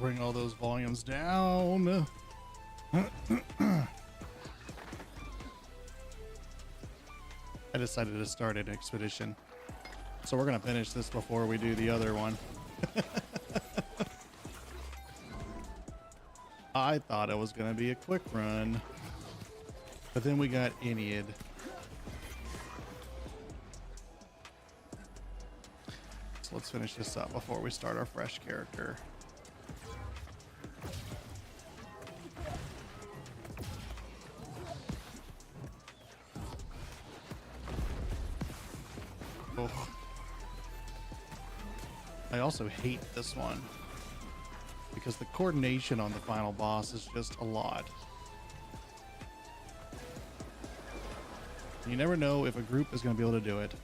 bring all those volumes down. I decided to start an expedition. So we're going to finish this before we do the other one. I thought it was going to be a quick run. But then we got Ennead. So let's finish this up before we start our fresh character. Oh. I also hate this one because the coordination on the final boss is just a lot. You never know if a group is going to be able to do it.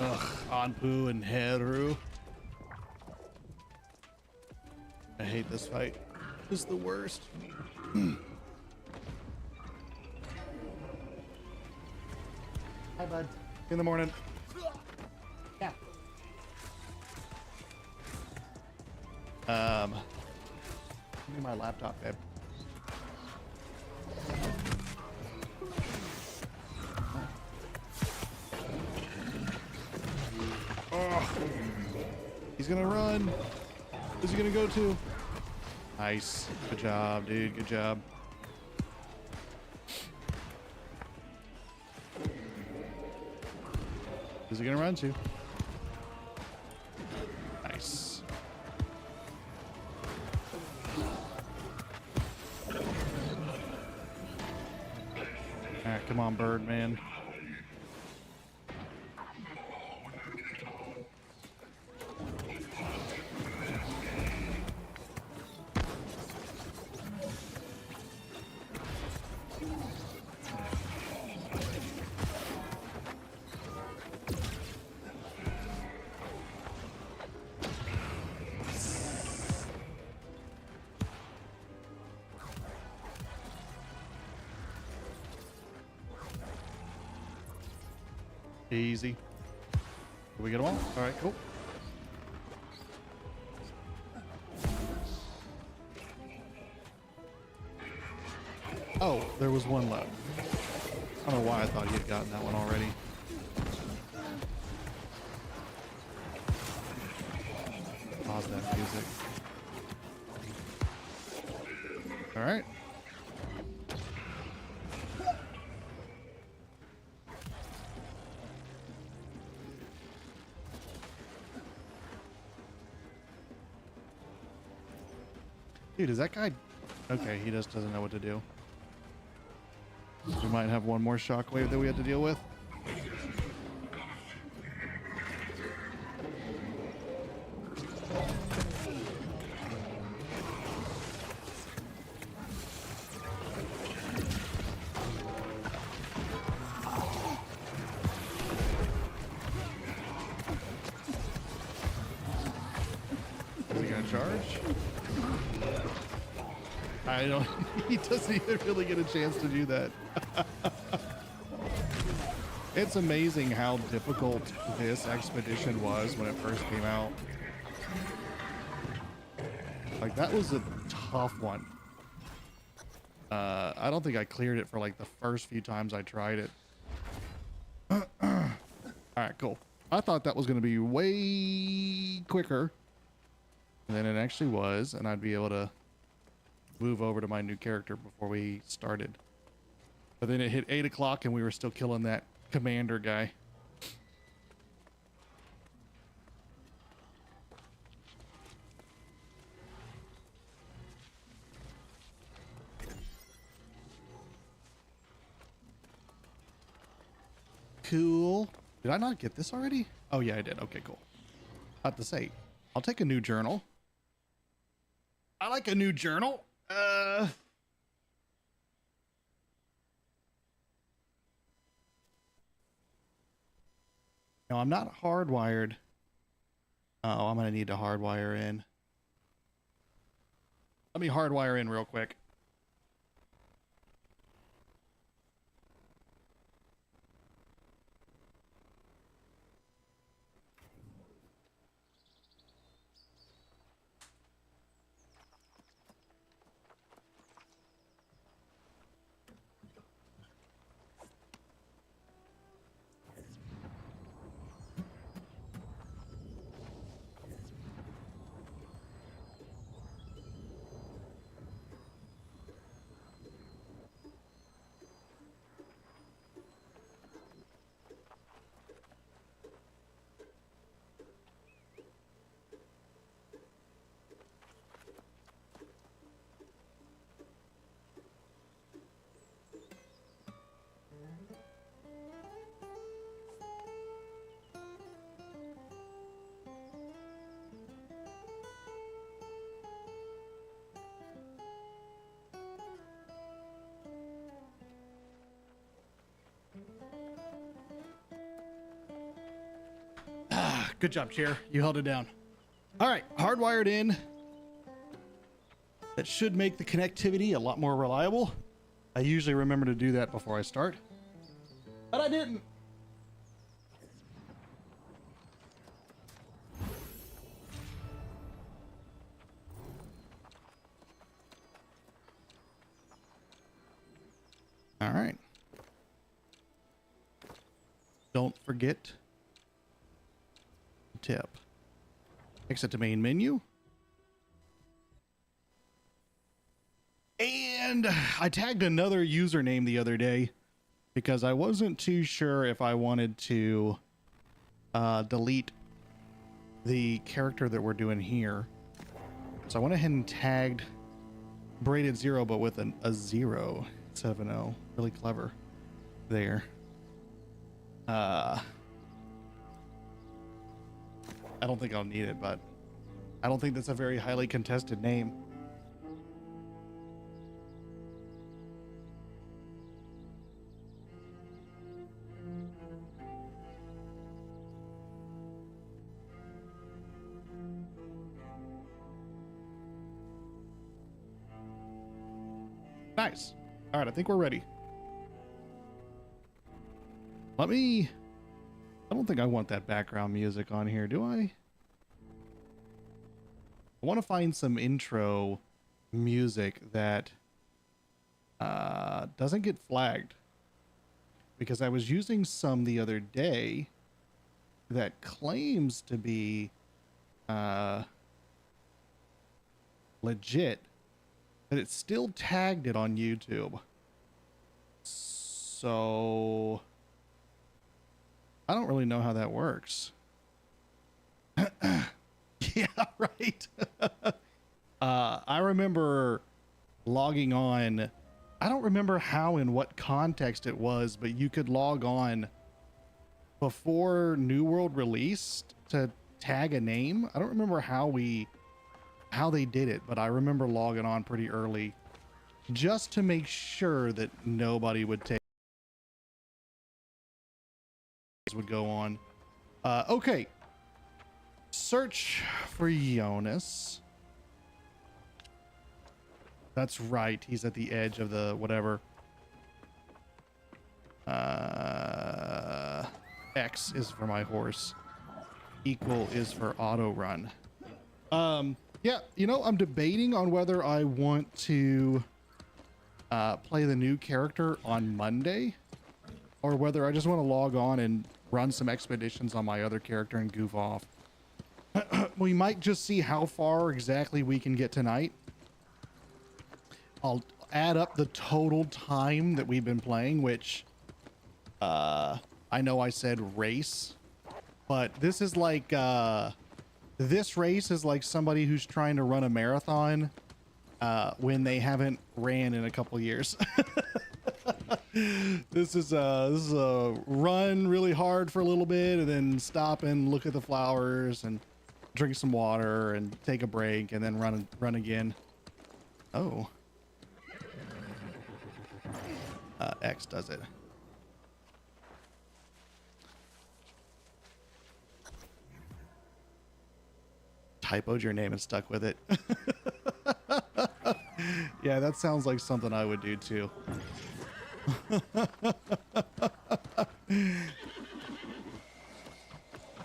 Ugh, Anpu and Heru. I hate this fight. This is the worst. Hi, bud. In the morning. Yeah. Give me my laptop, babe. Oh. He's gonna run. Where's he gonna go to? Nice. Good job, dude. Good job. Who's he gonna run to? Nice. Alright, come on, bird man. Easy. Did we get them all? All right, cool. Oh, there was one left. I don't know why I thought he had gotten that one already. Pause that music. All right. Dude, is that guy... Okay, he just doesn't know what to do. We might have one more shockwave that we have to deal with. Is he gonna charge? I don't... He doesn't even really get a chance to do that. It's amazing how difficult this expedition was when it first came out. Like, that was a tough one. I don't think I cleared it for like the first few times I tried it. All right, cool. I thought that was going to be way quicker than it actually was, and I'd be able to move over to my new character before we started. But then it hit 8 o'clock and we were still killing that commander guy. Cool. Did I not get this already? Oh yeah, I did. Okay, cool. I have to say, I'll take a new journal. I like a new journal. No, I'm not hardwired Oh, I'm gonna need to hardwire in. Let me hardwire in real quick. Good job, chair. You held it down. All right, hardwired in. That should make the connectivity a lot more reliable. I usually remember to do that before I start, but I didn't. All right. Don't forget tip. Exit to main menu. And I tagged another username the other day because I wasn't too sure if I wanted to delete the character that we're doing here. So I went ahead and tagged Braided Zero, but with a 0 instead of an O. Really clever there. I don't think I'll need it, but I don't think that's a very highly contested name. Nice. All right, I think we're ready. I don't think I want that background music on here, do I? I want to find some intro music that doesn't get flagged, because I was using some the other day that claims to be legit, but it still tagged it on YouTube. So I don't really know how that works. Yeah, right. I remember logging on. I don't remember how and what context it was, but you could log on before New World released to tag a name. I don't remember how they did it, but I remember logging on pretty early just to make sure that nobody would go on. Okay. Search for Jonas. That's right. He's at the edge of the whatever. X is for my horse. Equal is for auto run. Yeah, you know, I'm debating on whether I want to play the new character on Monday, or whether I just want to log on and run some expeditions on my other character and goof off. We might just see how far exactly we can get tonight. I'll add up the total time that we've been playing, which I know I said race, but this is like this race is like somebody who's trying to run a marathon when they haven't ran in a couple years. This is a run really hard for a little bit and then stop and look at the flowers and drink some water and take a break and then run again. Oh. X does it. typoed your name and stuck with it. Yeah, that sounds like something I would do too.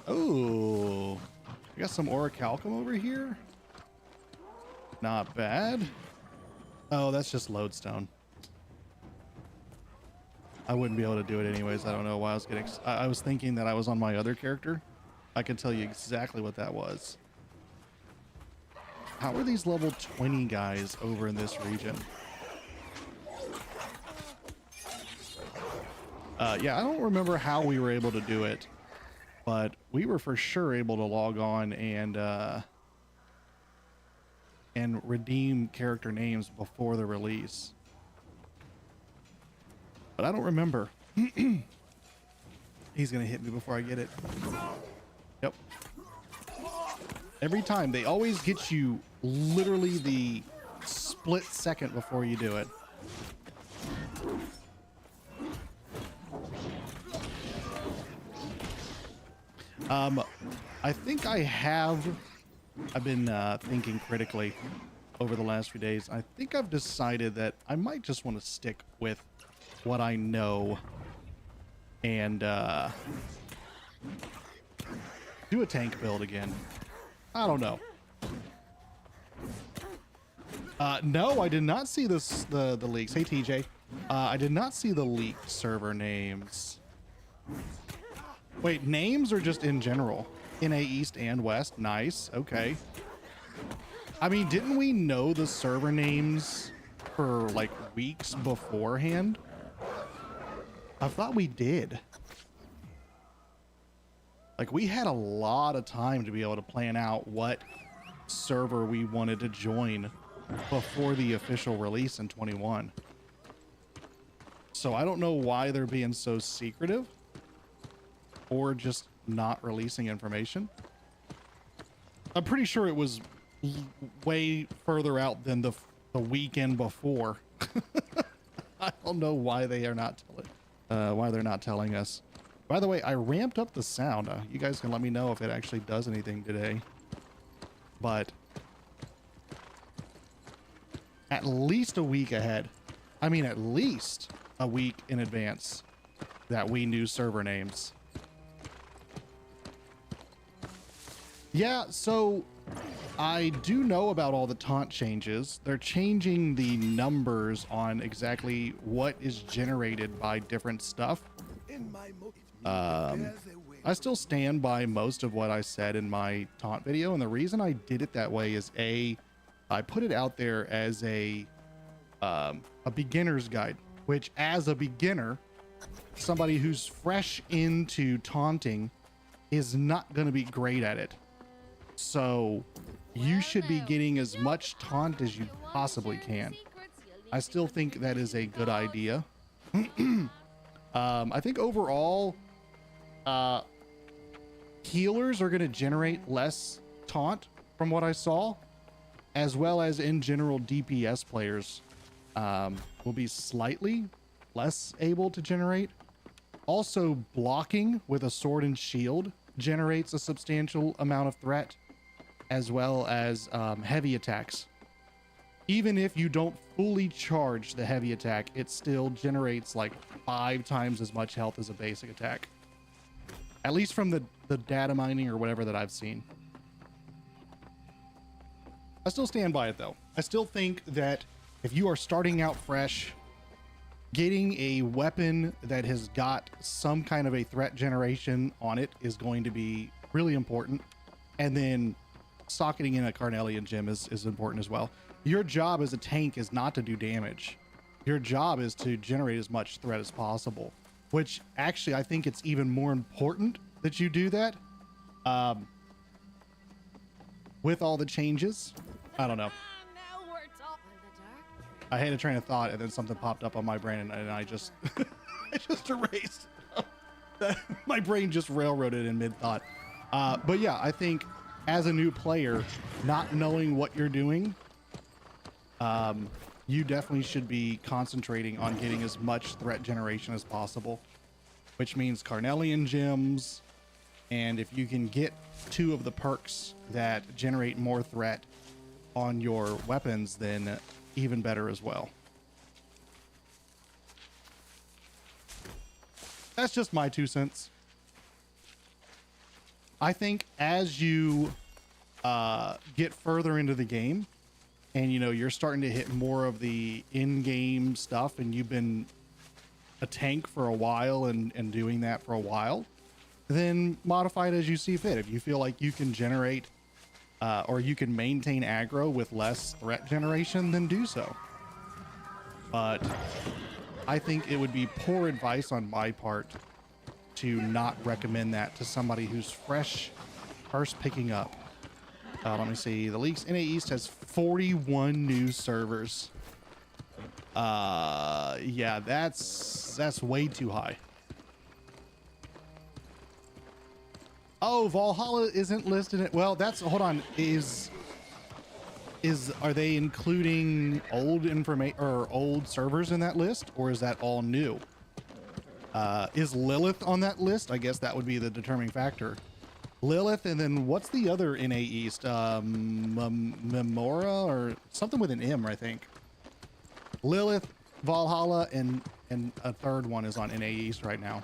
Oh, we got some orichalcum over here. Not bad. Oh, that's just lodestone. I wouldn't be able to do it anyways. I don't know why I was getting... I was thinking that I was on my other character. I can tell you exactly what that was. How are these level 20 guys over in this region? Yeah, I don't remember how we were able to do it, but we were for sure able to log on and redeem character names before the release. But I don't remember. He's gonna hit me before I get it. Yep. Every time, they always get you literally the split second before you do it. I think I've been thinking critically over the last few days. I think I've decided that I might just want to stick with what I know and do a tank build again. I don't know. No, I did not see the leaks. Hey, TJ. I did not see the leaked server names. Wait, names or just in general? NA East and West. Nice. Okay. I mean, didn't we know the server names for like weeks beforehand? I thought we did. Like, we had a lot of time to be able to plan out what server we wanted to join before the official release in 21. So I don't know why they're being so secretive or just not releasing information. I'm pretty sure it was way further out than the weekend before. I don't know why they are not why they're not telling us. By the way, I ramped up the sound. You guys can let me know if it actually does anything today. But at least a week ahead. I mean, at least a week in advance that we knew server names. Yeah, so I do know about all the taunt changes. They're changing the numbers on exactly what is generated by different stuff. I still stand by most of what I said in my taunt video, and the reason I did it that way is I put it out there as a beginner's guide, which as a beginner, somebody who's fresh into taunting is not going to be great at it. So you should be getting as much taunt as you possibly can. I still think that is a good idea. I think overall, healers are going to generate less taunt from what I saw, as well as in general DPS players will be slightly less able to generate. Also, blocking with a sword and shield generates a substantial amount of threat, as well as heavy attacks. Even if you don't fully charge the heavy attack, it still generates like 5 times as much health as a basic attack. At least from the data mining or whatever that I've seen. I still stand by it though. I still think that if you are starting out fresh, getting a weapon that has got some kind of a threat generation on it is going to be really important. And then socketing in a Carnelian gem is important as well. Your job as a tank is not to do damage. Your job is to generate as much threat as possible, which actually I think it's even more important that you do that. With all the changes, I don't know. I had a train of thought and then something popped up on my brain and I just I just erased. My brain just railroaded in mid-thought. But yeah, I think as a new player, not knowing what you're doing, you definitely should be concentrating on getting as much threat generation as possible, which means Carnelian gems, And if you can get 2 of the perks that generate more threat on your weapons, then even better as well. That's just my 2 cents. I think as you get further into the game and, you know, you're starting to hit more of the in-game stuff and you've been a tank for a while and doing that for a while, then modify it as you see fit. If you feel like you can generate or you can maintain aggro with less threat generation, then do so. But I think it would be poor advice on my part to not recommend that to somebody who's first picking up. Let me see. The Leaks NA East has 41 new servers. Yeah, that's way too high. Oh, Valhalla isn't listed. Well, hold on. Are they including old information or old servers in that list, or is that all new? Is Lilith on that list? I guess that would be the determining factor. Lilith, and then what's the other NA East? Memora or something with an M, I think. Lilith, Valhalla, and a third one is on NA East right now.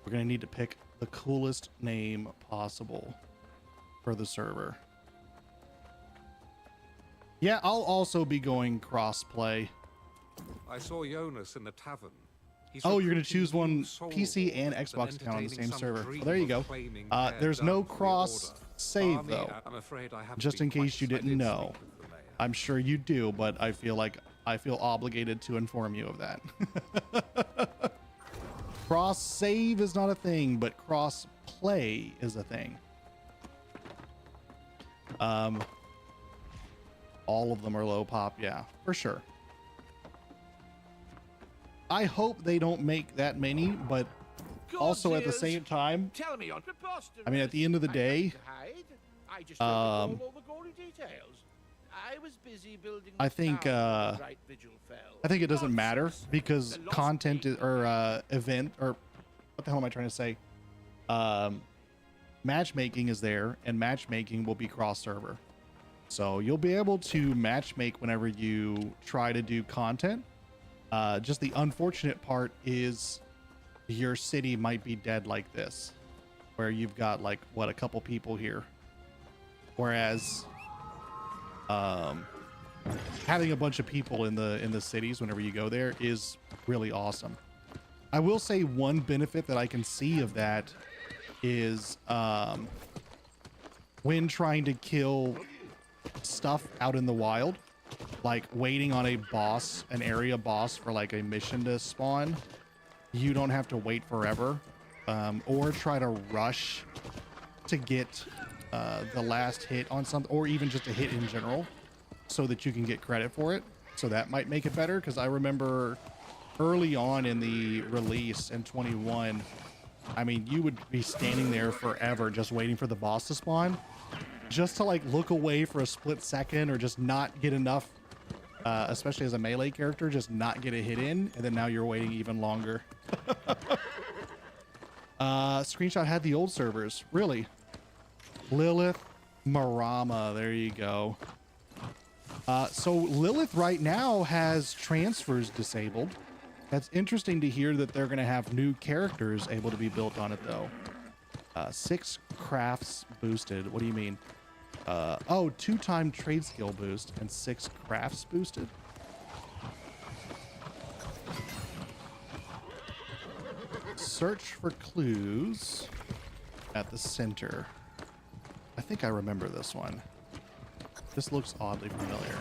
We're going to need to pick the coolest name possible for the server. Yeah, I'll also be going cross-play. I saw Jonas in the tavern. Oh, you're going to choose one PC and Xbox account on the same server. Well, there you go. There's no cross-save, though. Just in case you didn't know. I'm sure you do, but I feel obligated to inform you of that. Cross save is not a thing, but cross play is a thing. All of them are low pop, yeah, for sure. I hope they don't make that many, but also at the same time, I mean, at the end of the day, I think it doesn't matter because content or event, or what the hell am I trying to say? Matchmaking is there, and matchmaking will be cross server. So you'll be able to matchmake whenever you try to do content. Just the unfortunate part is your city might be dead like this, where you've got like a couple people here. Whereas having a bunch of people in the cities whenever you go there is really awesome. I will say one benefit that I can see of that is when trying to kill stuff out in the wild, like waiting on a boss, an area boss for like a mission to spawn, you don't have to wait forever, or try to rush to get the last hit on something, or even just a hit in general, so that you can get credit for it. So that might make it better, because I remember early on in the release in 21, I mean, you would be standing there forever just waiting for the boss to spawn, just to like look away for a split second, or just not get enough, especially as a melee character, just not get a hit in, and then now you're waiting even longer. Screenshot had the old servers, really. Lilith, Marama, there you go. So Lilith right now has transfers disabled. That's interesting to hear that they're going to have new characters able to be built on it, though. 6 crafts boosted. What do you mean? Oh, 2-time trade skill boost and 6 crafts boosted. Search for clues at the center. I think I remember this one. This looks oddly familiar.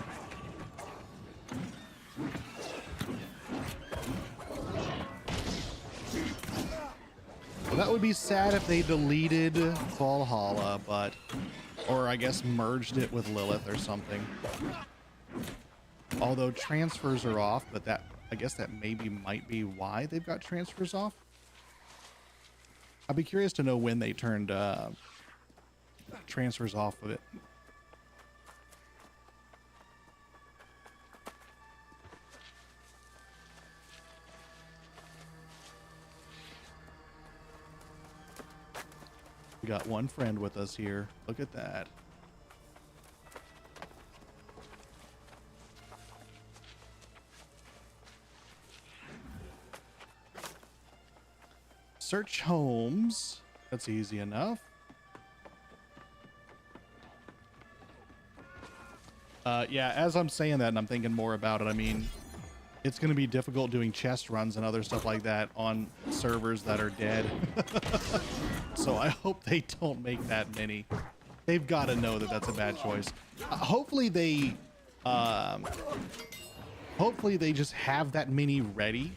Well, that would be sad if they deleted Valhalla, but, or I guess merged it with Lilith or something. Although transfers are off, but that, I guess that might be why they've got transfers off. I'd be curious to know when they turned transfers off of it. We got one friend with us here. Look at that. Search homes. That's easy enough. Yeah, as I'm saying that and I'm thinking more about it, I mean, it's going to be difficult doing chest runs and other stuff like that on servers that are dead. So I hope they don't make that many. They've got to know that that's a bad choice. Hopefully they just have that many ready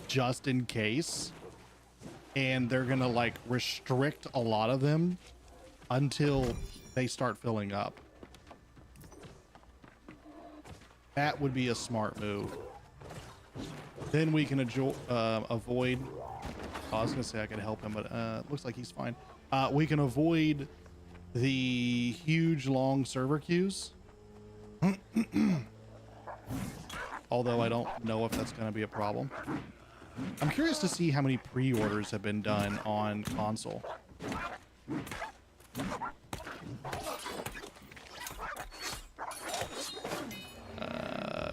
just in case. And they're going to like restrict a lot of them until they start filling up. That would be a smart move. Then we can avoid. I was gonna say I could help him, but looks like he's fine. We can avoid the huge long server queues. Although I don't know if that's gonna be a problem. I'm curious to see how many pre-orders have been done on console.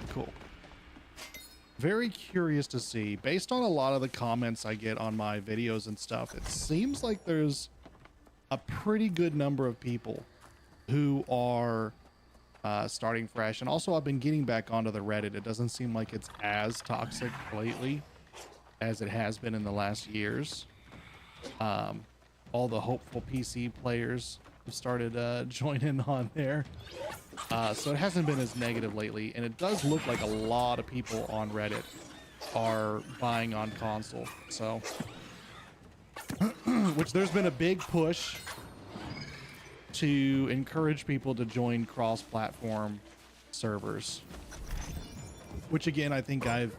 Cool. Very curious to see. Based on a lot of the comments I get on my videos and stuff, it seems like there's a pretty good number of people who are starting fresh. And also I've been getting back onto the Reddit. It doesn't seem like it's as toxic lately as it has been in the last years. All the hopeful PC players have started joining on there. So it hasn't been as negative lately, and it does look like a lot of people on Reddit are buying on console. So, which there's been a big push to encourage people to join cross-platform servers. Which again, I think I've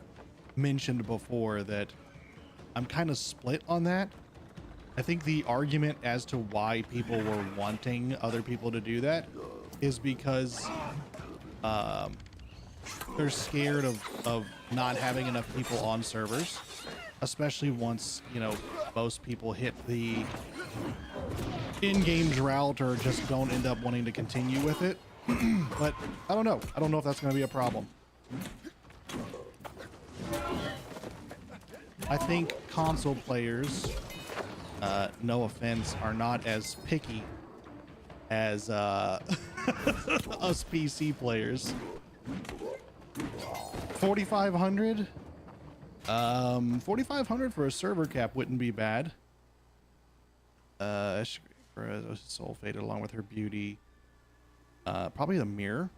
mentioned before that I'm kind of split on that. I think the argument as to why people were wanting other people to do that is because they're scared of not having enough people on servers, especially once, you know, most people hit the in-game drought or just don't end up wanting to continue with it. But I don't know. I don't know if that's going to be a problem. I think console players, no offense, are not as picky as us PC players. 4,500? 4,500 for a server cap wouldn't be bad. Soul faded along with her beauty. Probably the mirror,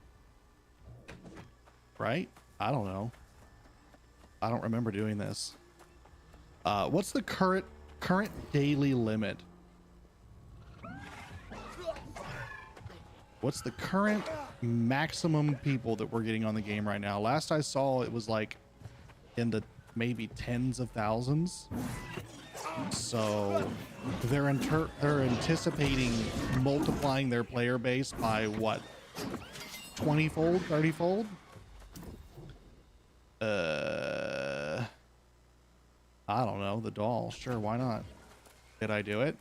right? I don't know. I don't remember doing this. What's the current daily limit? What's the current maximum people that we're getting on the game right now? Last I saw, it was like in the maybe tens of thousands. So they're anticipating multiplying their player base by what? 20-fold, 30-fold? I don't know. The doll. Sure, why not? Did I do it?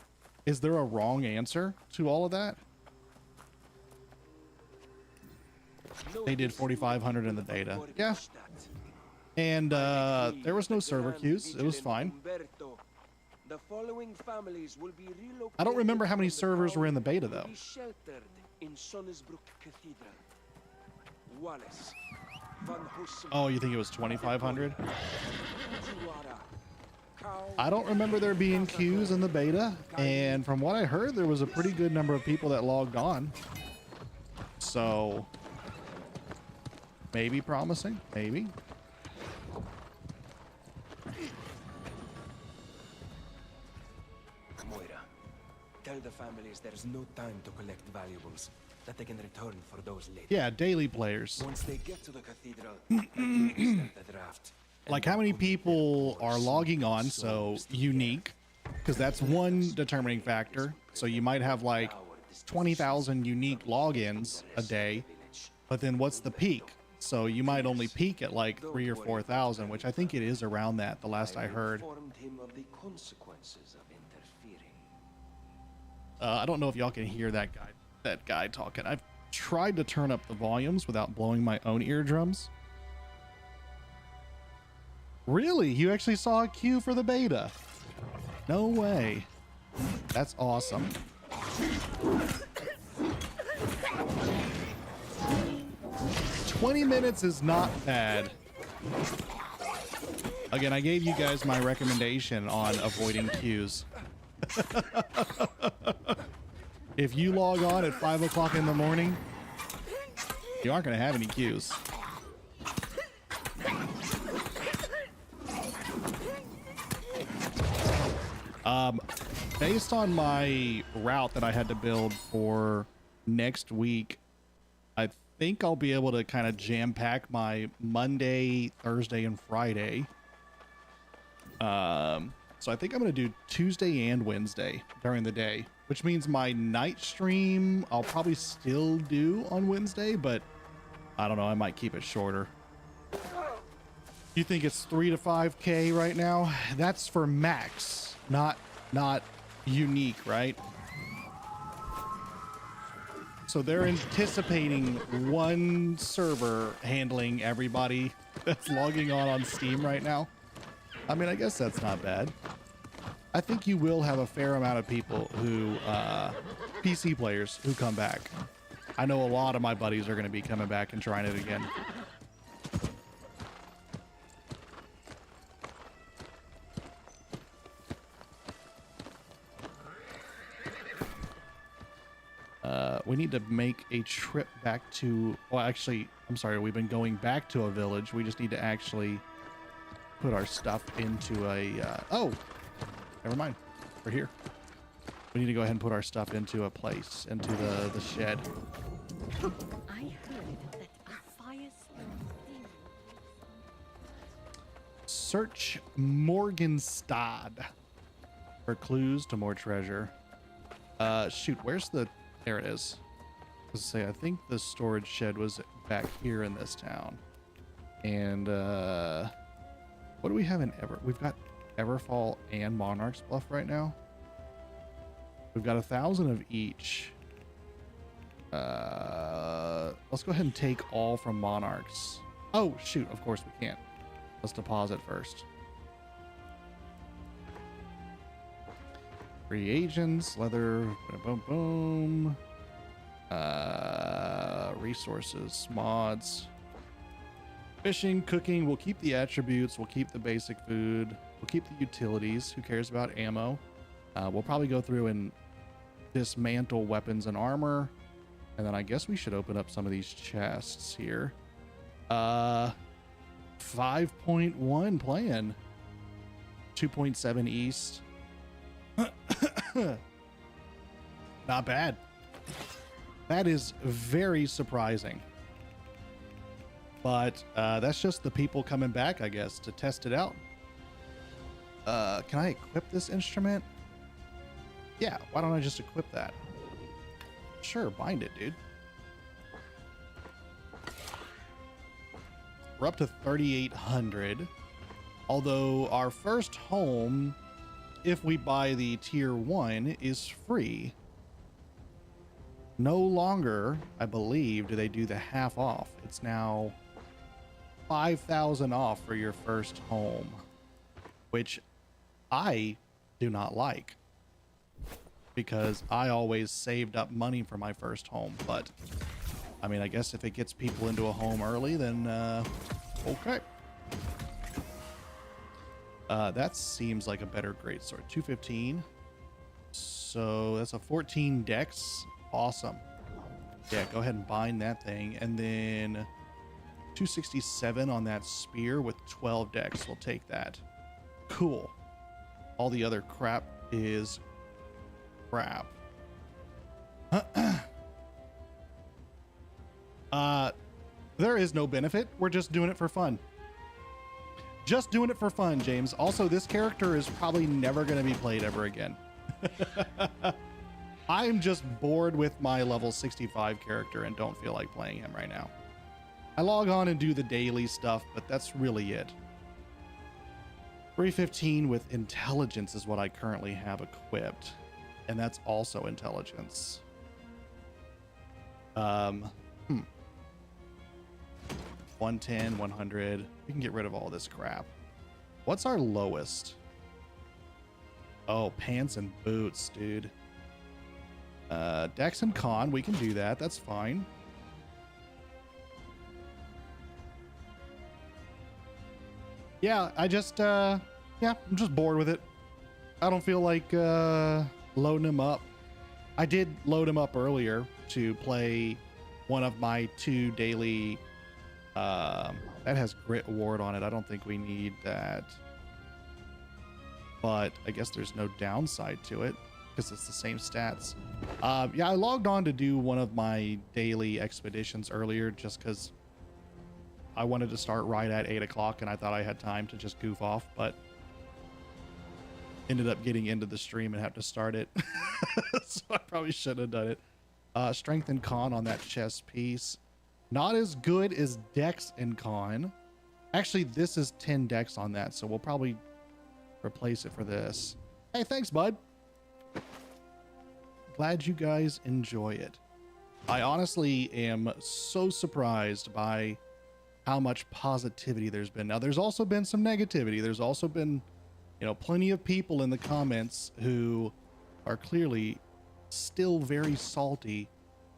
Is there a wrong answer to all of that? They did 4,500 in the beta. Yeah. And there was no server queues. It was fine. I don't remember how many servers were in the beta, though. Oh, you think it was 2,500? I don't remember there being queues in the beta, and from what I heard, there was a pretty good number of people that logged on. So, maybe promising, maybe. Moira, tell the families there's no time to collect valuables, that they can return for those later. Yeah, daily players. Once they get to the cathedral, the draft. Like how many people are logging on, so unique, because that's one determining factor. So you might have like 20,000 unique logins a day, but then what's the peak? So you might only peak at like 3 or 4,000, which I think it is around that, the last I heard. I don't know if y'all can hear that guy talking. I've tried to turn up the volumes without blowing my own eardrums. Really? You actually saw a queue for the beta? No way. That's awesome. "20 minutes is not bad." Again, I gave you guys my recommendation on avoiding queues. If you log on at 5 o'clock in the morning, you aren't going to have any queues. Based on my route that I had to build for next week, I think I'll be able to kind of jam pack my Monday, Thursday, and Friday. So I think I'm going to do Tuesday and Wednesday during the day, which means my night stream I'll probably still do on Wednesday, but I don't know. I might keep it shorter. You think it's 3 to 5K right now? That's for max, not unique, right? So they're anticipating one server handling everybody that's logging on Steam right now. I mean, I guess that's not bad. I think you will have a fair amount of people who, PC players who come back. I know a lot of my buddies are going to be coming back and trying it again. We need to make a trip back to, well, actually, I'm sorry, we've been going back to a village. We just need to actually put our stuff into a, oh, never mind. We're here. We need to go ahead and put our stuff into a place, into the shed. I heard that a fire Search Morgenstad for clues to more treasure. Shoot, where's the, there it is. Let's say, I think the storage shed was back here in this town. And, what do we have in we've got Everfall and Monarch's Bluff right now. We've got 1,000 of each. Let's go ahead and take all from Monarchs. Oh, shoot, of course we can't. Let's deposit first. Reagents, leather, boom, boom. Resources, mods. Fishing, cooking, we'll keep the attributes, we'll keep the basic food, we'll keep the utilities. Who cares about ammo? We'll probably go through and dismantle weapons and armor. And then I guess we should open up some of these chests here. 5.1 plan. 2.7 east. Not bad. That is very surprising. But that's just the people coming back, I guess, to test it out. Can I equip this instrument? Yeah, why don't I just equip that? Sure, bind it, dude. We're up to 3,800. Although our first home, if we buy the tier 1, is free. No longer, I believe, do they do the half off. It's now 5,000 off for your first home, which I do not like because I always saved up money for my first home. But I mean, I guess if it gets people into a home early, then okay. That seems like a better greatsword. 215. So that's a 14 dex. Awesome. Yeah, go ahead and bind that thing. And then 267 on that spear with 12 dex. We'll take that. Cool. All the other crap is crap. There is no benefit. We're just doing it for fun. Just doing it for fun, James. Also, this character is probably never going to be played ever again. I'm just bored with my level 65 character and don't feel like playing him right now. I log on and do the daily stuff, but that's really it. 315 with intelligence is what I currently have equipped. And that's also intelligence. 110, 100. We can get rid of all this crap. What's our lowest? Oh, pants and boots, dude. Dex and con, we can do that. That's fine. Yeah, I'm just bored with it. I don't feel like loading him up. I did load him up earlier to play one of my 2 daily that has grit award on it. I don't think we need that, but I guess there's no downside to it because it's the same stats. Yeah, I logged on to do one of my daily expeditions earlier just because I wanted to start right at 8 o'clock and I thought I had time to just goof off, but ended up getting into the stream and have to start it. So I probably shouldn't have done it. Strength and con on that chest piece. Not as good as dex and con. Actually, this is 10 dex on that, so we'll probably replace it for this. Hey, thanks, bud. Glad you guys enjoy it. I honestly am so surprised by how much positivity there's been. Now, there's also been some negativity. There's also been, you know, plenty of people in the comments who are clearly still very salty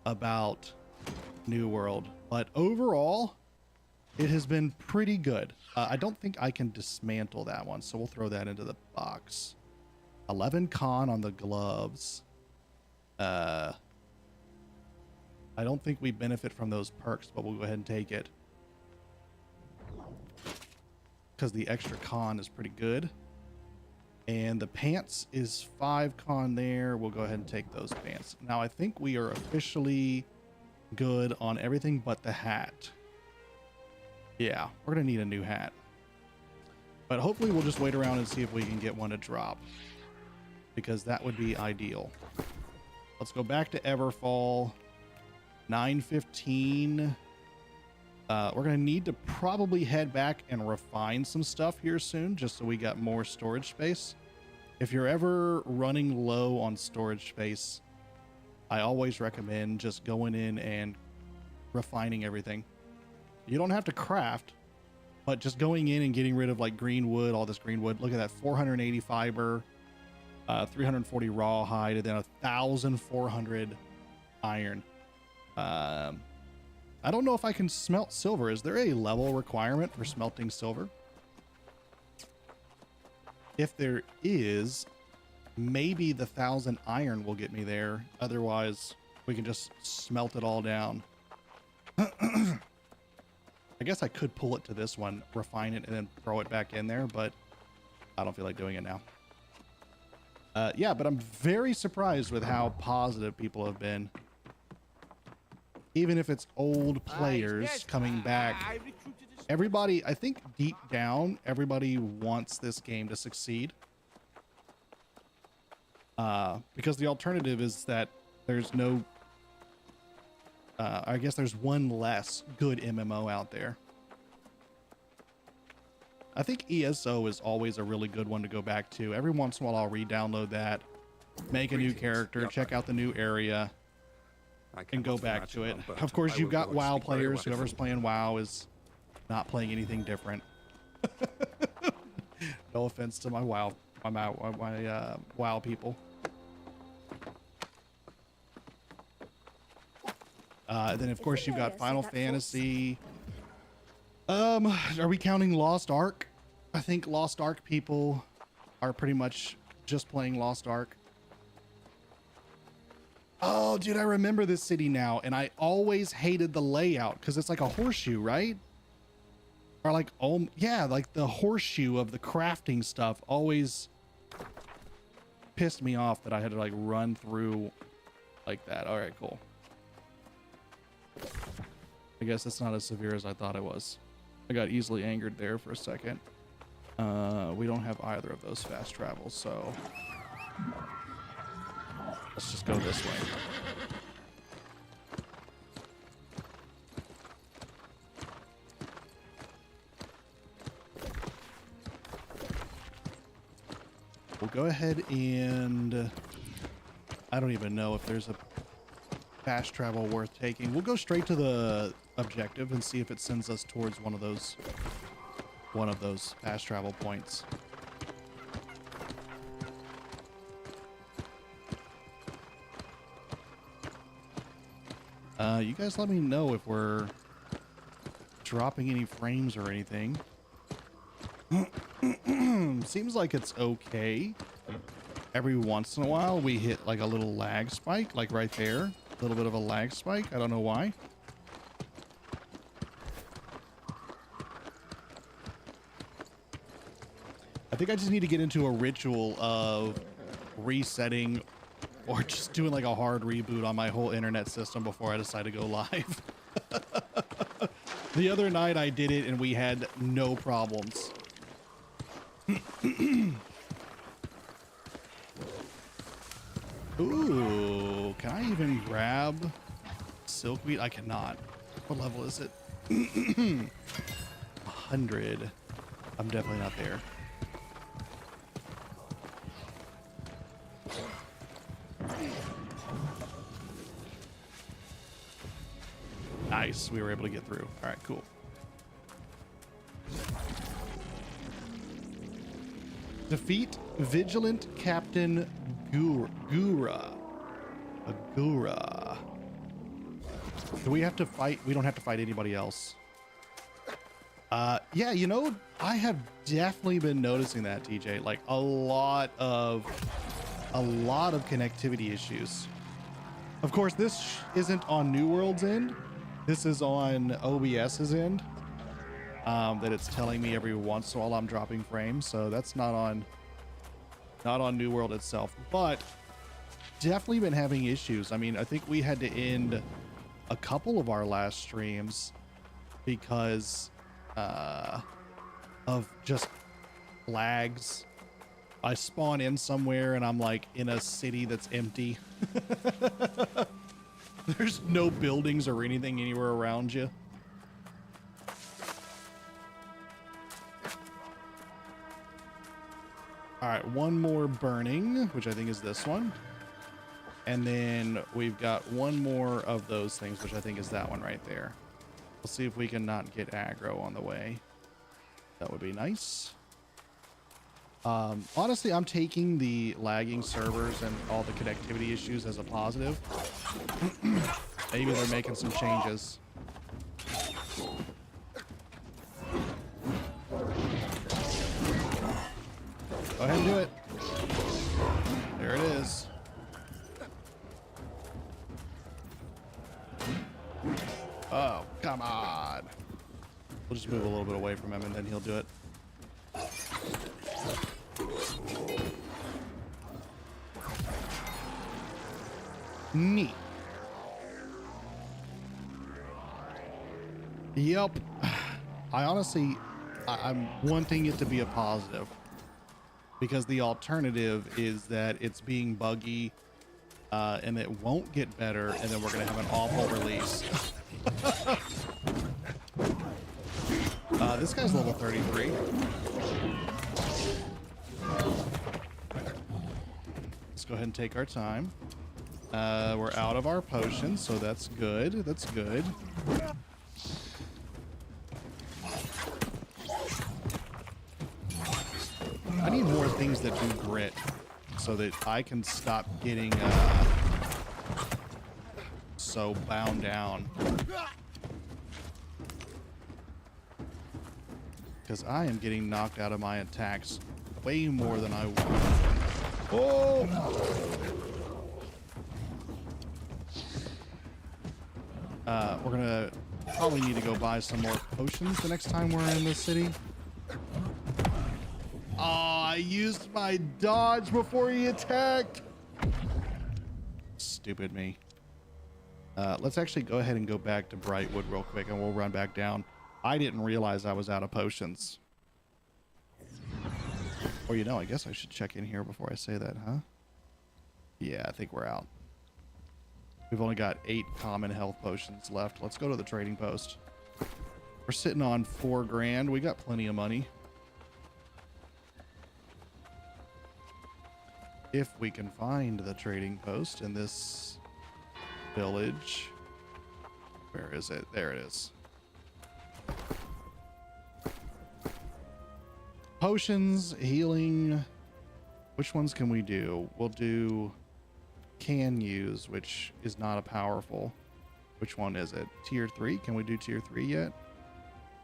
about New World, but overall it has been pretty good. I don't think I can dismantle that one, so we'll throw that into the box. 11 con on the gloves. I don't think we benefit from those perks, but we'll go ahead and take it because the extra con is pretty good. And the pants is 5 con there. We'll go ahead and take those pants. Now I think we are officially good on everything but the hat. Yeah, we're gonna need a new hat, but hopefully we'll just wait around and see if we can get one to drop, because that would be ideal. Let's go back to Everfall. 9:15. We're gonna need to probably head back and refine some stuff here soon, just so we got more storage space. If you're ever running low on storage space, I always recommend just going in and refining everything. You don't have to craft, but just going in and getting rid of like green wood, all this green wood. Look at that, 480 fiber, 340 raw hide, and then 1,400 iron. I don't know if I can smelt silver. Is there a level requirement for smelting silver? If there is, maybe the 1,000 iron will get me there. Otherwise, we can just smelt it all down. I guess I could pull it to this one, refine it, and then throw it back in there, but I don't feel like doing it now. Yeah, but I'm very surprised with how positive people have been. Even if it's old players coming back. Everybody, I think deep down, everybody wants this game to succeed. Because the alternative is that there's no... I guess there's one less good MMO out there. I think ESO is always a really good one to go back to. Every once in a while I'll re-download that, make a new character, check out the new area, and go back to it. Of course, you've got WoW players. Whoever's playing WoW is not playing anything different. No offense to my WoW people. Then of course you've got Final Fantasy. Are we counting Lost Ark? I think Lost Ark people are pretty much just playing Lost Ark. Oh, dude, I remember this city now, and I always hated the layout because it's like a horseshoe, right? Or like, oh yeah, like the horseshoe of the crafting stuff always pissed me off that I had to like run through like that. All right, cool. I guess it's not as severe as I thought it was. I got easily angered there for a second. We don't have either of those fast travels, so Let's just go this way. We'll go ahead and I don't even know if there's a fast travel worth taking. We'll go straight to the objective and see if it sends us towards one of those fast travel points. You guys let me know if we're dropping any frames or anything. Seems like it's okay. Every once in a while we hit like a little lag spike, like right there. A little bit of a lag spike. I don't know why. I think I just need to get into a ritual of resetting or just doing like a hard reboot on my whole internet system before I decide to go live. The other night I did it and we had no problems. Ooh, can I even grab silkweed? I cannot. What level is it? 100. I'm definitely not there. Nice. We were able to get through. All right, cool. Defeat Vigilant Captain Gura. Agura. Do we have to fight? We don't have to fight anybody else. Yeah, you know, I have definitely been noticing that, TJ. Like a lot of connectivity issues. Of course, this isn't on New World's end. This is on OBS's end. That it's telling me every once in a while I'm dropping frames, so that's not on New World itself, but definitely been having issues. I mean, I think we had to end a couple of our last streams because of just lags. I spawn in somewhere and I'm like in a city that's empty. There's no buildings or anything anywhere around you. All right, one more burning, which I think is this one. And then we've got one more of those things, which I think is that one right there. We'll see if we can not get aggro on the way. That would be nice. Honestly, I'm taking the lagging servers and all the connectivity issues as a positive. Maybe they're making some changes. Go ahead and do it. There it is. Oh, come on. We'll just move a little bit away from him and then he'll do it. Neat. Yep. I'm wanting it to be a positive because the alternative is that it's being buggy and it won't get better and then we're going to have an awful release. This guy's level 33. Let's go ahead and take our time. We're out of our potions, so that's good. That's good. I need more things that do grit so that I can stop getting so bound down. Because I am getting knocked out of my attacks way more than I want. Oh! We're gonna probably need to go buy some more potions the next time we're in this city. Oh, I used my dodge before he attacked. Stupid me. Let's actually go ahead and go back to Brightwood real quick and we'll run back down. I didn't realize I was out of potions. Or, you know, I guess I should check in here before I say that, huh? Yeah, I think we're out. We've only got 8 common health potions left. Let's go to the trading post. We're sitting on 4 grand. We got plenty of money. If we can find the trading post in this village. Where is it? There it is. Potions, healing. Which ones can we do? We'll do can use, which is not a powerful. Which one is it? Tier 3? Can we do tier 3 yet?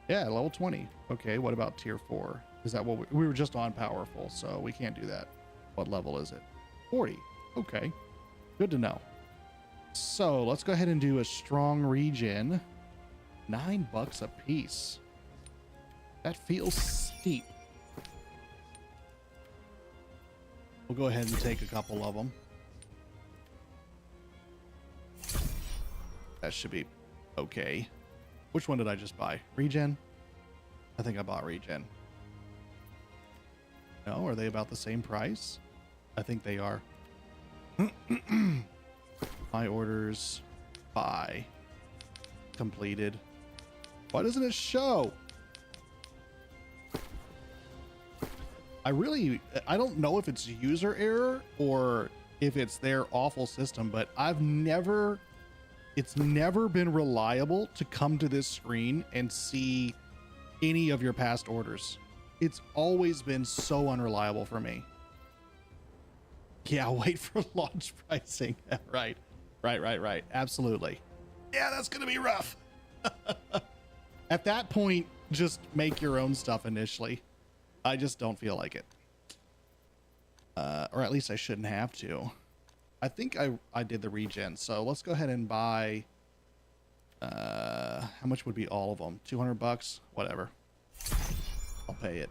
Yeah, level 20. Okay, what about tier 4? Is that what we were just on powerful, so we can't do that. What level is it? 40. Okay, good to know. So let's go ahead and do a strong regen. $9 a piece. That feels steep. We'll go ahead and take a couple of them. That should be okay. Which one did I just buy? Regen? I think I bought regen. No, are they about the same price? I think they are. My orders. Buy. Completed. Why doesn't it show? I don't know if it's user error or if it's their awful system, but it's never been reliable to come to this screen and see any of your past orders. It's always been so unreliable for me. Yeah, wait for launch pricing. Right. Absolutely. Yeah, that's going to be rough. At that point, just make your own stuff initially. I just don't feel like it. Or at least I shouldn't have to. I think I did the regen, so let's go ahead and buy, how much would be all of them? $200? Whatever. I'll pay it.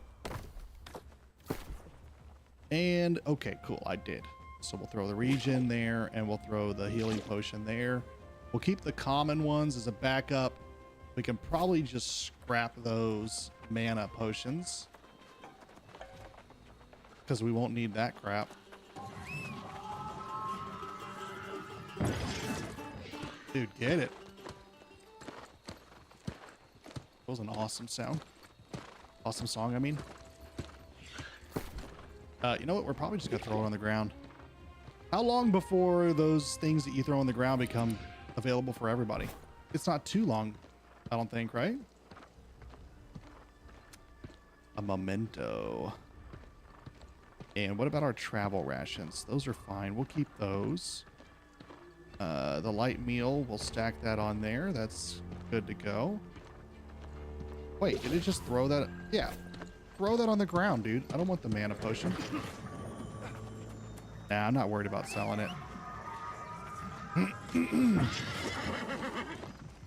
And, okay, cool, I did. So we'll throw the regen there, and we'll throw the healing potion there. We'll keep the common ones as a backup. We can probably just scrap those mana potions, because we won't need that crap. Dude, get it. That was an awesome sound. Awesome song, I mean. You know what? We're probably just gonna throw it on the ground. How long before those things that you throw on the ground become available for everybody? It's not too long, I don't think, right? A memento. And what about our travel rations? Those are fine. We'll keep those. The light meal, we'll stack that on there. That's good to go. Wait, did it just throw that? Yeah. Throw that on the ground, dude. I don't want the mana potion. Nah, I'm not worried about selling it.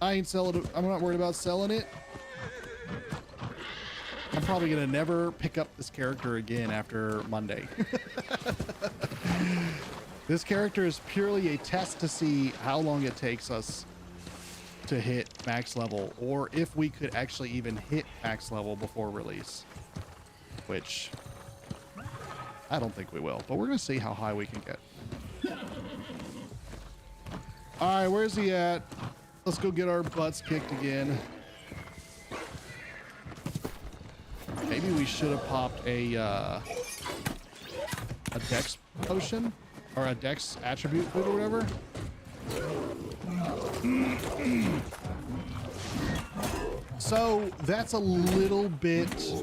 I ain't selling it. I'm not worried about selling it. I'm probably going to never pick up this character again after Monday. This character is purely a test to see how long it takes us to hit max level, or if we could actually even hit max level before release, which I don't think we will, but we're going to see how high we can get. All right, where's he at? Let's go get our butts kicked again. Maybe we should have popped a dex potion or a dex attribute food or whatever. So that's a little bit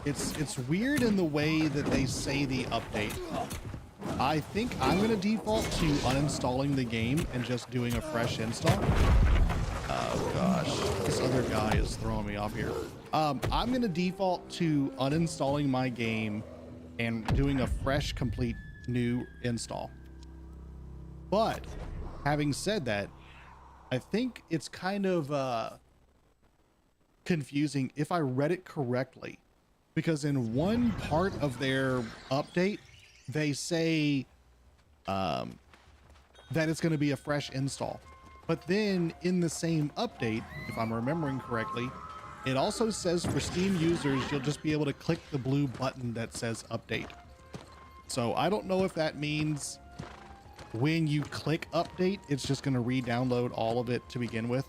it's weird in the way that they say the update. I think I'm gonna default to uninstalling the game and just doing a fresh install. Oh gosh, this other guy is throwing me off here. I'm gonna default to uninstalling my game and doing a fresh, complete new install. But having said that, I think it's kind of confusing if I read it correctly, because in one part of their update, they say that it's going to be a fresh install. But then in the same update, if I'm remembering correctly, it also says for Steam users, you'll just be able to click the blue button that says update. So I don't know if that means when you click update, it's just going to re-download all of it to begin with.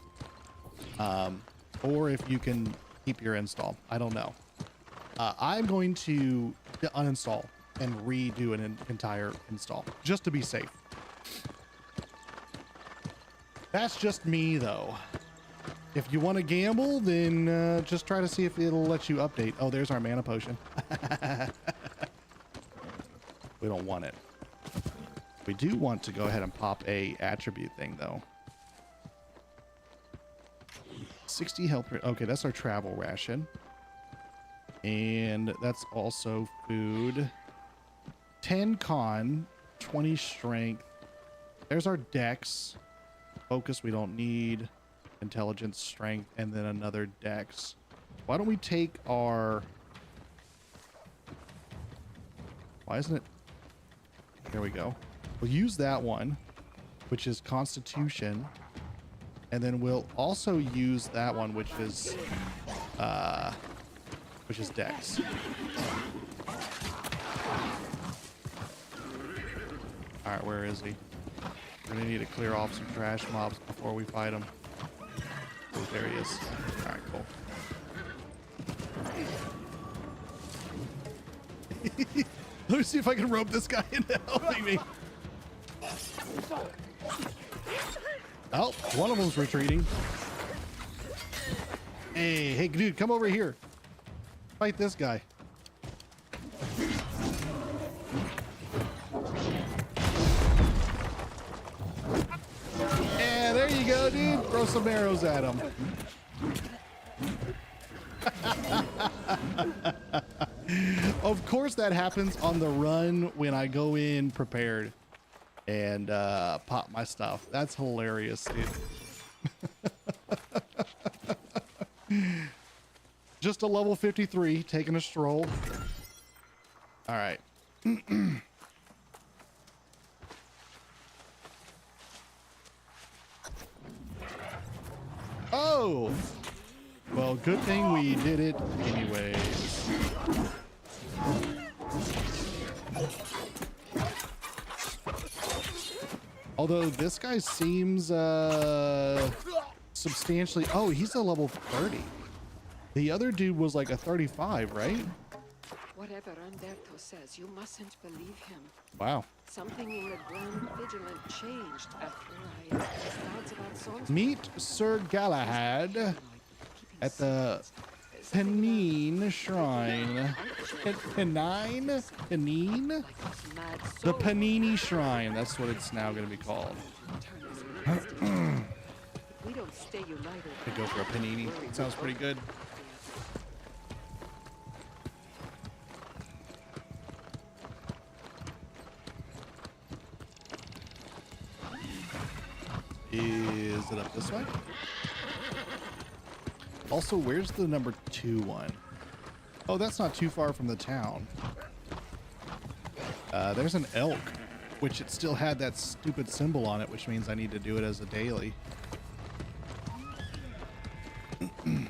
Or if you can keep your install. I don't know. I'm going to uninstall and redo an entire install just to be safe. That's just me though. If you want to gamble, then just try to see if it'll let you update. Oh, there's our mana potion. We don't want it. We do want to go ahead and pop a attribute thing though. 60 health. Okay, that's our travel ration. And that's also food. 10 con, 20 strength. There's our dex. Focus we don't need. Intelligence, strength, and then another dex. Why don't we take our... Why isn't it... There we go. We'll use that one, which is constitution. And then we'll also use that one, which is dex. All right, where is he? We're gonna need to clear off some trash mobs before we fight him. Oh, there he is. All right, cool. Let me see if I can rope this guy into helping me. Oh, one of them's retreating. Hey, dude, come over here. Fight this guy. Yeah, there you go, dude. Throw some arrows at him. Of course that happens on the run when I go in prepared and pop my stuff. That's hilarious, dude. Just a level 53, taking a stroll. All right. Oh! Well, good thing we did it anyways. Although this guy seems substantially... Oh, he's a level 30. The other dude was like a 35, right? Whatever Umberto says, you mustn't believe him. Wow. Something in the Grand Vigilant changed after I expressed doubts about Saul's... Meet Sir Galahad at the Pennine Shrine. Pennine? Pennine? The Panini Shrine. That's what it's now going to be called. We don't stay united. Could go for a panini. It sounds pretty good. Is it up this way? Also, where's the number 2 one? Oh, that's not too far from the town. There's an elk, which it still had that stupid symbol on it, which means I need to do it as a daily. I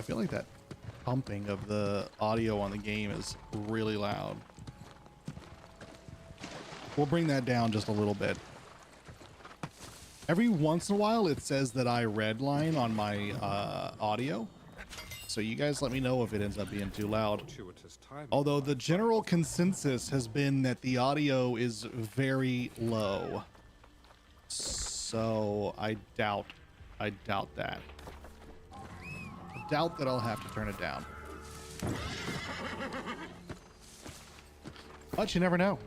feel like that pumping of the audio on the game is really loud. We'll bring that down just a little bit. Every once in a while, it says that I redline on my audio. So you guys let me know if it ends up being too loud. Although the general consensus has been that the audio is very low. So I doubt that. I doubt that I'll have to turn it down. But you never know.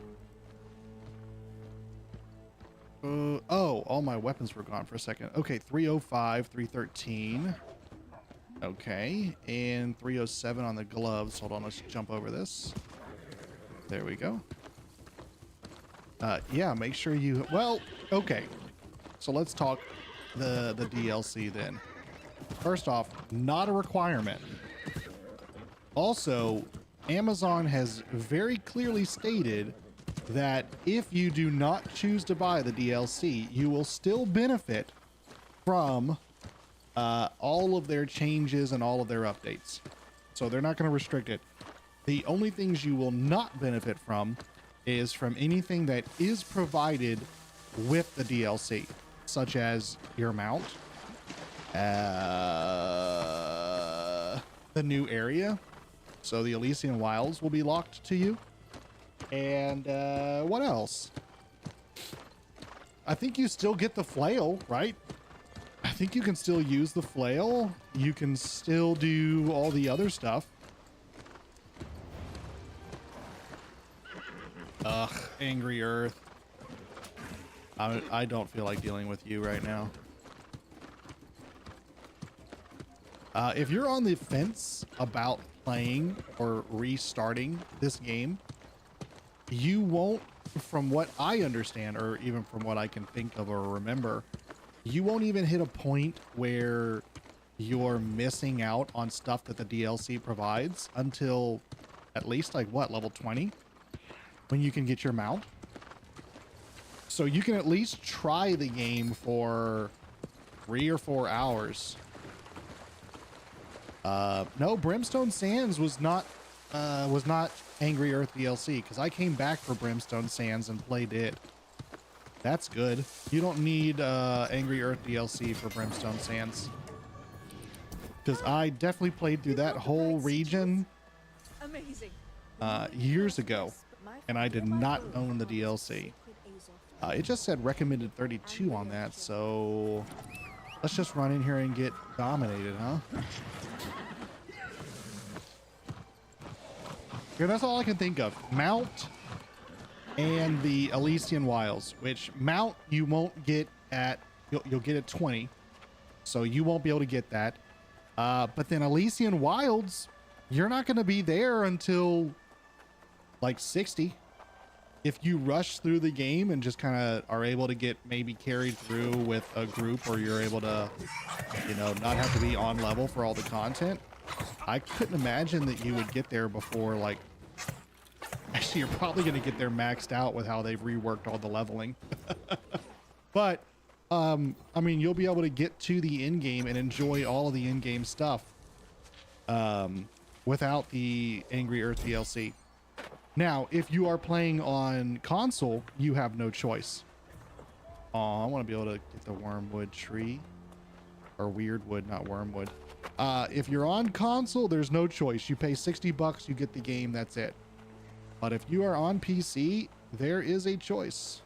Oh, all my weapons were gone for a second. Okay, 305, 313. Okay, and 307 on the gloves. Hold on, let's jump over this. There we go. Yeah, make sure you... Well, okay. So let's talk the DLC then. First off, not a requirement. Also, Amazon has very clearly stated that if you do not choose to buy the DLC, you will still benefit from all of their changes and all of their updates. So they're not going to restrict it. The only things you will not benefit from is from anything that is provided with the DLC, such as your mount, the new area. So the Elysian Wilds will be locked to you. And what else? I think you still get the flail, right? I think you can still use the flail. You can still do all the other stuff. Ugh, Angry Earth. I don't feel like dealing with you right now. If you're on the fence about playing or restarting this game, you won't, from what I understand, or even from what I can think of or remember, you won't even hit a point where you're missing out on stuff that the DLC provides until at least like what, level 20, when you can get your mount. So you can at least try the game for 3 or 4 hours. No, Brimstone Sands was not Angry Earth DLC, because I came back for Brimstone Sands and played it. That's good. You don't need Angry Earth DLC for Brimstone Sands, because I definitely played through that whole region years ago, and I did not own the DLC. It just said recommended 32 on that, so let's just run in here and get dominated, huh? Yeah, that's all I can think of. Mount and the Elysian Wilds, which mount you won't get at, you'll get at 20, so you won't be able to get that. But then Elysian Wilds, you're not going to be there until like 60. If you rush through the game and just kind of are able to get maybe carried through with a group, or you're able to, you know, not have to be on level for all the content, I couldn't imagine that you would get there before, like, actually, you're probably going to get there maxed out with how they've reworked all the leveling. But, I mean, you'll be able to get to the end game and enjoy all of the end game stuff without the Angry Earth DLC. Now, if you are playing on console, you have no choice. Oh, I want to be able to get the wormwood tree. Or weird wood, not wormwood. If you're on console, there's no choice. You pay $60, you get the game, that's it. But if you are on PC, there is a choice.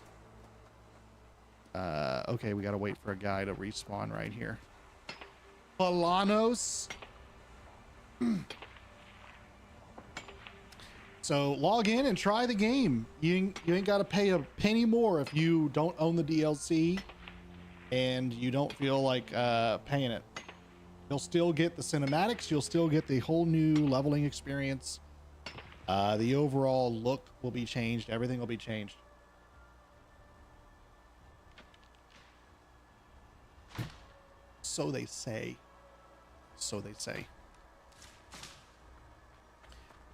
Okay, we gotta wait for a guy to respawn right here. Polanos. So log in and try the game. You ain't got to pay a penny more if you don't own the DLC and you don't feel like paying it. You'll still get the cinematics. You'll still get the whole new leveling experience. The overall look will be changed. Everything will be changed. So they say. So they say.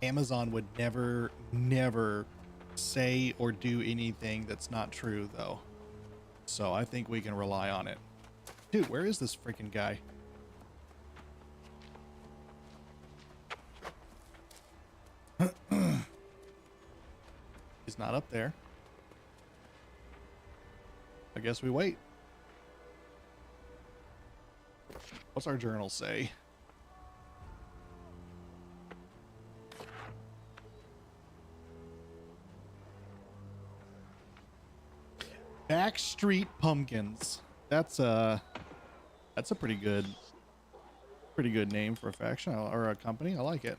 Amazon would never say or do anything that's not true, though. So I think we can rely on it. Dude, where is this freaking guy? He's not up there. I guess we wait. What's our journal say? Backstreet Pumpkins. That's a pretty good name for a faction or a company. I like it.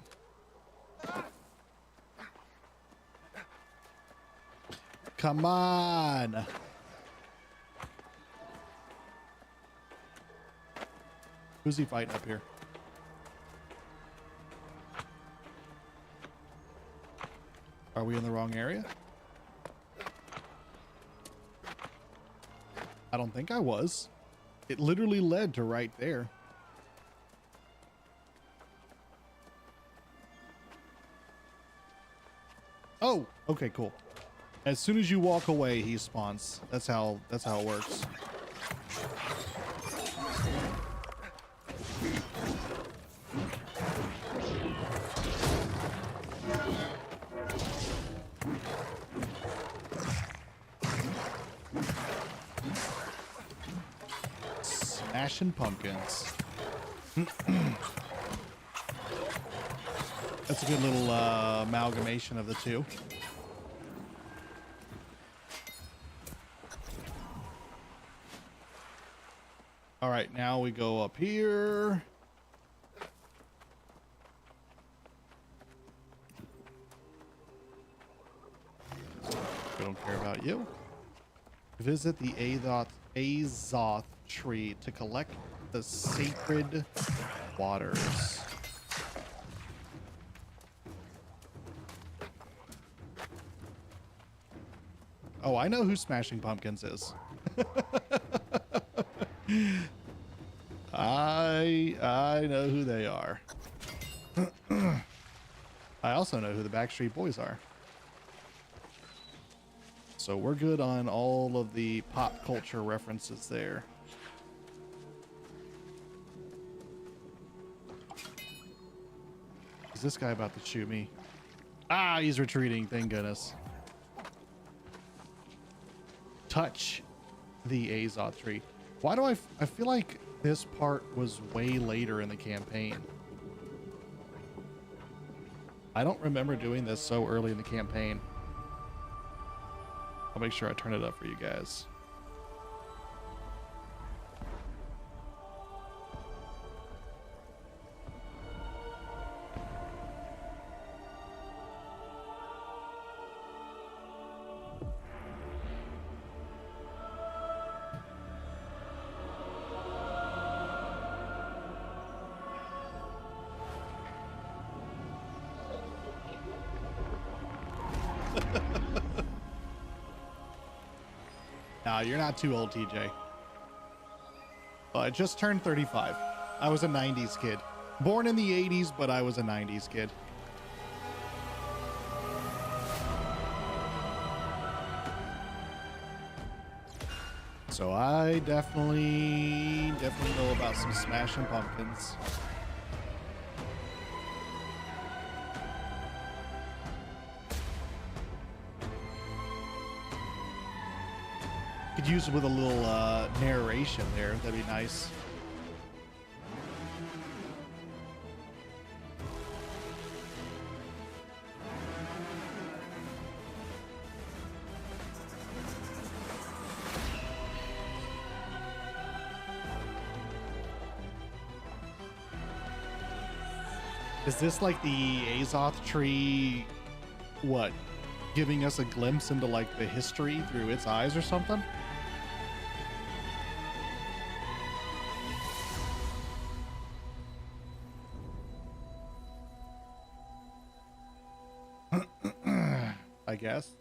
Come on. Who's he fighting up here? Are we in the wrong area? I don't think I was. It literally led to right there. Oh, okay, cool. As soon as you walk away, he spawns. That's how it works. Smashing Pumpkins. That's a good little amalgamation of the two. All right, now we go up here. We don't care about you. Visit the Azoth tree to collect the sacred waters. Oh, I know who Smashing Pumpkins is. I know who they are. I also know who the Backstreet Boys are. So we're good on all of the pop culture references there. Is this guy about to shoot me? Ah, he's retreating, thank goodness. Touch the Azoth tree. Why do I feel like this part was way later in the campaign? I don't remember doing this so early in the campaign. I'll make sure I turn it up for you guys. Nah, you're not too old, TJ. I just turned 35. I was a 90s kid. Born in the 80s, but I was a 90s kid. So I definitely know about some Smashing Pumpkins. Could use it with a little narration there. That'd be nice. Is this like the Azoth tree? What? Giving us a glimpse into like the history through its eyes or something? I guess.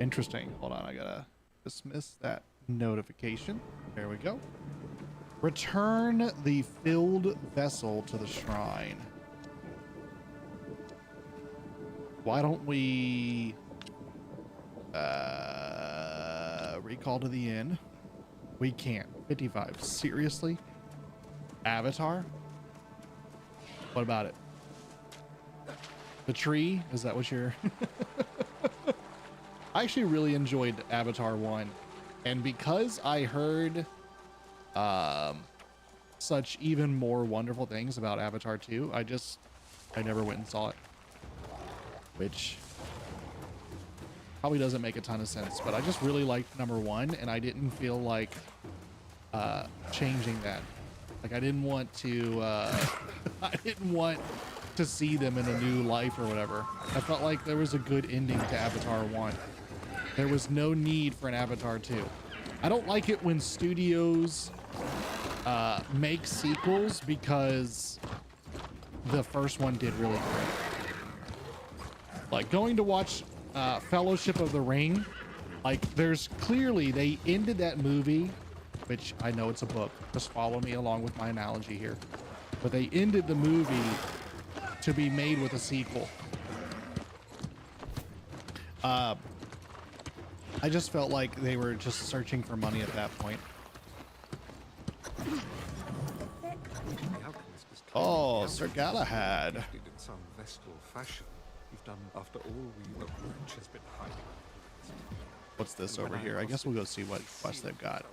Interesting. Hold on, I gotta dismiss that notification. There we go. Return the filled vessel to the shrine. Why don't we recall to the inn? We can't. 55. Seriously? Avatar? What about it? The tree? Is that what you're... I actually really enjoyed Avatar 1. And because I heard such even more wonderful things about Avatar 2, I never went and saw it. Which probably doesn't make a ton of sense, but I just really liked number 1, and I didn't feel like changing that. Like I didn't want to see them in a new life or whatever. I felt like there was a good ending to Avatar 1. There was no need for an Avatar 2. I don't like it when studios make sequels because the first one did really great. Like going to watch Fellowship of the Ring, like there's clearly, they ended that movie, which I know it's a book, just follow me along with my analogy here, but they ended the movie to be made with a sequel. I just felt like they were just searching for money at that point. Oh, Sir Galahad. In some vestal fashion. We've done after all we which has been hiding. what's this over here? I guess we'll go see what quest they've got.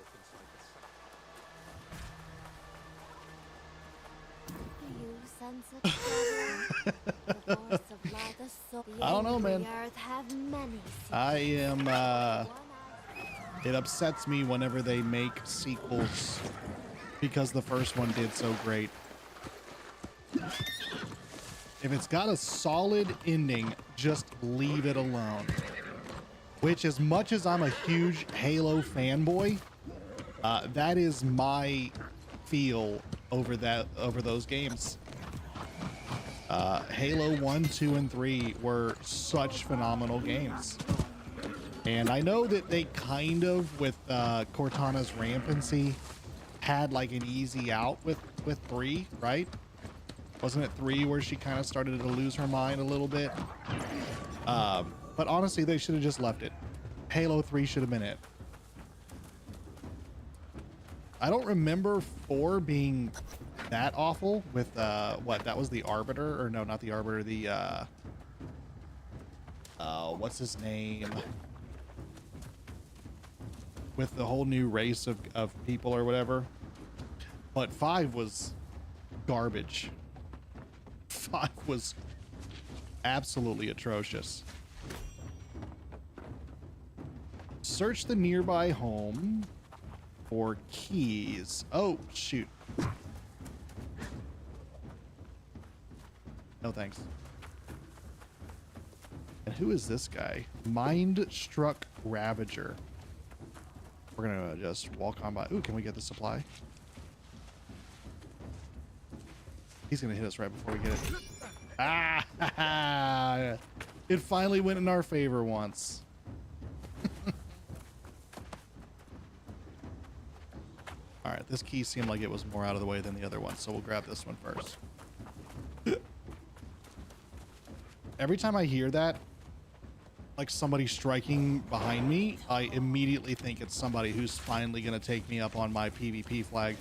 I don't know, man. I am, it upsets me whenever they make sequels because the first one did so great. If it's got a solid ending, just leave it alone. Which, as much as I'm a huge Halo fanboy, that is my feel over those games. Halo 1, 2, and 3 were such phenomenal games. And I know that they kind of, with Cortana's rampancy, had like an easy out with 3, right? Wasn't it 3 where she kind of started to lose her mind a little bit? But honestly, they should have just left it. Halo 3 should have been it. I don't remember 4 being that awful with, what, that was the Arbiter, or no, not the Arbiter, the, what's his name? With the whole new race of people or whatever. But 5 was garbage. 5 was absolutely atrocious. Search the nearby home for keys. Oh, shoot. No thanks. And who is this guy? Mind-struck Ravager. We're gonna just walk on by. Ooh, can we get the supply? He's gonna hit us right before we get it. Ah! It finally went in our favor once. All right, this key seemed like it was more out of the way than the other one, so we'll grab this one first. Every time I hear that, like somebody striking behind me, I immediately think it's somebody who's finally gonna take me up on my PvP flag.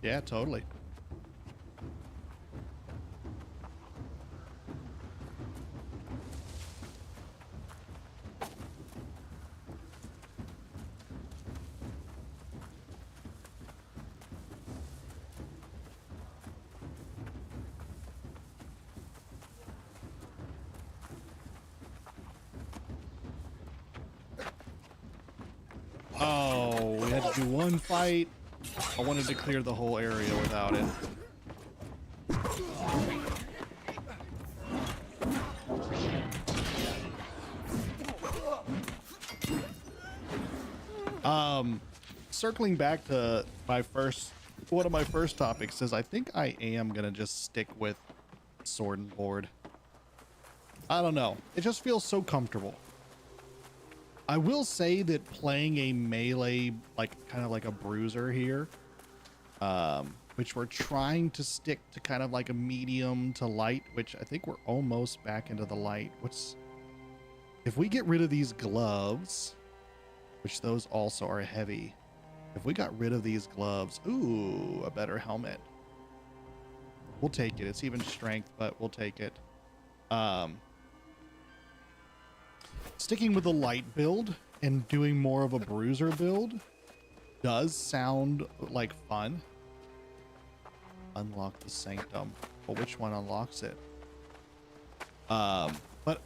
Yeah, totally. Oh, we had to do one fight. I wanted to clear the whole area without it. Circling back to one of my first topics is I think I am gonna just stick with sword and board. I don't know. It just feels so comfortable. I will say that playing a melee, like kind of like a bruiser here, which we're trying to stick to kind of like a medium to light, which I think we're almost back into the light. If we get rid of these gloves, which those also are heavy. If we got rid of these gloves, ooh, a better helmet. We'll take it. It's even strength, but we'll take it. Sticking with the light build and doing more of a bruiser build does sound like fun. Unlock the sanctum. Well, which one unlocks it? But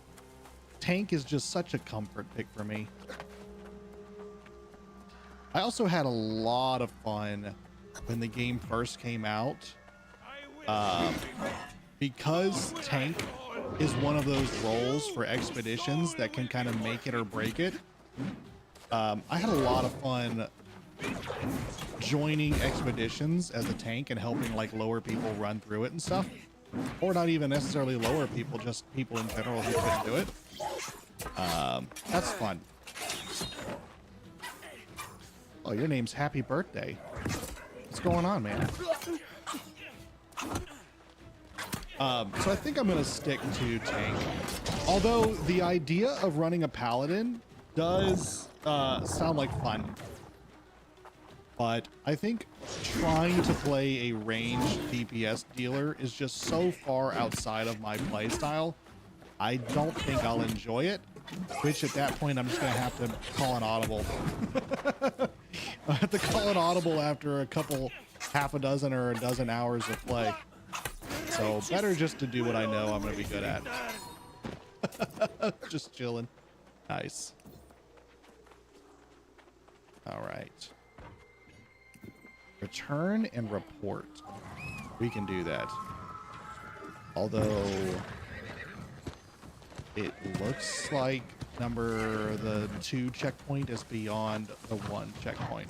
tank is just such a comfort pick for me. I also had a lot of fun when the game first came out. Because tank is one of those roles for expeditions that can kind of make it or break it. I had a lot of fun joining expeditions as a tank and helping like lower people run through it and stuff, or not even necessarily lower people, just people in general who couldn't do it. That's fun. Oh, your name's Happy Birthday. What's going on, man? So I think I'm gonna stick to tank. Although the idea of running a paladin does sound like fun. But I think trying to play a ranged DPS dealer is just so far outside of my playstyle. I don't think I'll enjoy it, which at that point I'm just gonna have to call an audible. I have to call an audible after a couple, half a dozen or a dozen hours of play. So better just to do what I know I'm gonna be good at. Just chilling. Nice. All right. Return and report. We can do that. Although it looks like the 2 checkpoint is beyond the 1 checkpoint.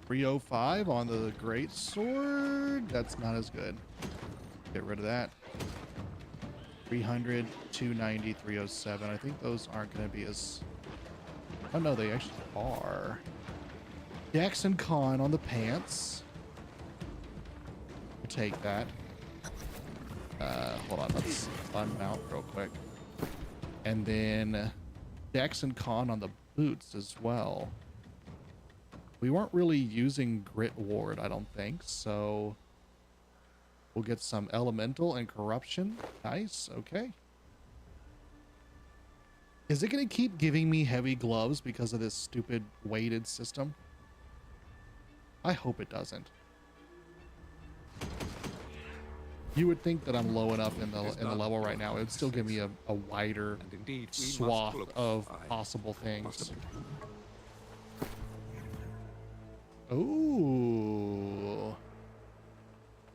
$305 on the great sword. That's not as good. Get rid of that. 300, 290, 307. I think those aren't going to be as... Oh no, they actually are. Dex and Con on the pants. We'll take that. Hold on, let's unmount real quick. And then Dex and Con on the boots as well. We weren't really using Grit Ward, I don't think, so we'll get some Elemental and Corruption. Nice, okay. Is it going to keep giving me heavy gloves because of this stupid weighted system? I hope it doesn't. You would think that I'm low enough in the level right now. It would still give me a wider And indeed, we swath must look. of I possible must things. have- Ooh.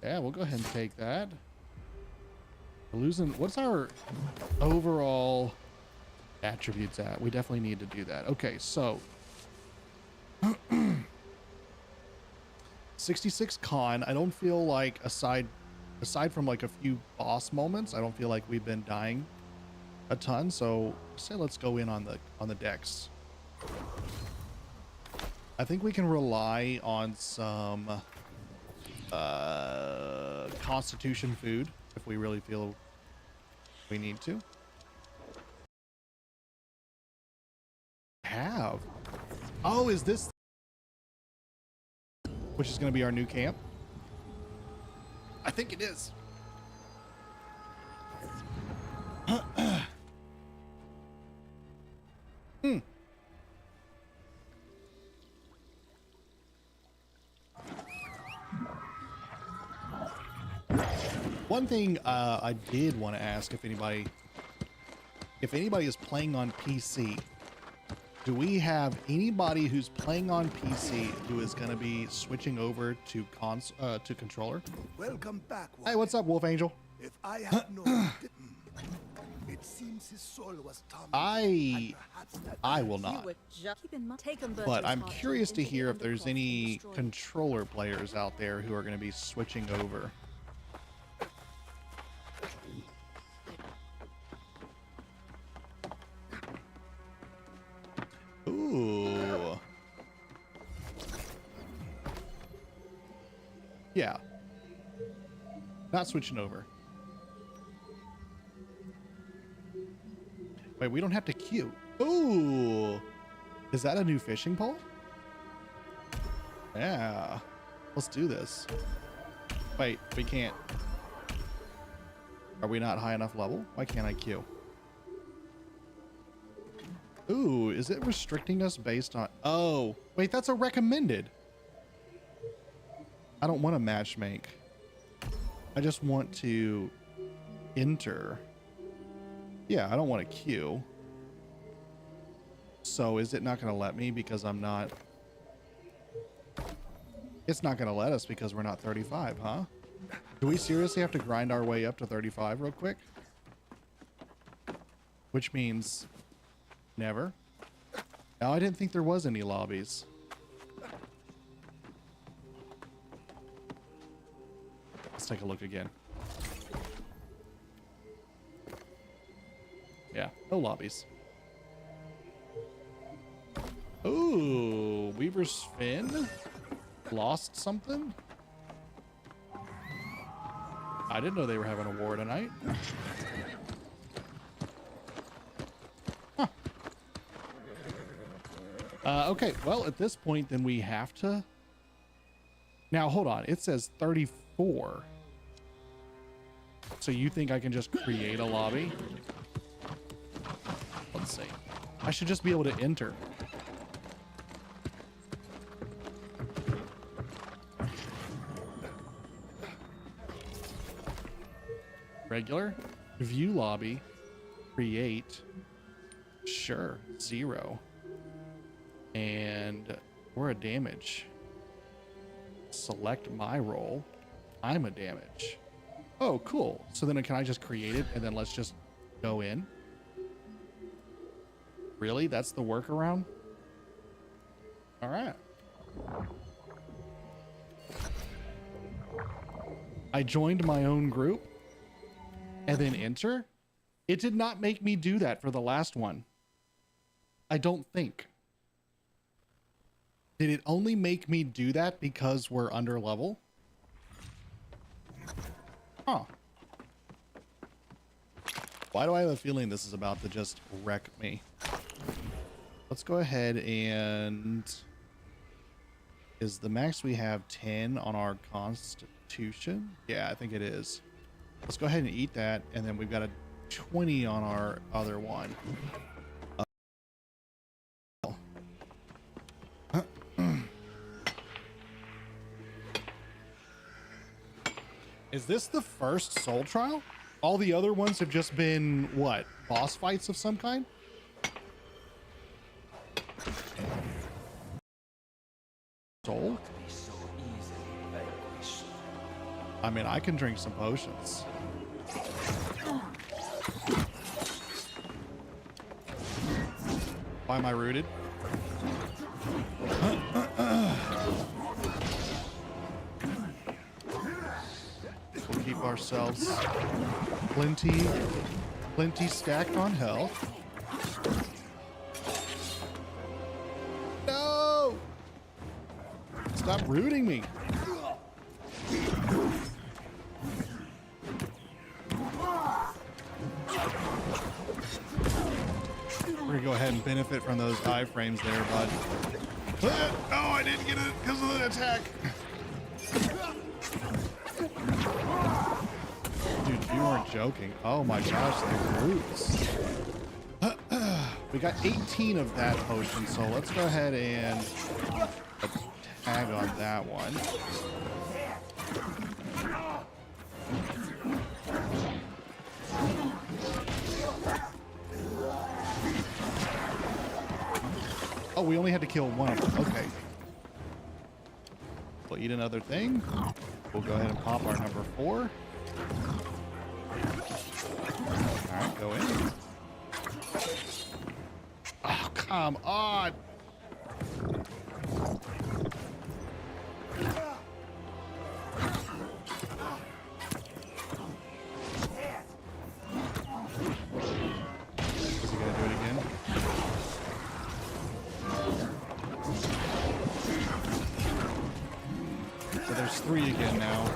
Yeah, we'll go ahead and take that. We're losing. What's our overall attributes at? We definitely need to do that. Okay, so 66 con. I don't feel like aside from like a few boss moments, I don't feel like we've been dying a ton. So say let's go in on the decks. I think we can rely on some constitution food if we really feel we need to. Have. Oh, is this which is going to be our new camp? I think it is. One thing I did want to ask if anybody is playing on PC, do we have anybody who's playing on PC who is going to be switching over to controller? Welcome back. Hey, what's up, Wolf Angel? If I had known, it seems his soul was tormented. I will You not. were just keep in mind. Take 'em, But I'm Bertie's curious heart to into the hear if there's undercloth and any destroy it. controller players out there who are going to be switching over. Ooh. Yeah. Not switching over. Wait, we don't have to queue. Ooh. Is that a new fishing pole? Yeah. Let's do this. Wait, we can't. Are we not high enough level? Why can't I queue? Ooh, is it restricting us based on... Oh, wait, that's a recommended. I don't want to matchmake. I just want to enter. Yeah, I don't want to queue. So is it not going to let me because I'm not... It's not going to let us because we're not 35, huh? Do we seriously have to grind our way up to 35 real quick? Which means never. Now, I didn't think there was any lobbies. Let's take a look again. Yeah, no lobbies. Ooh, Weaver's Fin? Lost something? I didn't know they were having a war tonight. Okay, well, at this point, then we have to... Now, hold on. It says 34. So you think I can just create a lobby? Let's see. I should just be able to enter. Regular. View lobby. Create. Sure. 0. And we're a damage. Select my role. I'm a damage. Oh, cool. So then can I just create it and then let's just go in? Really? That's the workaround? All right. I joined my own group and then enter. It did not make me do that for the last one. I don't think. Did it only make me do that because we're under level? Huh. Why do I have a feeling this is about to just wreck me? Let's go ahead and... Is the max we have 10 on our constitution? Yeah, I think it is. Let's go ahead and eat that, and then we've got a 20 on our other one. Is this the first soul trial? All the other ones have just been, what, boss fights of some kind? Soul? I mean, I can drink some potions. Why am I rooted? We'll keep ourselves plenty stacked on health. No! Stop rooting me. We're gonna go ahead and benefit from those iframes there, bud. Oh, I didn't get it because of the attack. Dude, you weren't joking. Oh my gosh, the roots. We got 18 of that potion, so let's go ahead and tag on that one. Oh, we only had to kill one of them. Okay. We'll eat another thing. We'll go ahead and pop our number 4. Alright, go in. Oh, come on! Is he gonna do it again? So there's 3 again now.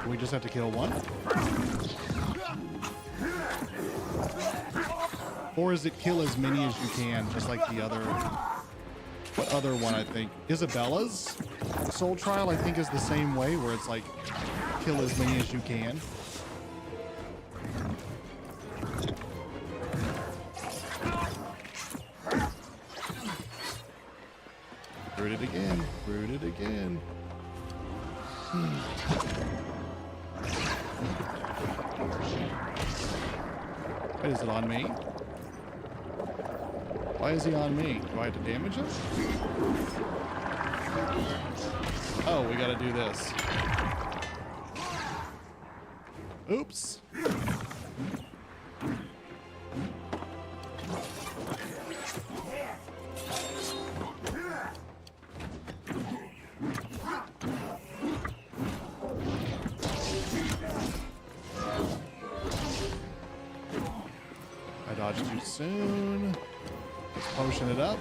We just have to kill 1? Or is it kill as many as you can, just like the other... What other one, I think? Isabella's soul trial, I think, is the same way, where it's like, kill as many as you can. Root it again. Root it again. Wait, is it on me? Why is he on me? Do I have to damage him? Oh, we gotta do this. Oops. I dodged too soon. Let's potion it up.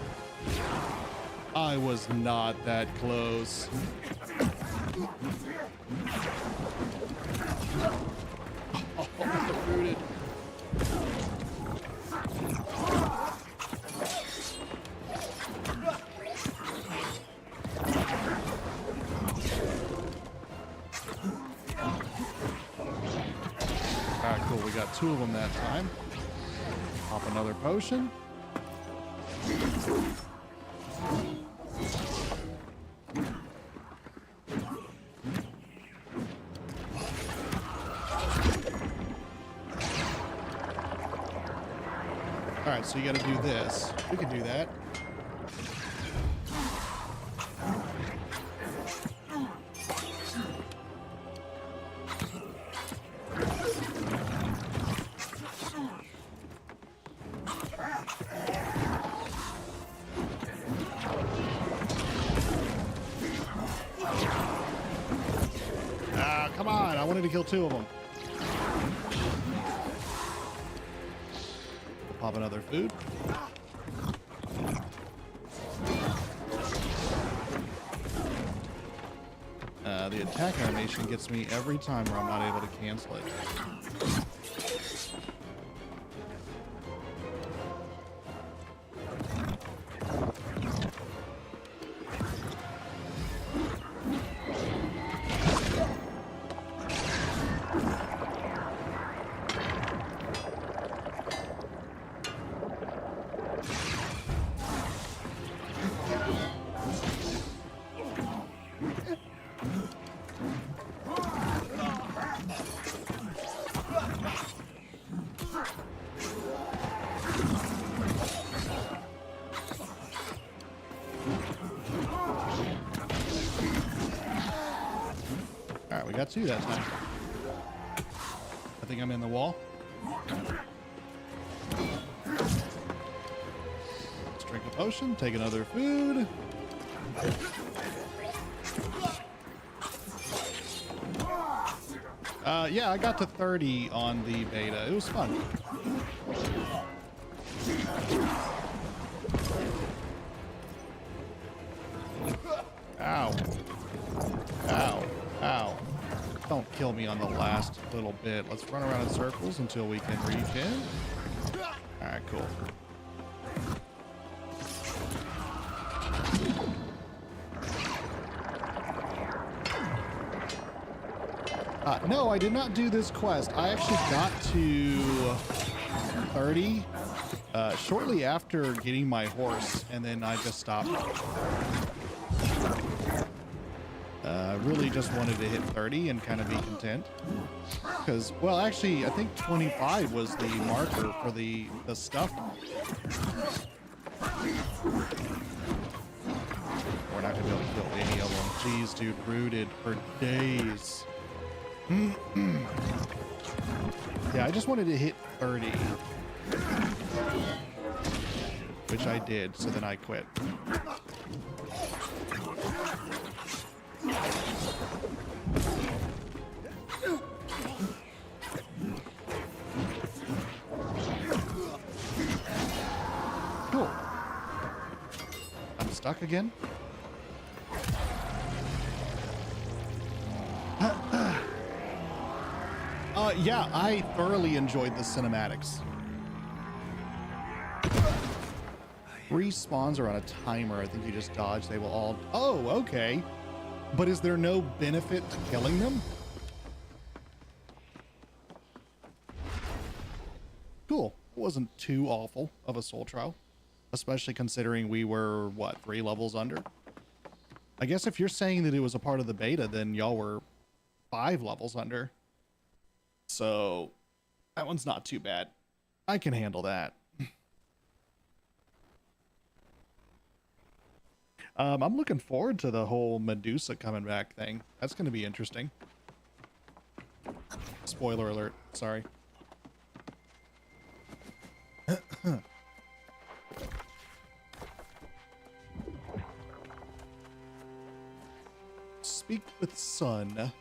I was not that close. Oh, rooted. All right, cool. We got 2 of them that time. Pop another potion. All right, so you got to do this. We can do that. Ah, come on. I wanted to kill 2 of them. Pop another food. The attack animation gets me every time where I'm not able to cancel it. Alright, we got 2 that time. I think I'm in the wall. Let's drink a potion, take another food. Yeah, I got to 30 on the beta. It was fun. Ow. Ow. Ow. Don't kill me on the last little bit. Let's run around in circles until we can reach in. Alright, cool. No, I did not do this quest. I actually got to 30 shortly after getting my horse, and then I just stopped. Really just wanted to hit 30 and kind of be content. Because, well, actually, I think 25 was the marker for the stuff. We're not going to be able to kill any of them. Jeez, dude, rooted for days. Yeah, I just wanted to hit 30. Which I did, so then I quit. Cool. I'm stuck again. Yeah, I thoroughly enjoyed the cinematics. Respawns are on a timer. I think you just dodge. They will all... Oh, okay. But is there no benefit to killing them? Cool. It wasn't too awful of a soul trial. Especially considering we were, what, 3 levels under? I guess if you're saying that it was a part of the beta, then y'all were 5 levels under. So, that one's not too bad. I can handle that. I'm looking forward to the whole Medusa coming back thing. That's going to be interesting. Spoiler alert. Sorry. Speak with Sun.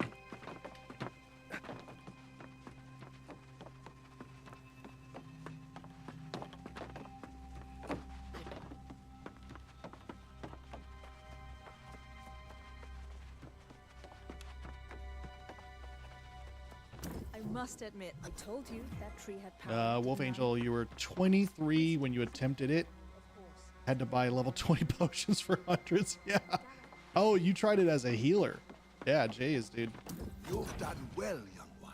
Must admit, I told you that tree had power. Wolf Angel, you were 23 when you attempted it. Had to buy level 20 potions for hundreds. Yeah. Oh, you tried it as a healer. Yeah, Jay is, dude. You've done well, young one.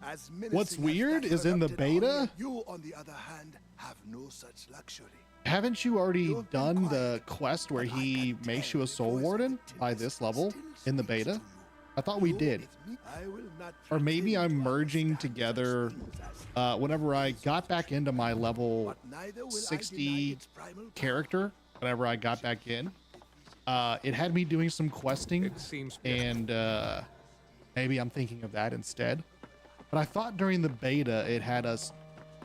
As menacing What's as weird that is in the corrupted army, beta, you, on the other hand, have no such luxury. haven't you already You've been done the quiet, quest where but I he can makes tell you a the soul voice of warden the by tempest this level still in the speaks beta? to you. I thought we You did. with me? I will not Or maybe pretend I'm to merging understand together such things as whenever I got back into my level but neither will I 60 deny its primal power. character, whenever I got back in, it had me doing some questing, It seems and maybe I'm thinking of that instead. But I thought during the beta it had us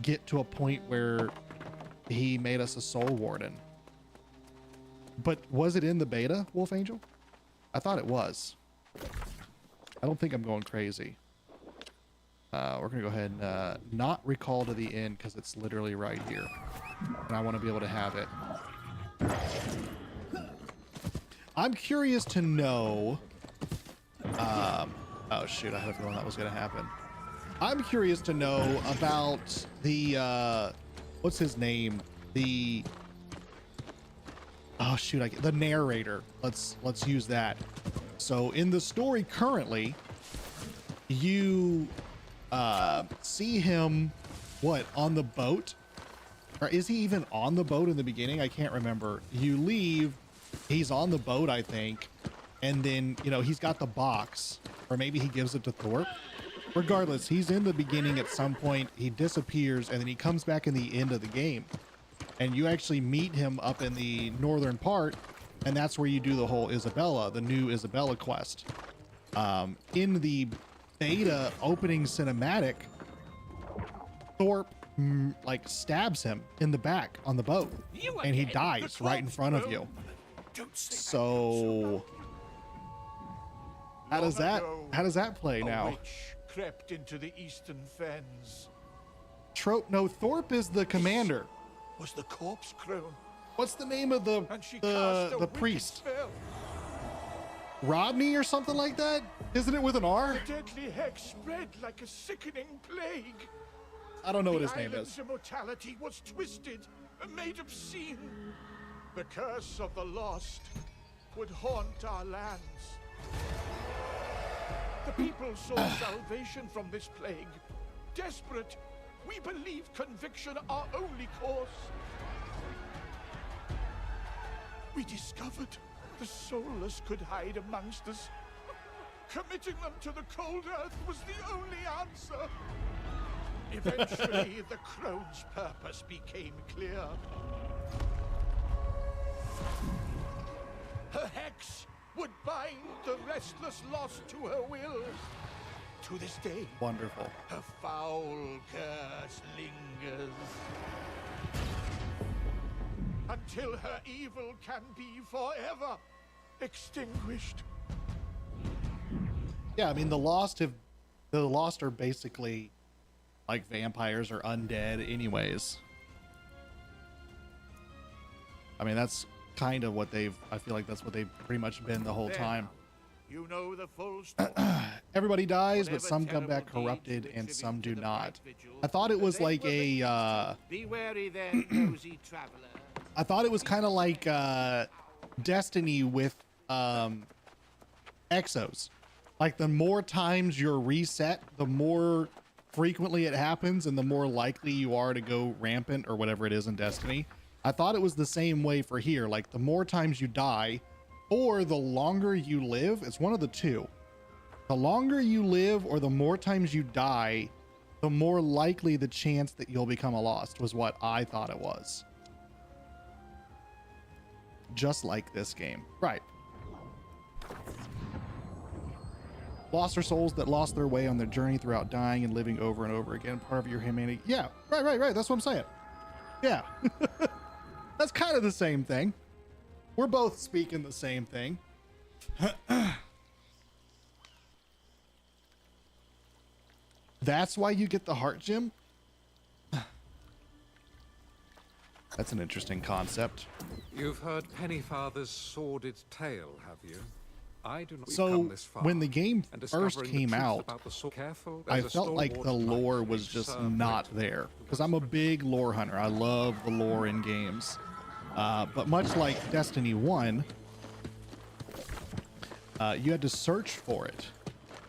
get to a point where he made us a soul warden. But was it in the beta, Wolf Angel? I thought it was. I don't think I'm going crazy. We're gonna go ahead and not recall to the inn because it's literally right here, and I want to be able to have it. I'm curious to know. Oh shoot! I had a feeling that was gonna happen. I'm curious to know about the what's his name? The oh shoot! The narrator. Let's use that. So in the story currently, you see him what on the boat, or is he even on the boat in the beginning? I can't remember. You leave, he's on the boat, I think, and then he's got the box, or maybe he gives it to Thorpe. Regardless, he's in the beginning at some point, he disappears, and then he comes back in the end of the game, and you actually meet him up in the northern part, and that's where you do the whole the new Isabella quest. In the beta opening cinematic, Thorpe like stabs him in the back on the boat, and he dies right in front of you. So how does that play now? Witch crept into the eastern fens. No, Thorpe is the commander. Was the corpse crown, What's the name of the and she cast a wicked priest? spell. Rodney or something like that? Isn't it with an R? The deadly hex spread like a sickening plague. I don't know what The his name island's is. immortality was twisted and made obscene. The curse of the lost would haunt our lands. The people sought salvation from this plague. Desperate, we believe conviction our only course. We discovered the soulless could hide amongst us. Committing them to the cold earth was the only answer. Eventually, the crone's purpose became clear. Her hex would bind the restless lost to her will. To this day, Wonderful. her foul curse lingers. Until her evil can be forever extinguished. Yeah, I mean the lost are basically like vampires or undead anyways. I mean that's kind of what I feel like that's what they've pretty much been the whole time. You know the full story. Everybody dies, but Whatever some come back terrible corrupted deeds and mix some into do the not. bright vigil, I thought it was they like were a Be wary then, nosy traveler. I thought it was kind of like Destiny with exos. Like the more times you're reset, the more frequently it happens and the more likely you are to go rampant or whatever it is in Destiny. I thought it was the same way for here. Like the more times you die or the longer you live, it's one of the two. The longer you live or the more times you die, the more likely the chance that you'll become a lost was what I thought it was. Just like this game. Right. Lost are souls that lost their way on their journey throughout dying and living over and over again. Part of your humanity. Yeah, right. That's what I'm saying. Yeah. That's kind of the same thing. We're both speaking the same thing. That's why you get the heart gem? That's an interesting concept. You've heard Pennyfather's sordid tale, have you? I do not. We've So come this far, when the game and first discovering the came truth out, about the careful, I there's a felt like the stalwart lore knight was who just served not Britain. there because I'm a big lore hunter. I love the lore in games. But much like Destiny 1, you had to search for it.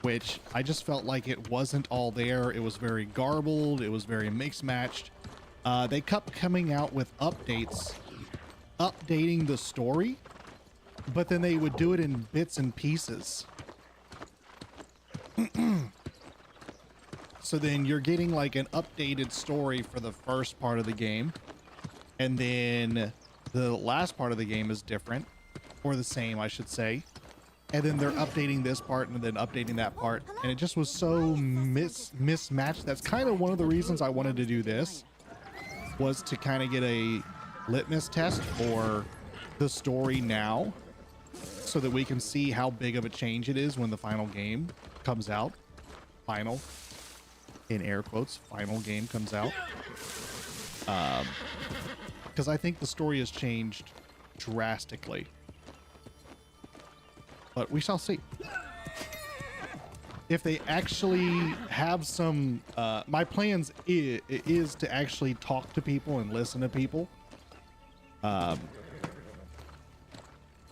which I just felt like it wasn't all there. It was very garbled. It was very mixed matched. They kept coming out with updates, updating the story, but then they would do it in bits and pieces. So then you're getting like an updated story for the first part of the game, and then the last part of the game is different, or the same, I should say. And then they're updating this part and then updating that part, and it just was so mismatched. That's kind of one of the reasons I wanted to do this, was to kind of get a litmus test for the story now, so that we can see how big of a change it is when the final game comes out. Final, in air quotes, final game comes out. Because I think the story has changed drastically. But we shall see. If they actually have some... my plans is to actually talk to people and listen to people.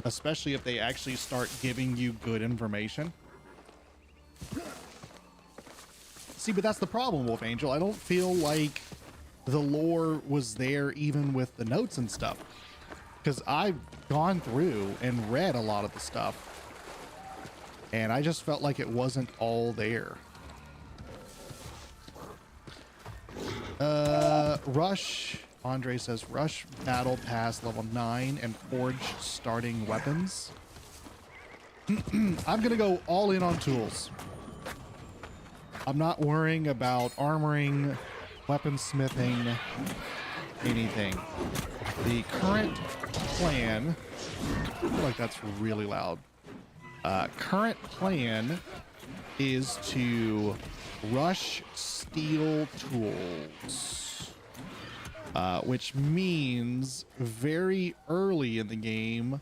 Especially if they actually start giving you good information. See, but that's the problem, Wolf Angel. I don't feel like the lore was there even with the notes and stuff. Because I've gone through and read a lot of the stuff. And I just felt like it wasn't all there. Rush. Andre says, Rush Battle Pass level 9 and Forge starting weapons. I'm going to go all in on tools. I'm not worrying about armoring, weaponsmithing, anything. The current plan... I feel like that's really loud. Current plan is to rush steel tools, which means very early in the game,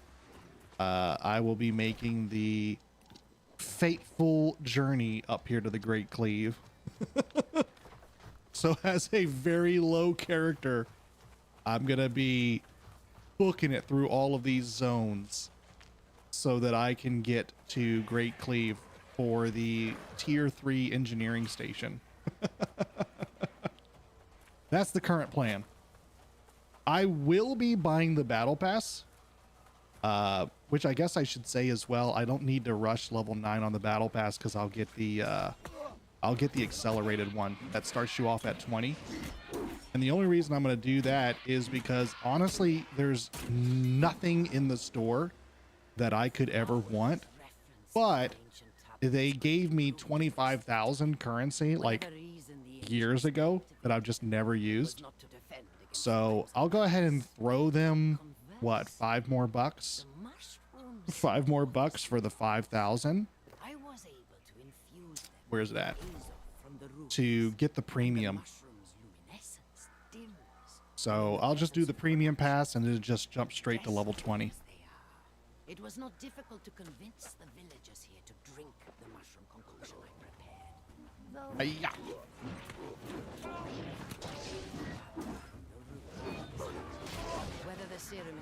I will be making the fateful journey up here to the Great Cleave. So as a very low character, I'm going to be booking it through all of these zones so that I can get to Great Cleave for the tier 3 engineering station. That's the current plan. I will be buying the battle pass, which I guess I should say as well. I don't need to rush level 9 on the battle pass because I'll get the accelerated one that starts you off at 20. And the only reason I'm going to do that is because honestly, there's nothing in the store that I could ever want, but they gave me 25,000 currency like years ago that I've just never used. So I'll go ahead and throw them, what, $5 more bucks? $5 more bucks for the 5,000. Where's it at? To get the premium. So I'll just do the premium pass and it'll just jump straight to level 20. It was not difficult to convince the villagers here to drink the mushroom concoction I prepared. Yeah. Whether the serum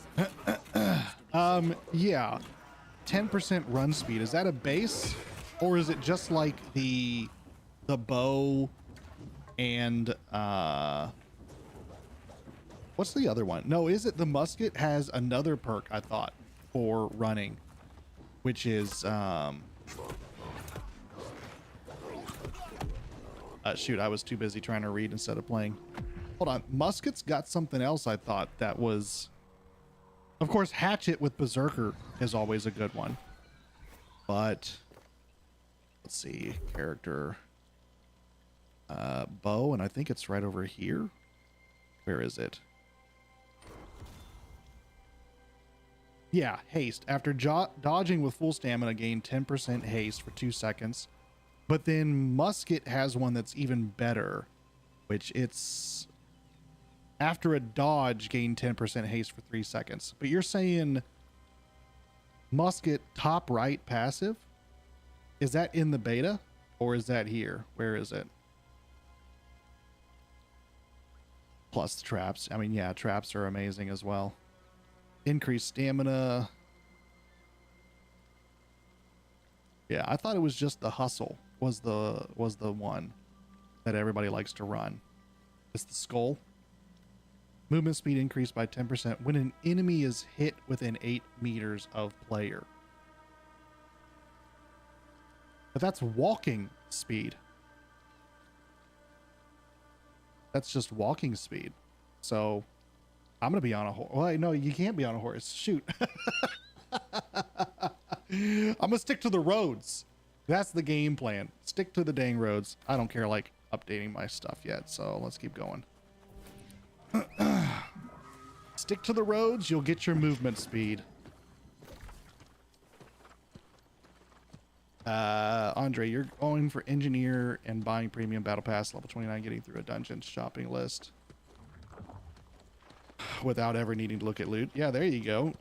is yeah. 10% run speed. Is that a base? Or is it just like the bow and what's the other one? No, is it the musket has another perk, I thought, for running, which is shoot, I was too busy trying to read instead of playing. Hold on, musket's got something else I thought that was, of course, hatchet with berserker is always a good one, but let's see, character, bow, and I think it's right over here. Where is it? Yeah, haste. After dodging with full stamina, gain 10% haste for 2 seconds. But then musket has one that's even better, which it's after a dodge, gain 10% haste for 3 seconds. But you're saying musket top right passive? Is that in the beta or is that here? Where is it? Plus the traps. I mean, yeah, traps are amazing as well. Increased stamina. Yeah, I thought it was just the hustle was the one that everybody likes to run. It's the skull. Movement speed increased by 10% when an enemy is hit within 8 meters of player. But that's walking speed. That's just walking speed. So I'm going to be on a horse. Well, no, you can't be on a horse. Shoot. I'm going to stick to the roads. That's the game plan. Stick to the dang roads. I don't care like updating my stuff yet. So let's keep going. Stick to the roads. You'll get your movement speed. Andre, you're going for engineer and buying premium battle pass level 29, getting through a dungeon shopping list without ever needing to look at loot. Yeah, there you go.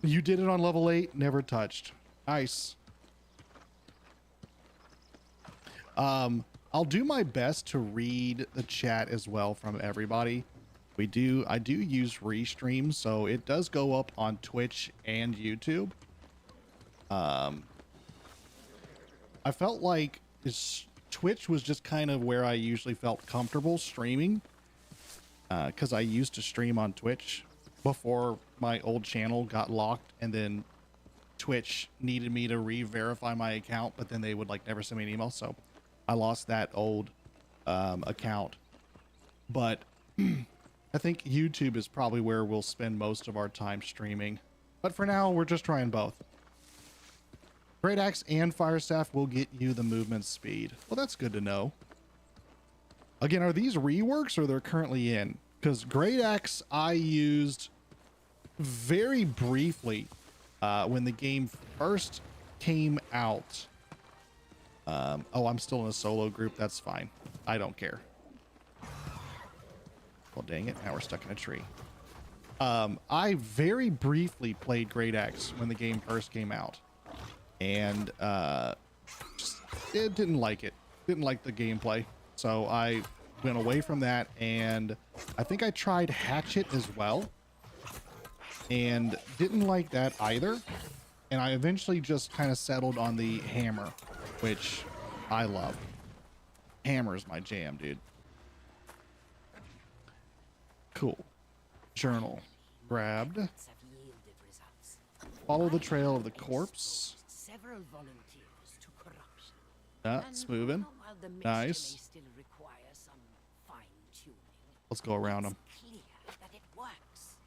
You did it on level 8, never touched. Nice. I'll do my best to read the chat as well from everybody. I do use Restream, so it does go up on Twitch and YouTube. I felt like Twitch was just kind of where I usually felt comfortable streaming, because I used to stream on Twitch before my old channel got locked, and then Twitch needed me to re-verify my account, but then they would like never send me an email, so I lost that old account. But I think YouTube is probably where we'll spend most of our time streaming, but for now we're just trying both. Great Axe and Fire Staff will get you the movement speed. Well, that's good to know. Again, are these reworks or they're currently in? Because Great Axe I used very briefly when the game first came out. Oh, I'm still in a solo group. That's fine. I don't care. Well, dang it. Now we're stuck in a tree. I very briefly played Great Axe when the game first came out. And didn't like it. Didn't like the gameplay. So I went away from that, and I think I tried Hatchet as well and didn't like that either. And I eventually just kind of settled on the hammer, which I love. Hammer is my jam, dude. Cool. Journal grabbed. Follow the trail of the corpse. Several volunteers to corruption. That's moving. Nice. Let's go around them. Clear that it works,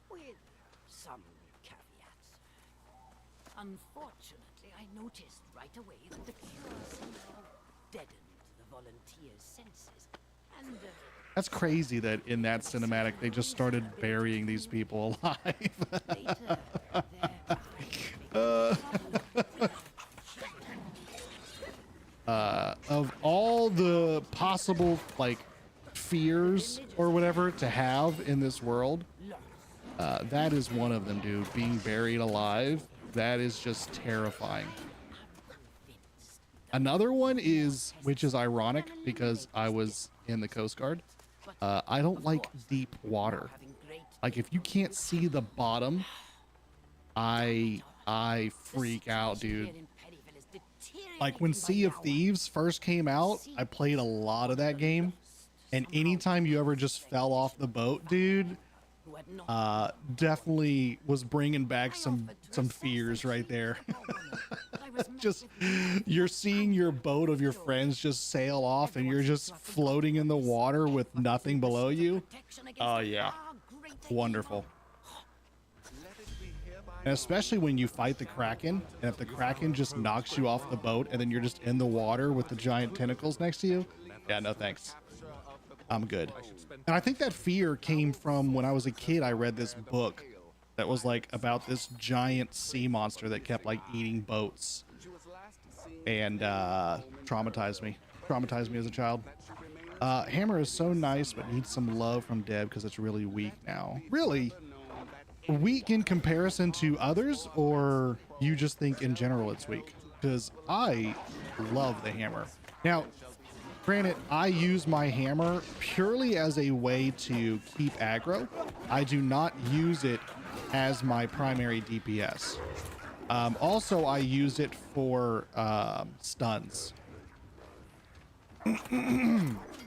with some caveats. Unfortunately, I noticed right away that the cure somehow deadened the volunteers' senses, and That's crazy that in that cinematic they just started burying these people alive. later Of all the possible like fears or whatever to have in this world, that is one of them, dude. Being buried alive, that is just terrifying. Another one is, which is ironic because I was in the Coast Guard, I don't like deep water. Like if you can't see the bottom, I freak out, dude. Like when Sea of Thieves first came out, I played a lot of that game, and anytime you ever just fell off the boat, dude, definitely was bringing back some fears right there. Just you're seeing your boat of your friends just sail off, and you're just floating in the water with nothing below you. Oh yeah, wonderful. And especially when you fight the Kraken, and if the Kraken just knocks you off the boat and then you're just in the water with the giant tentacles next to you. Yeah, no thanks. I'm good. And I think that fear came from when I was a kid. I read this book that was like about this giant sea monster that kept like eating boats, and traumatized me as a child. Hammer is so nice, but needs some love from Deb because it's really weak now. Really? Weak in comparison to others, or you just think in general it's weak? Because I love the hammer. Now, granted, I use my hammer purely as a way to keep aggro. I do not use it as my primary DPS. Also, I use it for stuns.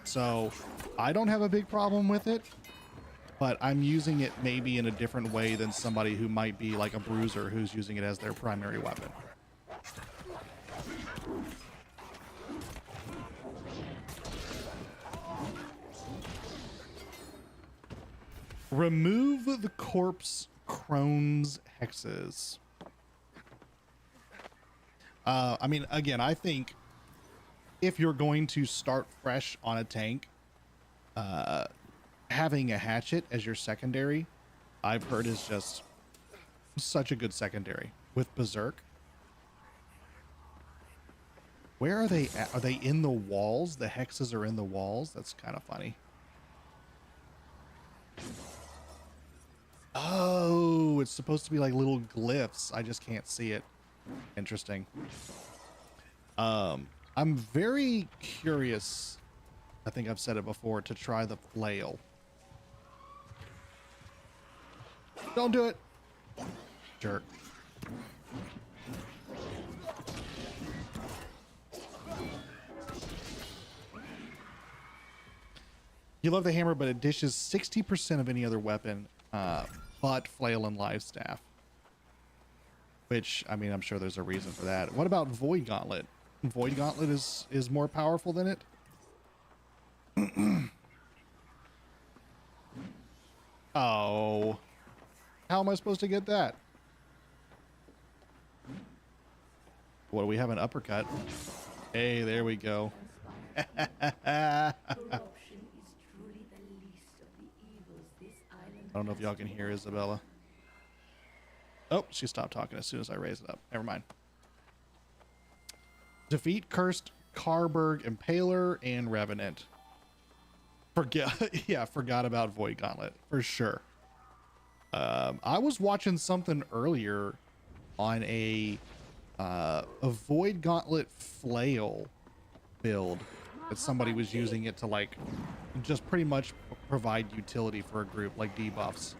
So I don't have a big problem with it, but I'm using it maybe in a different way than somebody who might be like a bruiser who's using it as their primary weapon. Remove the corpse crone's hexes. I mean, again, I think if you're going to start fresh on a tank, having a hatchet as your secondary, I've heard is just such a good secondary with Berserk. Where are they at? Are they in the walls? The hexes are in the walls? That's kind of funny. Oh, it's supposed to be like little glyphs. I just can't see it. Interesting. I'm very curious, I think I've said it before, to try the flail. Don't do it. Jerk. You love the hammer, but it dishes 60% of any other weapon, but flail and live staff. Which, I mean, I'm sure there's a reason for that. What about Void Gauntlet? Void Gauntlet is more powerful than it? Oh. How am I supposed to get that? What, do we have an uppercut? Hey, there we go. I don't know if y'all can hear Isabella. Oh, she stopped talking as soon as I raised it up. Never mind. Defeat Cursed Carberg Impaler and Revenant. Forgot about Void Gauntlet for sure. I was watching something earlier on a Void Gauntlet flail build that somebody was using it to like just pretty much provide utility for a group, like debuffs.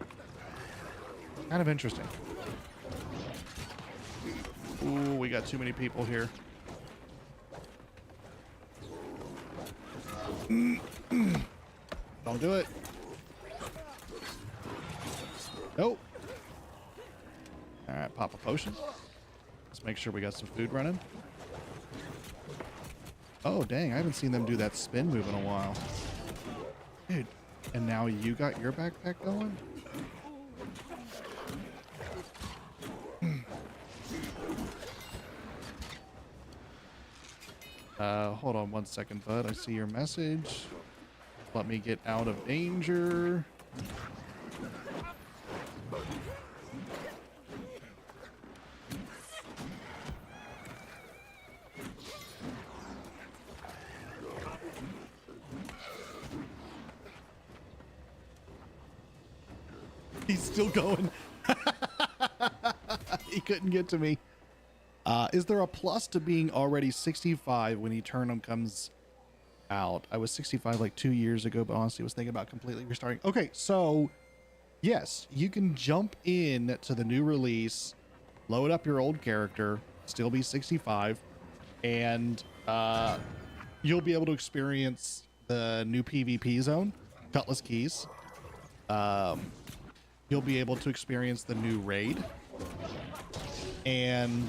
Kind of interesting. Ooh, we got too many people here. Don't do it. Nope. All right, pop a potion. Let's make sure we got some food running. Oh, dang. I haven't seen them do that spin move in a while. Dude, and now you got your backpack going? Hold on one second, bud. I see your message. Let me get out of danger. He's still going. He couldn't get to me. Is there a plus to being already 65 when Aeternum comes out? I was 65 like 2 years ago, but honestly was thinking about completely restarting. Okay, so yes, you can jump in to the new release, load up your old character, still be 65, and you'll be able to experience the new PvP zone, Cutlass Keys. You'll be able to experience the new raid, and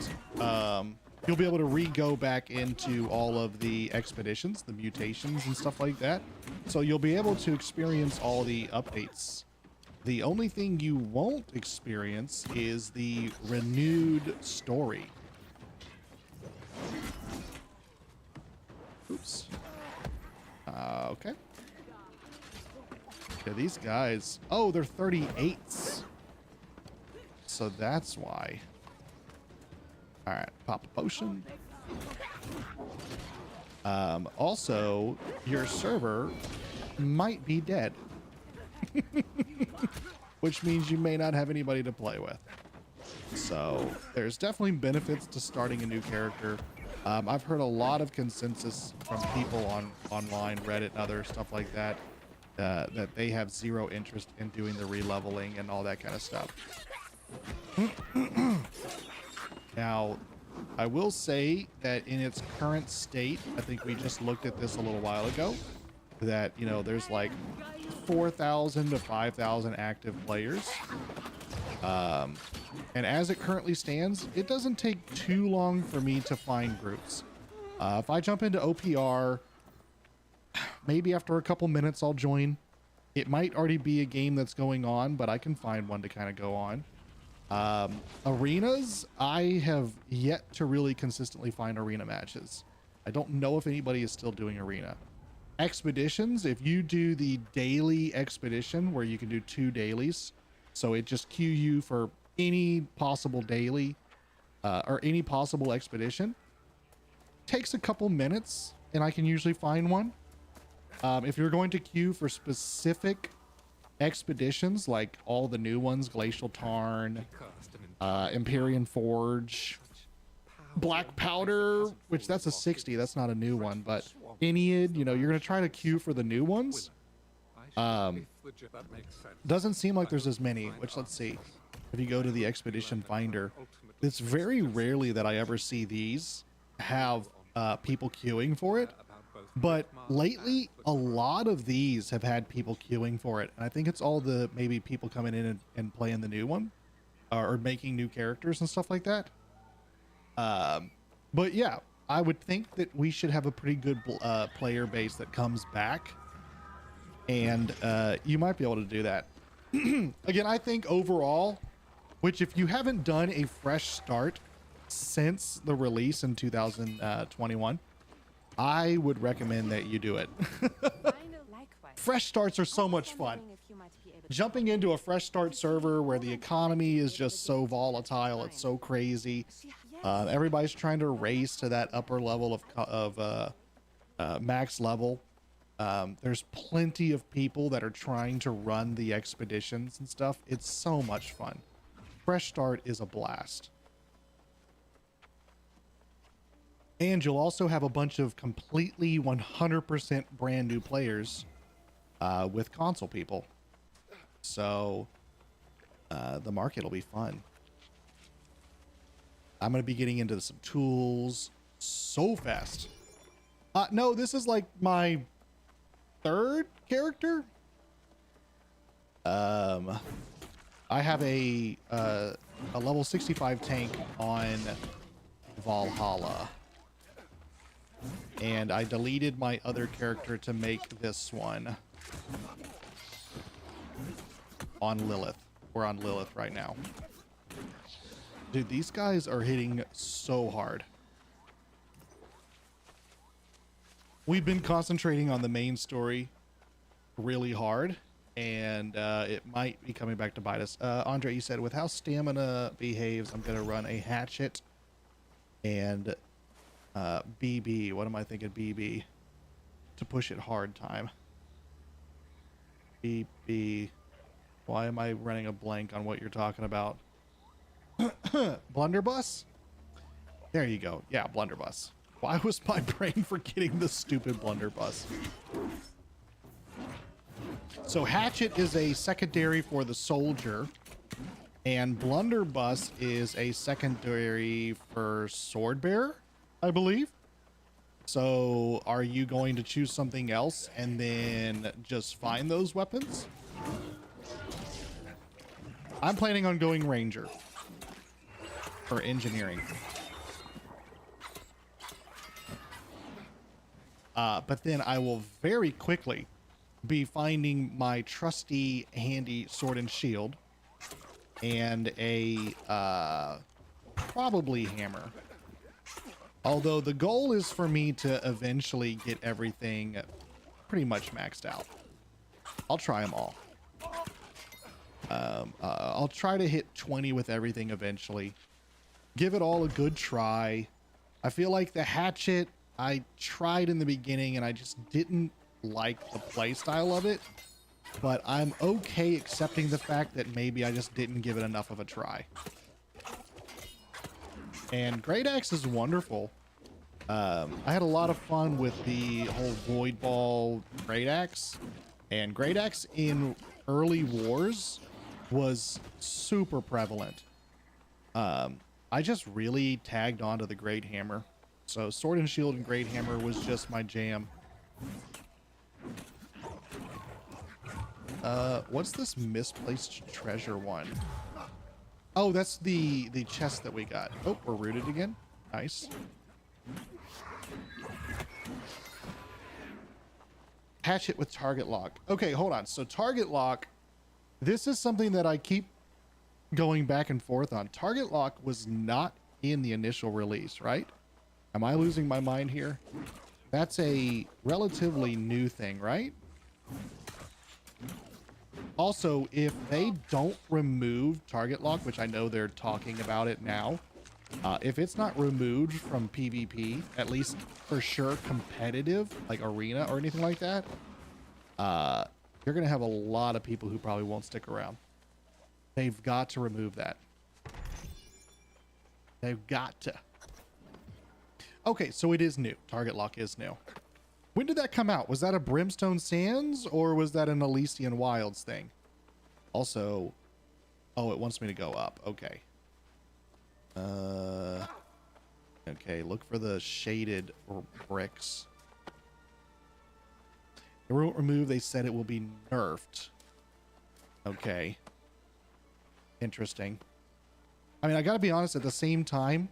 you'll be able to go back into all of the expeditions, the mutations and stuff like that. So you'll be able to experience all the updates. The only thing you won't experience is the renewed story. Oops. Okay. Yeah, these guys. Oh, they're 38s. So that's why. All right, pop a potion. Also, your server might be dead, which means you may not have anybody to play with. So there's definitely benefits to starting a new character. I've heard a lot of consensus from people online, Reddit, and other stuff like that, that they have zero interest in doing the releveling and all that kind of stuff. Now, I will say that in its current state, I think we just looked at this a little while ago, that, you know, there's like 4,000 to 5,000 active players. And as it currently stands, it doesn't take too long for me to find groups. If I jump into OPR, maybe after a couple minutes I'll join. It might already be a game that's going on, but I can find one to kind of go on. Arenas, I have yet to really consistently find arena matches. I don't know if anybody is still doing arena. Expeditions, if you do the daily expedition where you can do 2 dailies, so it just queue you for any possible daily or any possible expedition, takes a couple minutes and I can usually find one. If you're going to queue for specific expeditions, like all the new ones, Glacial Tarn, Empyrean Forge, Black Powder, which that's a 60, that's not a new one, but Ennead, you know, you're going to try to queue for the new ones. Doesn't seem like there's as many, which let's see. If you go to the Expedition Finder, it's very rarely that I ever see these have people queuing for it. But lately, a lot of these have had people queuing for it. And I think it's all the maybe people coming in and playing the new one or making new characters and stuff like that. But yeah, I would think that we should have a pretty good player base that comes back. And you might be able to do that. Again, I think overall, which if you haven't done a fresh start since the release in 2021, I would recommend that you do it. Fresh starts are so much fun. Jumping into a fresh start server where the economy is just so volatile, it's so crazy. Everybody's trying to race to that upper level of max level. There's plenty of people that are trying to run the expeditions and stuff. It's so much fun. Fresh start is a blast. And you'll also have a bunch of completely 100% brand new players with console people. So the market will be fun. I'm going to be getting into some tools so fast. No, this is like my 3rd character. I have a level 65 tank on Valhalla. And I deleted my other character to make this one on Lilith. We're on Lilith right now. Dude, these guys are hitting so hard. We've been concentrating on the main story really hard, and it might be coming back to bite us. Andre, you said, with how stamina behaves, I'm going to run a hatchet and BB. What am I thinking? BB to push it hard time. BB. Why am I running a blank on what you're talking about? Blunderbuss? There you go. Yeah, blunderbuss. Why was my brain forgetting the stupid blunderbuss? So hatchet is a secondary for the soldier, and blunderbuss is a secondary for sword bearer, I believe. So are you going to choose something else and then just find those weapons? I'm planning on going ranger or engineering. But then I will very quickly be finding my trusty handy sword and shield and a probably hammer. Although the goal is for me to eventually get everything pretty much maxed out. I'll try them all. I'll try to hit 20 with everything eventually. Give it all a good try. I feel like the hatchet, I tried in the beginning and I just didn't like the play style of it. But I'm okay accepting the fact that maybe I just didn't give it enough of a try. And Great Axe is wonderful. I had a lot of fun with the whole Void Ball Great Axe. And Great Axe in early wars was super prevalent. I just really tagged onto the Great Hammer. So Sword and Shield and Great Hammer was just my jam. What's this misplaced treasure one? Oh, that's the chest that we got. Oh, we're rooted again. Nice. Hatchet with target lock. Okay, hold on. So target lock, this is something that I keep going back and forth on. Target lock was not in the initial release, right? Am I losing my mind here? That's a relatively new thing, right? Also, if they don't remove target lock, which I know they're talking about it now, if it's not removed from PvP, at least for sure competitive, like arena or anything like that, you're going to have a lot of people who probably won't stick around. They've got to remove that. They've got to. Okay, so it is new. Target lock is new. When did that come out? Was that a Brimstone Sands or was that an Elysian Wilds thing? Also, oh, it wants me to go up. Okay. Okay, look for the shaded bricks. It won't remove. They said it will be nerfed. Okay. Interesting. I mean, I gotta be honest, at the same time.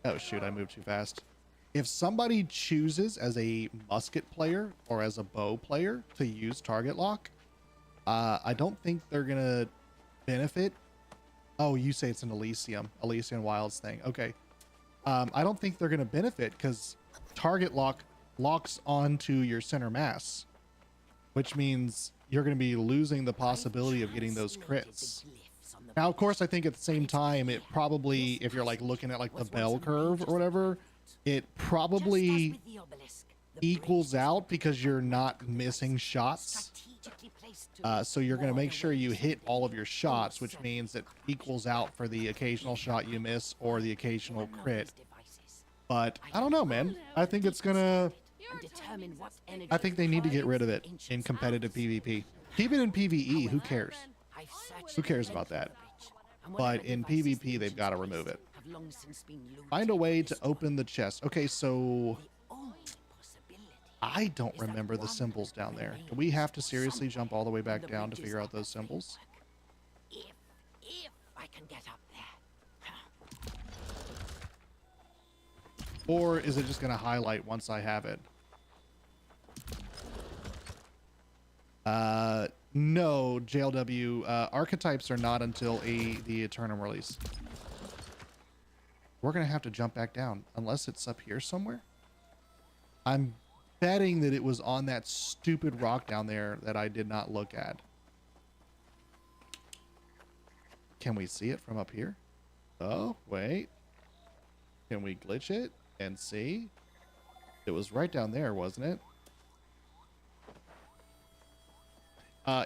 Oh shoot, I moved too fast. If somebody chooses as a musket player or as a bow player to use target lock, I don't think they're gonna benefit. Oh, you say it's an Elysian Wilds thing. Okay. I don't think they're gonna benefit because target lock locks onto your center mass, which means you're gonna be losing the possibility of getting those crits. Now, of course, I think at the same time, it probably, if you're like looking at like the bell curve or whatever, it probably equals out because you're not missing shots. So you're going to make sure you hit all of your shots, which means it equals out for the occasional shot you miss or the occasional crit. But I don't know, man. I think it's going to, I think they need to get rid of it in competitive PvP. Keep it in PvE. Who cares? Who cares about that? But in PvP, they've got to remove it. Find a way to open the chest. Okay, so I don't remember the symbols down there. Do we have to seriously jump all the way back down to figure out those symbols? If I can get up there. Or is it just going to highlight once I have it? No, JLW. Archetypes are not until the Aeternum release. We're going to have to jump back down unless it's up here somewhere. I'm betting that it was on that stupid rock down there that I did not look at. Can we see it from up here? Oh, wait. Can we glitch it and see? It was right down there, wasn't it?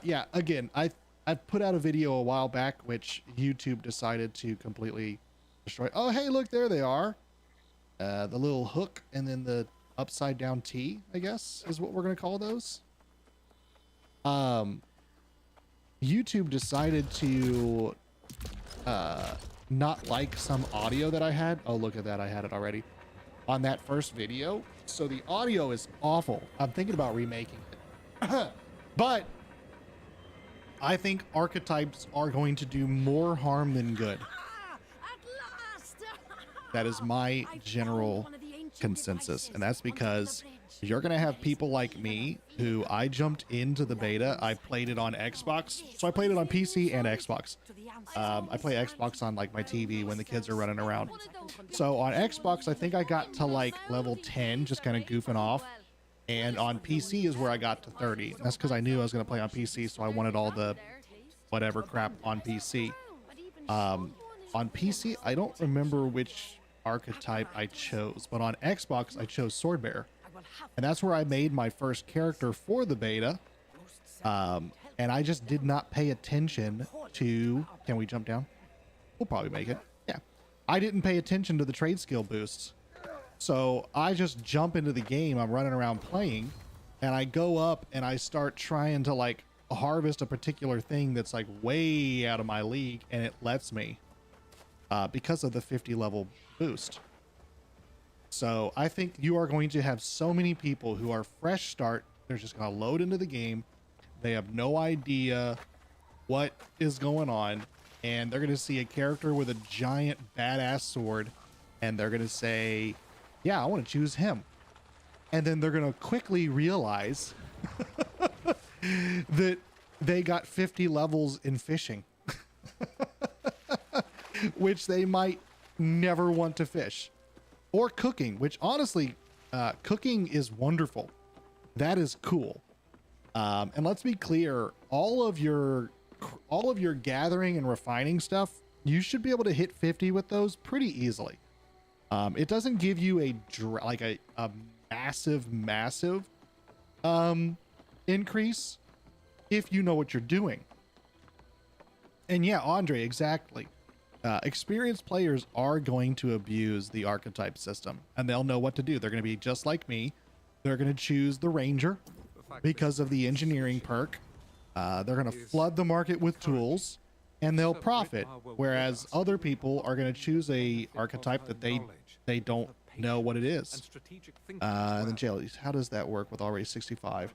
Yeah, again, I put out a video a while back, which YouTube decided to completely destroy. Oh, hey, look, there they are. The little hook and then the upside down T, I guess, is what we're going to call those. YouTube decided to not like some audio that I had. Oh, look at that. I had it already on that first video. So the audio is awful. I'm thinking about remaking it. But I think archetypes are going to do more harm than good. That is my general consensus. And that's because you're going to have people like me who I jumped into the beta. I played it on Xbox. So I played it on PC and Xbox. I play Xbox on like my TV when the kids are running around. So on Xbox, I think I got to like level 10, just kind of goofing off. And on PC is where I got to 30. That's because I knew I was going to play on PC, so I wanted all the whatever crap on PC. On PC, I don't remember which archetype I chose, but on Xbox, I chose Swordbearer. And that's where I made my first character for the beta. And I just did not pay attention to... Can we jump down? We'll probably make it. Yeah. I didn't pay attention to the trade skill boosts. So I just jump into the game. I'm running around playing and I go up and I start trying to like harvest a particular thing that's like way out of my league, and it lets me. because of the 50 level boost. So I think you are going to have so many people who are fresh start. They're just going to load into the game. They have no idea what is going on. And they're going to see a character with a giant badass sword. And they're going to say, yeah, I want to choose him. And then they're going to quickly realize that they got 50 levels in fishing, which they might never want to fish. Or cooking, which honestly, cooking is wonderful. That is cool. And let's be clear, all of your gathering and refining stuff, you should be able to hit 50 with those pretty easily. It doesn't give you a massive increase if you know what you're doing. And yeah, Andre, exactly. Experienced players are going to abuse the archetype system, and they'll know what to do. They're going to be just like me. They're going to choose the ranger because of the engineering perk. They're going to flood the market with tools, and they'll profit. Whereas other people are going to choose a archetype that they don't know what it is. And then jail. How does that work with already 65?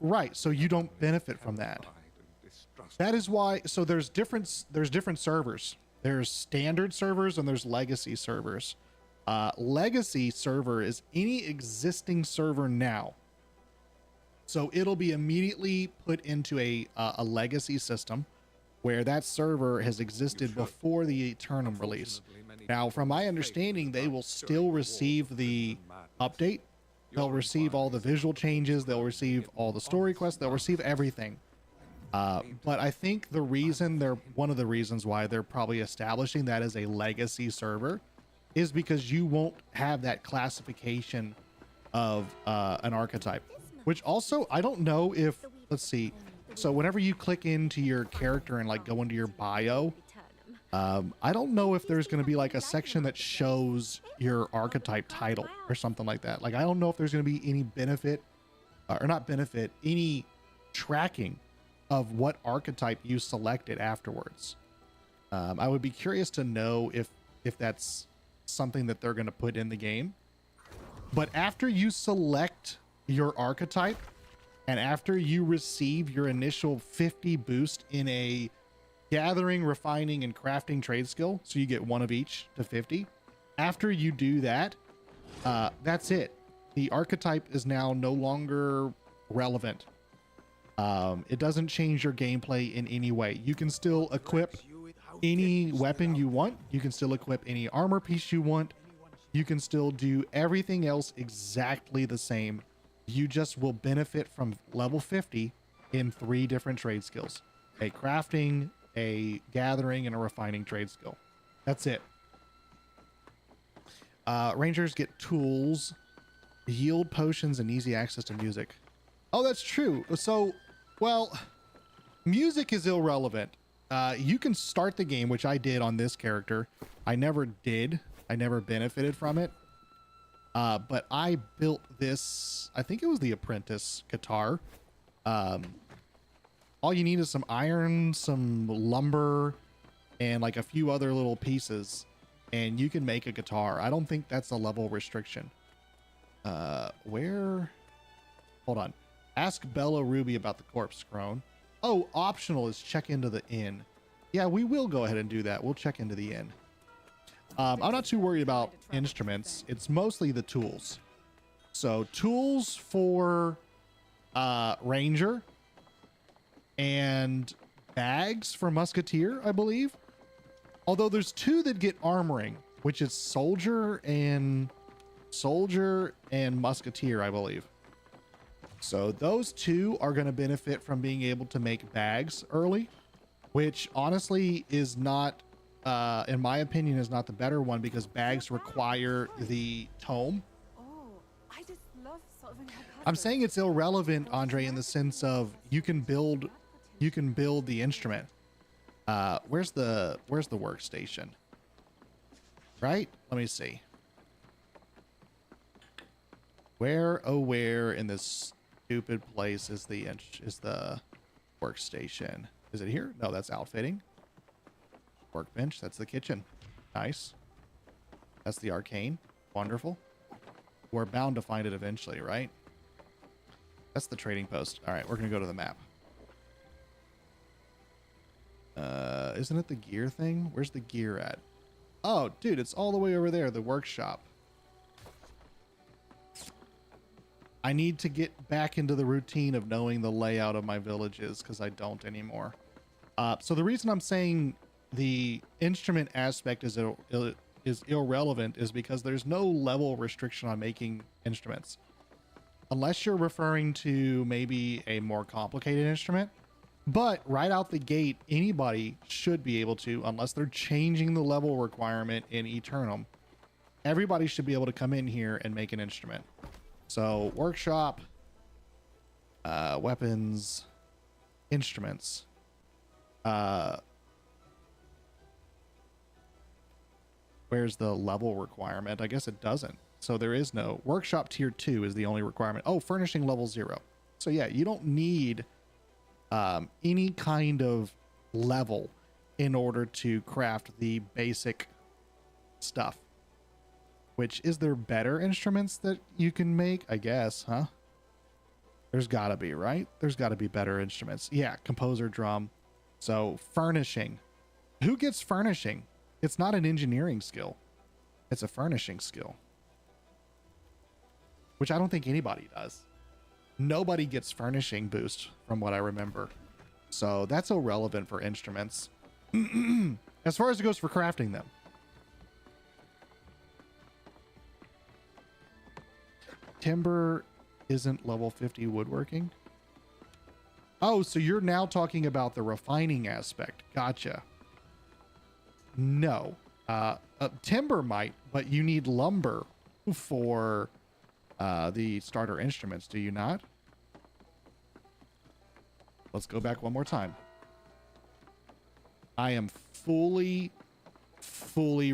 Right. So you don't benefit from that. That is why. So there's different servers. There's standard servers and there's legacy servers. Legacy server is any existing server now. So it'll be immediately put into a legacy system where that server has existed before the Aeternum release. Now, from my understanding, they will still receive the update. They'll receive all the visual changes. They'll receive all the story quests. They'll receive everything. But I think one of the reasons why they're probably establishing that as a legacy server is because you won't have that classification of an archetype, which also, I don't know if, let's see. So whenever you click into your character and like go into your bio, I don't know if there's going to be like a section that shows your archetype title or something like that. Like, I don't know if there's going to be any benefit or not benefit, any tracking of what archetype you selected afterwards. I would be curious to know if that's something that they're going to put in the game. But after you select your archetype and after you receive your initial 50 boost in a gathering, refining, and crafting trade skill, so you get one of each to 50, after you do that, that's it. The archetype is now no longer relevant. It doesn't change your gameplay in any way. You can still equip any weapon you want. You can still equip any armor piece you want. You can still do everything else exactly the same. You just will benefit from level 50 in 3 different trade skills: a crafting, a gathering, and a refining trade skill. That's it. Rangers get tools, yield potions, and easy access to music. Oh, that's true. So, well, music is irrelevant. You can start the game, which I did on this character. I never benefited from it. But I built this, I think it was the Apprentice guitar. All you need is some iron, some lumber, and like a few other little pieces, and you can make a guitar. I don't think that's a level restriction. Hold on. Ask Bella Ruby about the corpse crone. Oh, optional is check into the inn. Yeah, we will go ahead and do that. We'll check into the inn. I'm not too worried about instruments. It's mostly the tools. So tools for Ranger and bags for Musketeer, I believe. Although there's 2 that get armoring, which is Soldier and Musketeer, I believe. So those 2 are going to benefit from being able to make bags early, which honestly is not, in my opinion, is not the better one, because bags require the tome. I just love solving her I'm saying it's irrelevant, Andre, in the sense of you can build the instrument. Where's the workstation? Right? Let me see. Where in this stupid place is the workstation? Is it here? No, that's outfitting. Workbench. That's the kitchen. Nice. That's the arcane. Wonderful. We're bound to find it eventually, right? That's the trading post. All right, we're going to go to the map. Isn't it the gear thing? Where's the gear at? Oh, dude, it's all the way over there, the workshop. I need to get back into the routine of knowing the layout of my villages because I don't anymore. So the reason I'm saying the instrument aspect is irrelevant is because there's no level restriction on making instruments. Unless you're referring to maybe a more complicated instrument. But right out the gate, anybody should be able to, unless they're changing the level requirement in Aeternum. Everybody should be able to come in here and make an instrument. So workshop, weapons, instruments. Where's the level requirement? I guess it doesn't. So there is no workshop tier 2 is the only requirement. Oh, furnishing level 0. So yeah, you don't need any kind of level in order to craft the basic stuff. Which, is there better instruments that you can make? I guess, huh? There's gotta be, right? There's gotta be better instruments. Yeah, composer drum. So furnishing. Who gets furnishing? It's not an engineering skill. It's a furnishing skill. Which I don't think anybody does. Nobody gets furnishing boost from what I remember. So that's irrelevant for instruments. As far as it goes for crafting them. Timber isn't level 50 woodworking. Oh, so you're now talking about the refining aspect. Gotcha. No. Timber might, but you need lumber for the starter instruments, do you not? Let's go back one more time. I am fully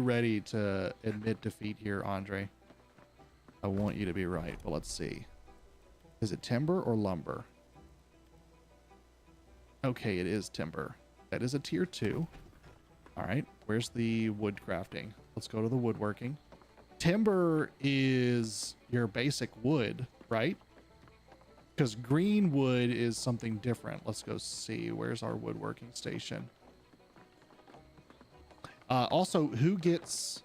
ready to admit defeat here, Andre. I want you to be right, but let's see. Is it timber or lumber? Okay, it is timber. That is a tier 2. All right, where's the wood crafting? Let's go to the woodworking. Timber is your basic wood, right? Because green wood is something different. Let's go see. Where's our woodworking station? Also, who gets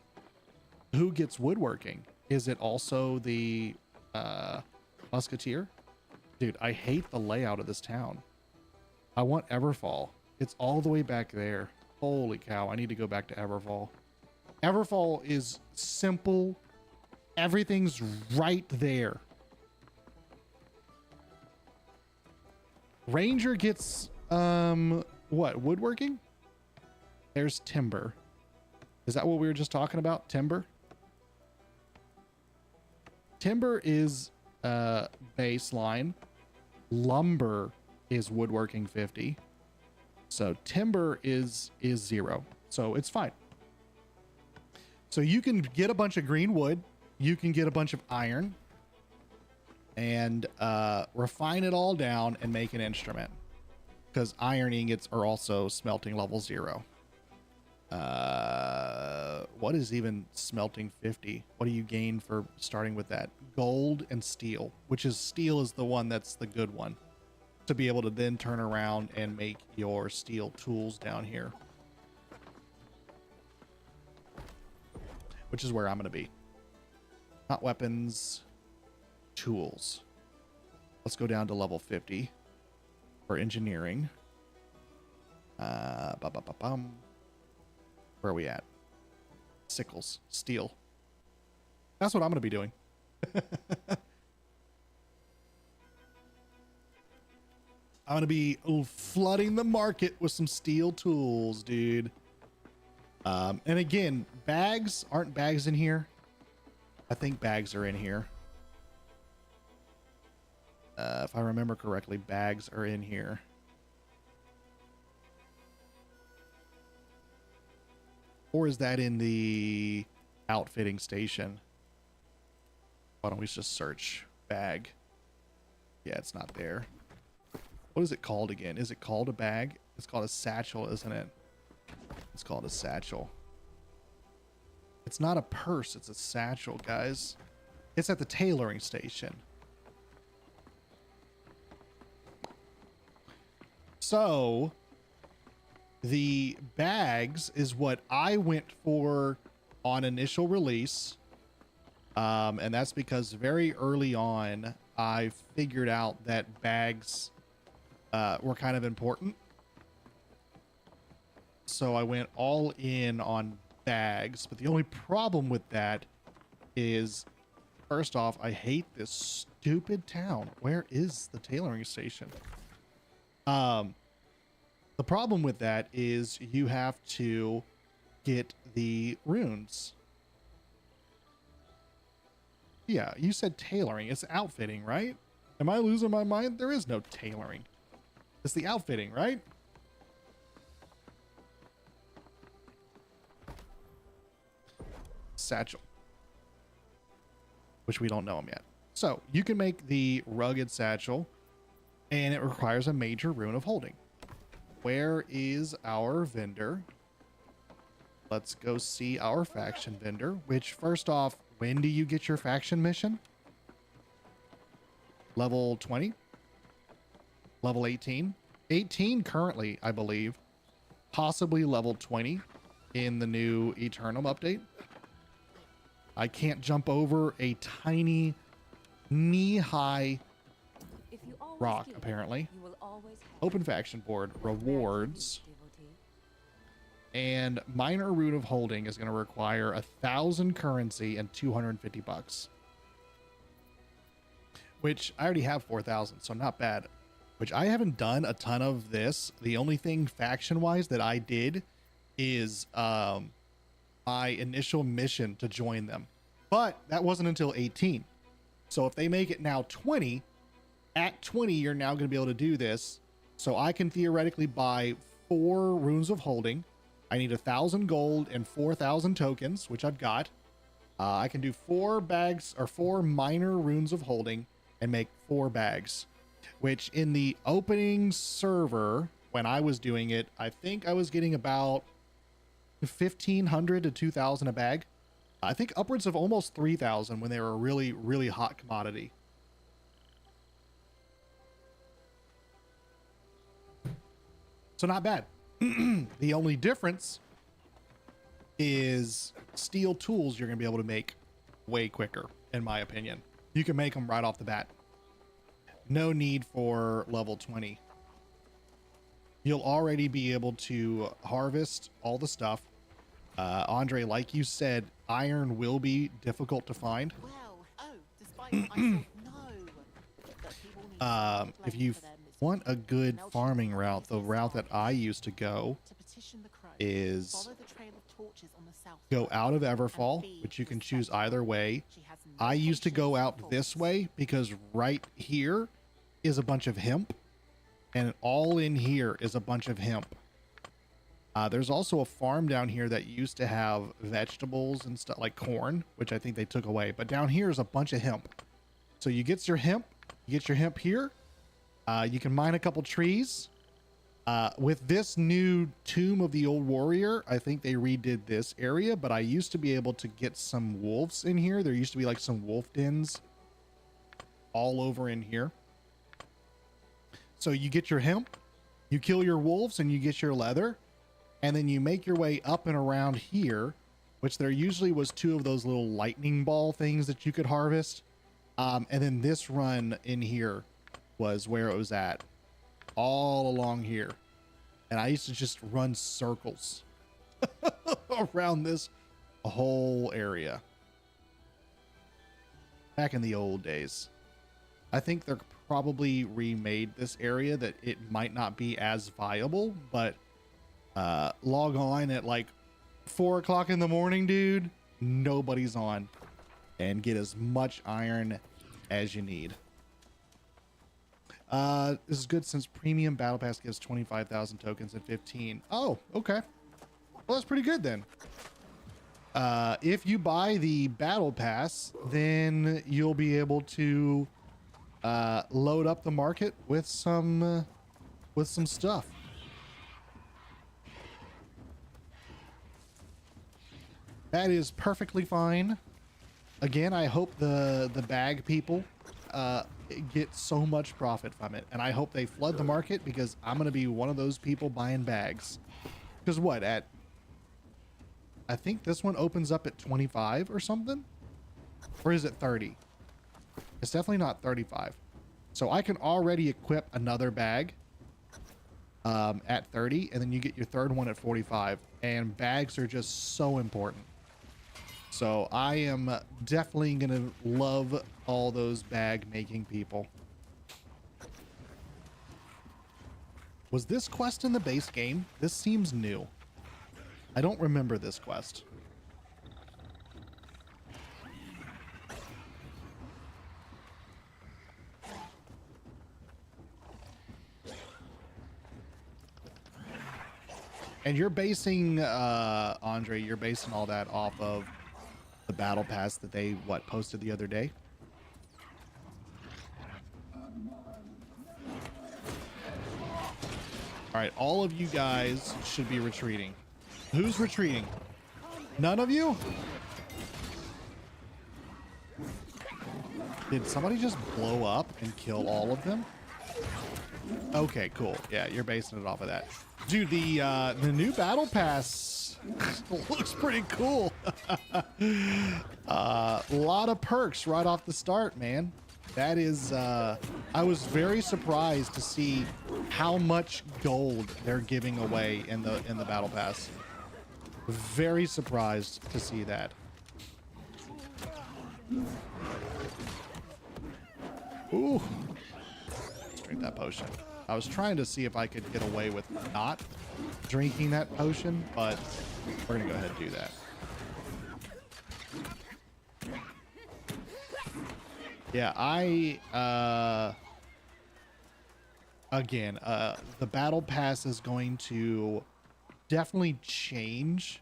woodworking? Is it also the musketeer? Dude, I hate the layout of this town. I want Everfall. It's all the way back there. Holy cow, I need to go back to Everfall. Everfall is simple. Everything's right there. Ranger gets, what, woodworking? There's timber. Is that what we were just talking about? Timber? Timber is baseline. Lumber is woodworking 50. So timber is 0. So it's fine. So you can get a bunch of green wood. You can get a bunch of iron. And refine it all down and make an instrument. Because iron ingots are also smelting level 0. What is even smelting 50? What do you gain for starting with that? Gold and steel, which is steel is the one that's the good one. To be able to then turn around and make your steel tools down here. Which is where I'm going to be. Not weapons, tools. Let's go down to level 50 for engineering. Where are we at? Sickles, steel. That's what I'm going to be doing. I'm going to be flooding the market with some steel tools, dude. And again, bags, aren't bags in here? I think bags are in here. If I remember correctly, bags are in here. Or is that in the outfitting station? Why don't we just search bag? Yeah, it's not there. What is it called again? Is it called a bag? It's called a satchel, isn't it? It's called a satchel. It's not a purse, it's a satchel, guys. It's at the tailoring station. So the bags is what I went for on initial release. And that's because very early on, I figured out that bags were kind of important. So I went all in on bags. But the only problem with that is, first off, I hate this stupid town. Where is the tailoring station? The problem with that is you have to get the runes. Yeah, you said tailoring. It's outfitting, right? Am I losing my mind? There is no tailoring. It's the outfitting, right? Satchel. Which we don't know them yet. So you can make the rugged satchel, and it requires a major rune of holding. Where is our vendor? Let's go see our faction vendor, which, first off, when do you get your faction mission? Level 20? Level 18? 18 currently, I believe. Possibly level 20 in the new Aeternum update. I can't jump over a tiny knee-high If you always rock, give, apparently. you will always have. Open faction board, rewards. Devotee. And minor root of holding is going to require 1,000 currency and 250 bucks. Which I already have 4,000, so not bad. Which I haven't done a ton of this. The only thing faction-wise that I did is my initial mission to join them. But that wasn't until 18. So if they make it now 20, at 20, you're now going to be able to do this. So I can theoretically buy 4 runes of holding. I need 1,000 gold and 4,000 tokens, which I've got. I can do 4 bags or 4 minor runes of holding and make 4 bags, which in the opening server, when I was doing it, I think I was getting about 1,500 to 2,000 a bag. I think upwards of almost 3,000 when they were a really, really hot commodity. So not bad. The only difference is steel tools you're going to be able to make way quicker, in my opinion. You can make them right off the bat. No need for level 20. You'll already be able to harvest all the stuff. Andre, like you said, iron will be difficult to find. If you want a good farming route, the route that I used to go is go out of Everfall, which you can choose either way. I used to go out this way because right here is a bunch of hemp, and all in here is a bunch of hemp. There's also a farm down here that used to have vegetables and stuff like corn, which I think they took away. But down here is a bunch of hemp. So you get your hemp here. You can mine a couple trees. With this new Tomb of the Old Warrior, I think they redid this area, but I used to be able to get some wolves in here. There used to be like some wolf dens all over in here. So you get your hemp, you kill your wolves, and you get your leather. And then you make your way up and around here, which there usually was 2 of those little lightning ball things that you could harvest. And then this run in here was where it was at, all along here. And I used to just run circles around this whole area. Back in the old days. I think they're probably remade this area that it might not be as viable, but log on at like 4 o'clock in the morning, dude. Nobody's on, and get as much iron as you need. This is good since premium battle pass gives 25,000 tokens and 15. Oh, okay. Well, that's pretty good then. If you buy the battle pass, then you'll be able to load up the market with some stuff. That is perfectly fine. Again, I hope the bag people get so much profit from it, and I hope they flood the market, because I'm gonna be one of those people buying bags. Because what, at I think this one opens up at 25 or something, or is it 30? It's definitely not 35. So I can already equip another bag at 30, and then you get your third one at 45, and bags are just so important. So I am definitely gonna love all those bag making people. Was this quest in the base game? This seems new. I don't remember this quest. And you're basing, Andre, you're basing all that off of the battle pass that they, what, posted the other day? All right, all of you guys should be retreating. Who's retreating? None of you? Did somebody just blow up and kill all of them? Okay, cool. Yeah, you're basing it off of that. Dude, the new battle pass looks pretty cool. A lot of perks right off the start, man. That is, I was very surprised to see how much gold they're giving away in the battle pass. Very surprised to see that. Ooh. Let's drink that potion. I was trying to see if I could get away with not drinking that potion, but we're gonna go ahead and do that. Yeah, again, the battle pass is going to definitely change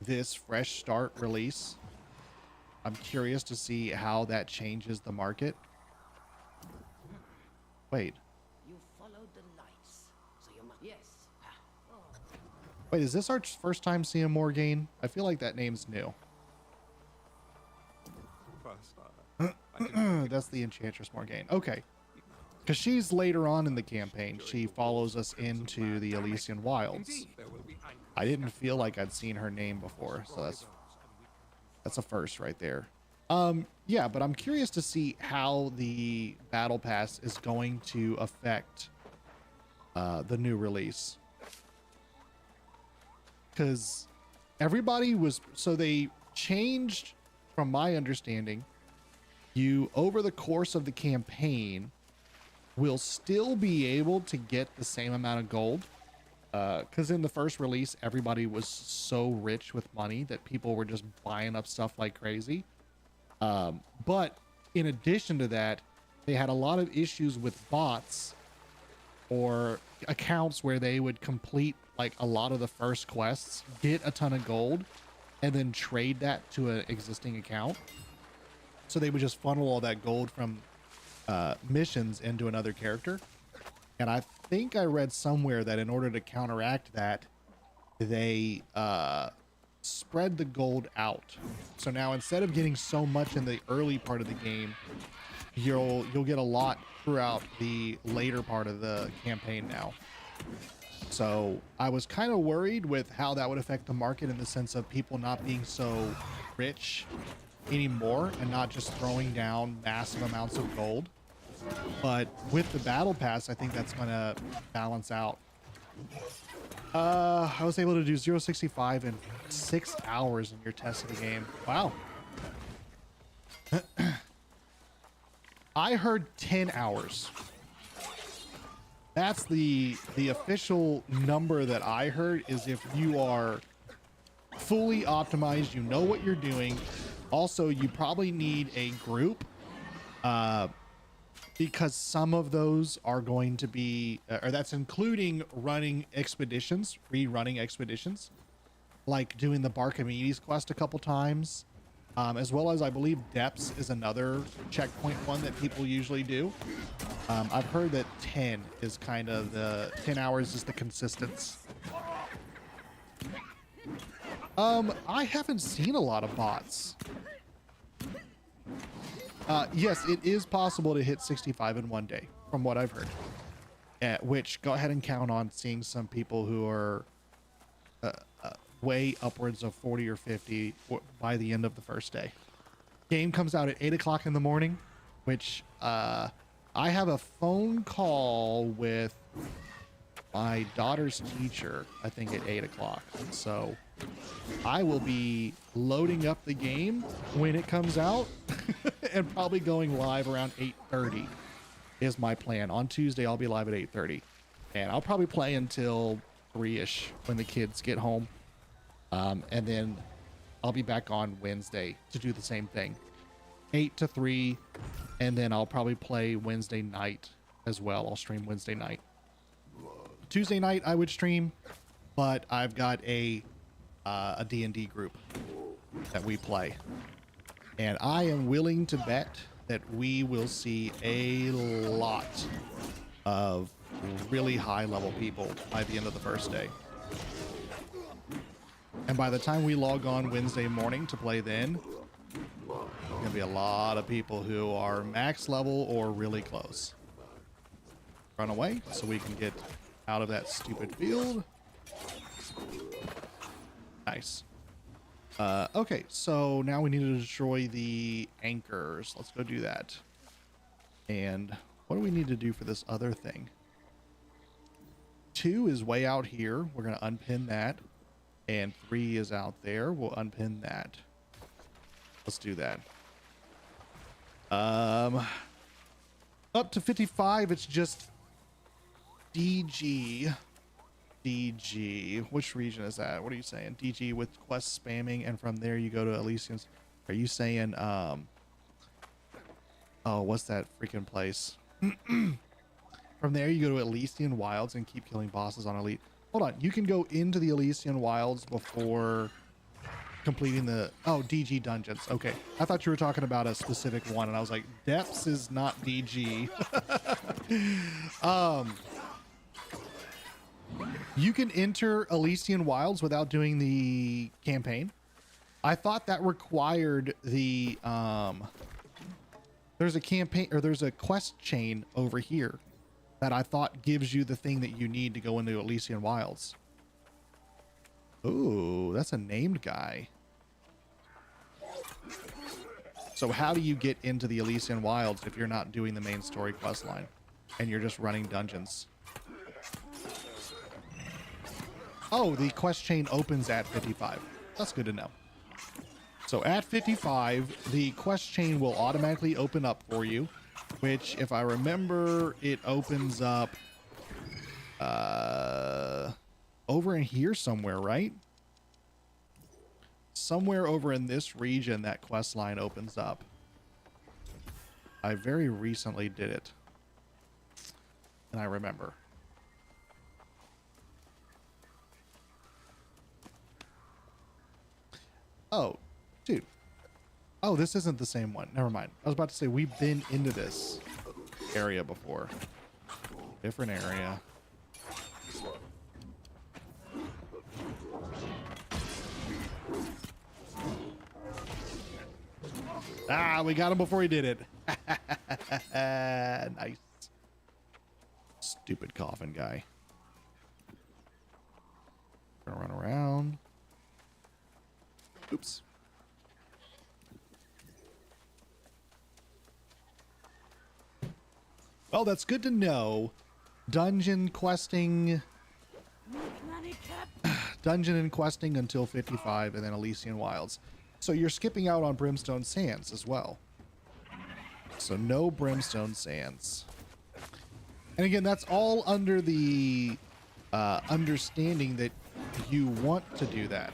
this fresh start release. I'm curious to see how that changes the market. Wait. You followed the lights, so you must. Yes. Wait, is this our first time seeing Morgaine? I feel like that name's new. That's the Enchantress Morgaine. Okay. Because she's later on in the campaign. She follows us into the Elysian Wilds. I didn't feel like I'd seen her name before, so that's a first right there. Yeah, but I'm curious to see how the battle pass is going to affect the new release. Because everybody was, so they changed, from my understanding, you, over the course of the campaign, will still be able to get the same amount of gold. Because in the first release, everybody was so rich with money that people were just buying up stuff like crazy. But in addition to that, they had a lot of issues with bots or accounts where they would complete like a lot of the first quests, get a ton of gold, and then trade that to an existing account. So they would just funnel all that gold from missions into another character. And I think I read somewhere that in order to counteract that, they spread the gold out. So now instead of getting so much in the early part of the game, you'll get a lot throughout the later part of the campaign now. So I was kind of worried with how that would affect the market in the sense of people not being so rich anymore and not just throwing down massive amounts of gold. But with the battle pass, I think that's going to balance out. I was able to do 0.65 in 6 hours in your test of the game. Wow. I heard 10 hours. That's the official number that I heard, is if you are fully optimized, you know what you're doing. Also, you probably need a group, because some of those are going to be, or that's including running expeditions, rerunning expeditions, like doing the Barchamedes quest a couple times, as well as I believe Depths is another checkpoint one that people usually do. I've heard that 10 is kind of 10 hours is the consistence. I haven't seen a lot of bots. Yes, it is possible to hit 65 in one day, from what I've heard. Which, go ahead and count on seeing some people who are way upwards of 40 or 50 by the end of the first day. Game comes out at 8 o'clock in the morning, which I have a phone call with my daughter's teacher, I think at 8 o'clock. So I will be loading up the game when it comes out and probably going live around 8:30 is my plan. On Tuesday, I'll be live at 8:30 and I'll probably play until 3-ish when the kids get home. And then I'll be back on Wednesday to do the same thing, 8 to 3. And then I'll probably play Wednesday night as well. I'll stream Wednesday night. Tuesday night I would stream, but I've got a D&D group that we play. And I am willing to bet that we will see a lot of really high level people by the end of the first day. And by the time we log on Wednesday morning to play then, there's going to be a lot of people who are max level or really close. Run away so we can get out of that stupid field. Nice. Okay, so now we need to destroy the anchors. Let's go do that. And what do we need to do for this other thing? 2 is way out here. We're going to unpin that. And 3 is out there. We'll unpin that. Let's do that. Up to 55, it's just DG. Which region is that? What are you saying? DG with quest spamming, and from there you go to Elysium's. Are you saying oh, what's that freaking place? From there you go to Elysian Wilds and keep killing bosses on Elite. Hold on, you can go into the Elysian Wilds before completing the DG dungeons. Okay, I thought you were talking about a specific one, and I was like, Depths is not DG. You can enter Elysian Wilds without doing the campaign. I thought that required the there's a campaign, or there's a quest chain over here that I thought gives you the thing that you need to go into Elysian Wilds. Ooh, that's a named guy. So how do you get into the Elysian Wilds if you're not doing the main story quest line and you're just running dungeons? Oh, the quest chain opens at 55. That's good to know. So at 55, the quest chain will automatically open up for you, which, if I remember, it opens up over in here somewhere, right? Somewhere over in this region, that quest line opens up. I very recently did it, and I remember. Oh, dude. Oh, this isn't the same one. Never mind. I was about to say, we've been into this area before. Different area. Ah, we got him before he did it. Nice. Stupid coffin guy. Gonna run around. Oops. Well, that's good to know. Dungeon questing. Dungeon and questing until 55, and then Elysian Wilds. So you're skipping out on Brimstone Sands as well. So no Brimstone Sands. And again, that's all under the understanding that you want to do that.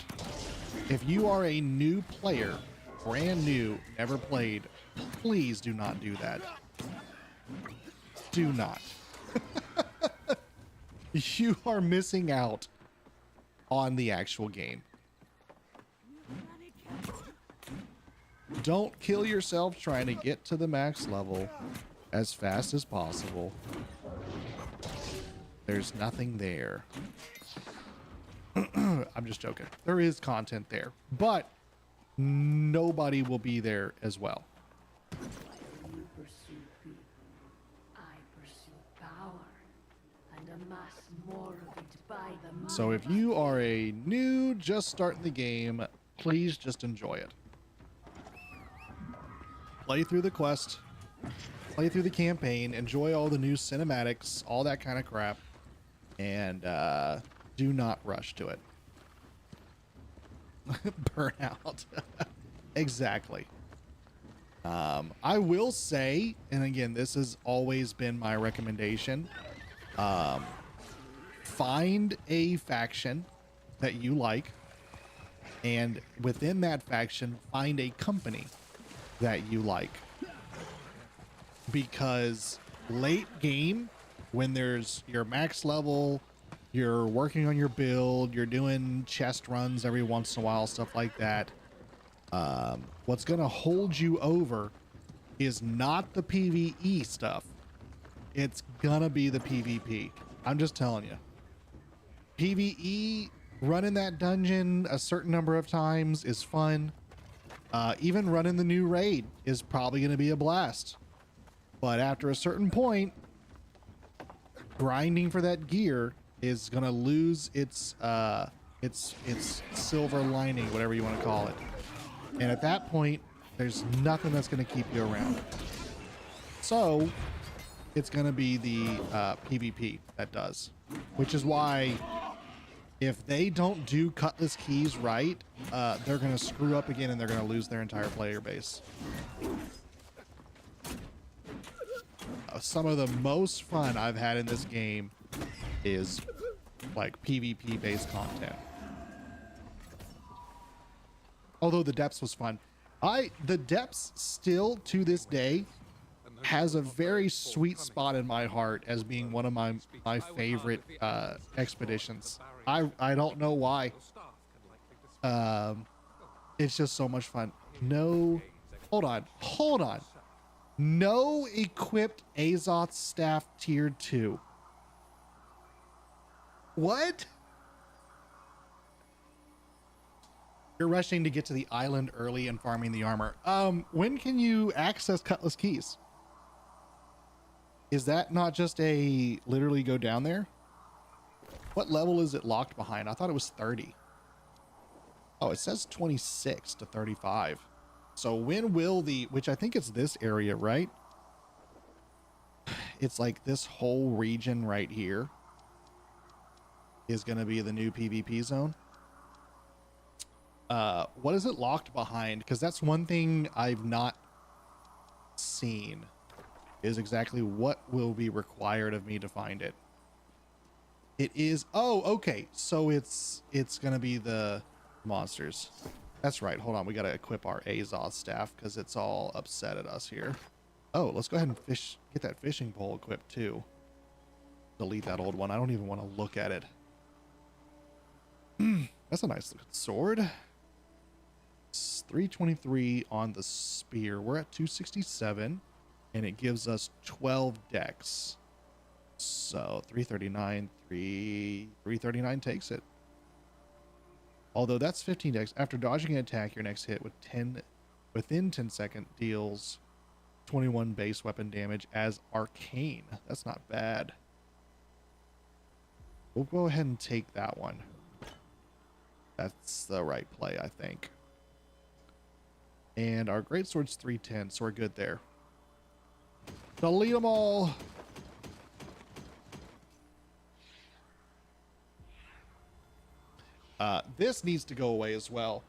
If you are a new player, brand new, never played, please do not do that. Do not. You are missing out on the actual game. Don't kill yourself trying to get to the max level as fast as possible. There's nothing there. I'm just joking. There is content there, but nobody will be there as well. You pursue people, I pursue power, and amass more of it by the So if you are a new, just starting the game, please just enjoy it. Play through the quest, play through the campaign, enjoy all the new cinematics, all that kind of crap, and do not rush to it. Burnout. Exactly. I will say, and again, this has always been my recommendation, find a faction that you like, and within that faction, find a company that you like. Because late game, when there's your max level, you're working on your build, you're doing chest runs every once in a while, stuff like that. What's going to hold you over is not the PvE stuff. It's going to be the PvP. I'm just telling you. PvE, running that dungeon a certain number of times is fun. Even running the new raid is probably going to be a blast. But after a certain point, grinding for that gear is going to lose its silver lining, whatever you want to call it. And at that point, there's nothing that's going to keep you around. So it's going to be the PvP that does, which is why if they don't do Cutlass keys right, they're going to screw up again and they're going to lose their entire player base. Some of the most fun I've had in this game is like PvP based content. Although the depths was fun. The depths still to this day has a very sweet spot in my heart as being one of my favorite expeditions. I don't know why. It's just so much fun. No, hold on. No equipped Azoth staff tier 2. What? You're rushing to get to the island early and farming the armor. When can you access Cutlass keys? Is that not just a literally go down there? What level is it locked behind? I thought it was 30. Oh, it says 26 to 35. So when will which I think it's this area, right? It's like this whole region right here is going to be the new PvP zone. What is it locked behind? Because that's one thing I've not seen, is exactly what will be required of me to find it. It is, oh, okay. So it's going to be the monsters. That's right. Hold on. We got to equip our Azoth staff because it's all upset at us here. Oh, let's go ahead and get that fishing pole equipped too. Delete that old one. I don't even want to look at it. That's a nice looking sword. It's 323 on the spear. We're at 267 and it gives us 12 dex. So 339, 339 takes it. Although that's 15 dex. After dodging an attack, your next hit within 10 seconds deals 21 base weapon damage as arcane. That's not bad. We'll go ahead and take that one. That's the right play, I think. And our greatsword's 310, so we're good there. Delete them all. This needs to go away as well.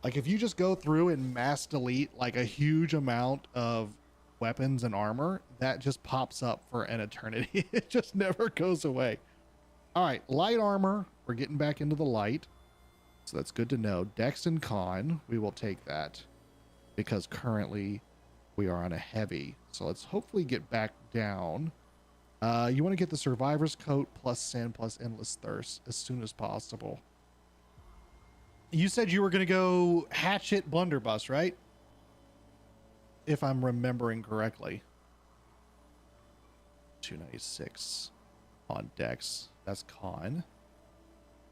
Like if you just go through and mass delete like a huge amount of weapons and armor, that just pops up for an eternity. It just never goes away. All right, light armor. We're getting back into the light. So that's good to know. Dex and Con, we will take that because currently we are on a heavy. So let's hopefully get back down. You want to get the Survivor's Coat plus Sin plus Endless Thirst as soon as possible. You said you were going to go Hatchet Blunderbuss, right? If I'm remembering correctly. 296 on Dex. That's Con.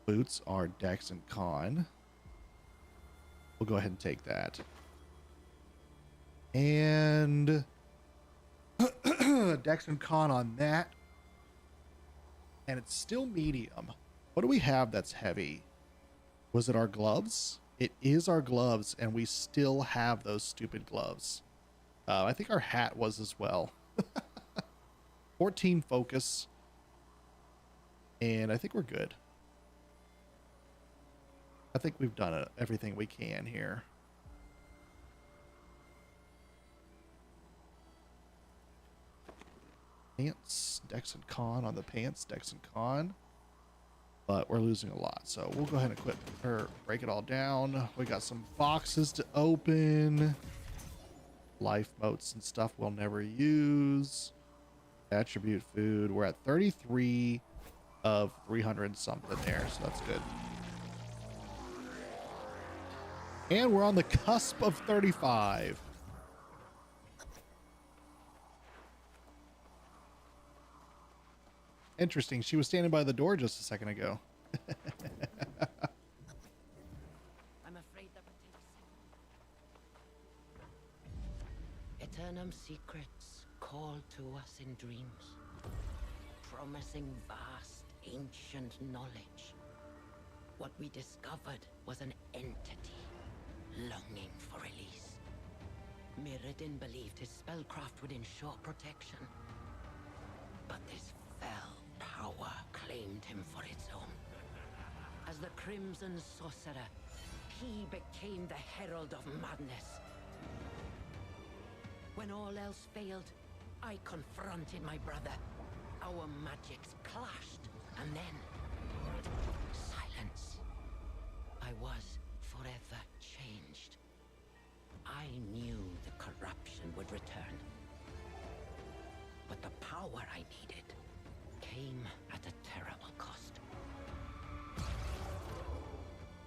Boots are Dex and Con. We'll go ahead and take that. And Dex and Con on that. And it's still medium. What do we have that's heavy? Was it our gloves? It is our gloves, and we still have those stupid gloves. I think our hat was as well. 14 focus. And I think we're good. I think we've done everything we can here. Pants, Dex and Con on the pants, Dex and Con. But we're losing a lot, so we'll go ahead and quit or break it all down. We got some boxes to open. Life motes and stuff we'll never use. Attribute food. We're at 33 of 300 something there, so that's good. And we're on the cusp of 35. Interesting. She was standing by the door just a second ago. I'm afraid that would take Aeternum secrets call to us in dreams, promising vast, ancient knowledge. What we discovered was an entity longing for release. Mirrodin believed his spellcraft would ensure protection, but this fell power claimed him for its own. As the Crimson Sorcerer, he became the herald of madness. When all else failed, I confronted my brother. Our magics clashed, and then silence. I was forever changed. I knew the corruption would return, but the power I needed came at a terrible cost.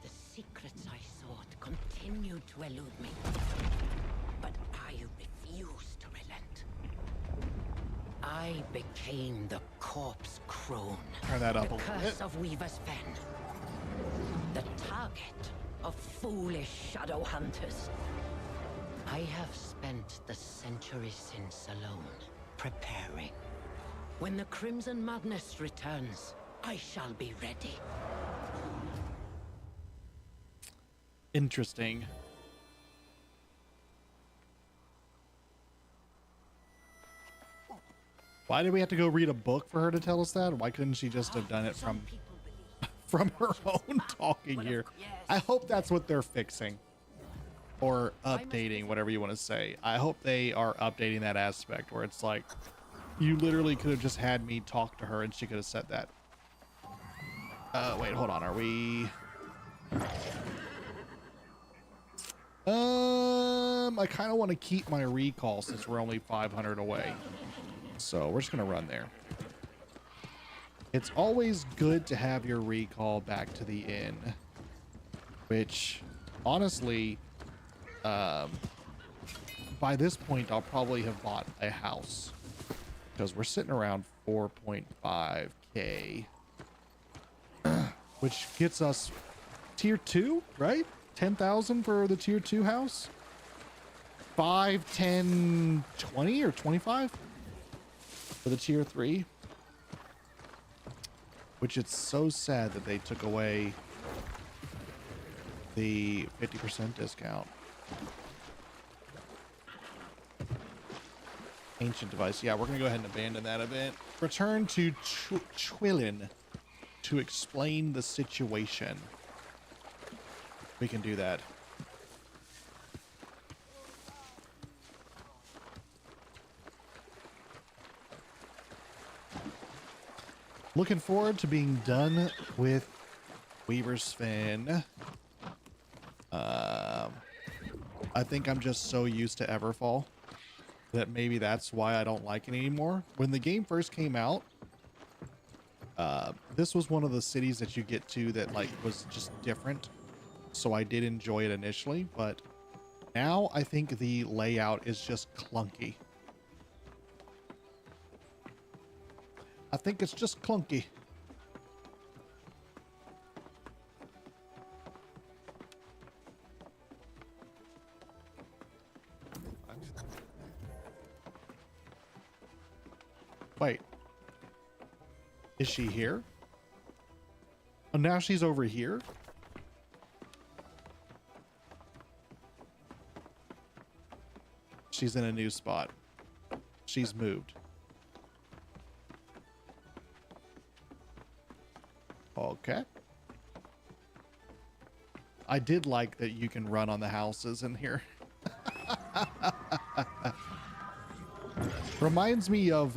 The secrets I sought continued to elude me, but I refused to relent. I became the corpse crone. Turn that up the a little curse bit. of Weaver's Fen. The target of foolish shadow hunters. I have spent the century since alone, preparing. When the Crimson Madness returns, I shall be ready. Interesting. Why did we have to go read a book for her to tell us that? Why couldn't she just have done it Some from people believe from her own talking Well, here? yes. I hope that's what they're fixing. Or updating, whatever you want to say. I hope they are updating that aspect where it's like, you literally could have just had me talk to her and she could have said that. Wait, hold on. Are we... I kind of want to keep my recall since we're only 500 away. So we're just going to run there. It's always good to have your recall back to the inn. Which, honestly, by this point, I'll probably have bought a house. Because we're sitting around 4.5k. Which gets us tier 2, right? 10,000 for the tier 2 house? 5, 10, 20 or 25 for the tier 3. Which it's so sad that they took away the 50% discount. Ancient device. Yeah, we're going to go ahead and abandon that event. Return to Chwilin to explain the situation. We can do that. Looking forward to being done with Weaver's Fen. I think I'm just so used to Everfall that maybe that's why I don't like it anymore. When the game first came out, this was one of the cities that you get to that like was just different. So I did enjoy it initially, but now I think the layout is just clunky. I think it's just clunky. Is she here? Oh, now she's over here? She's in a new spot. She's moved. Okay. I did like that you can run on the houses in here. Reminds me of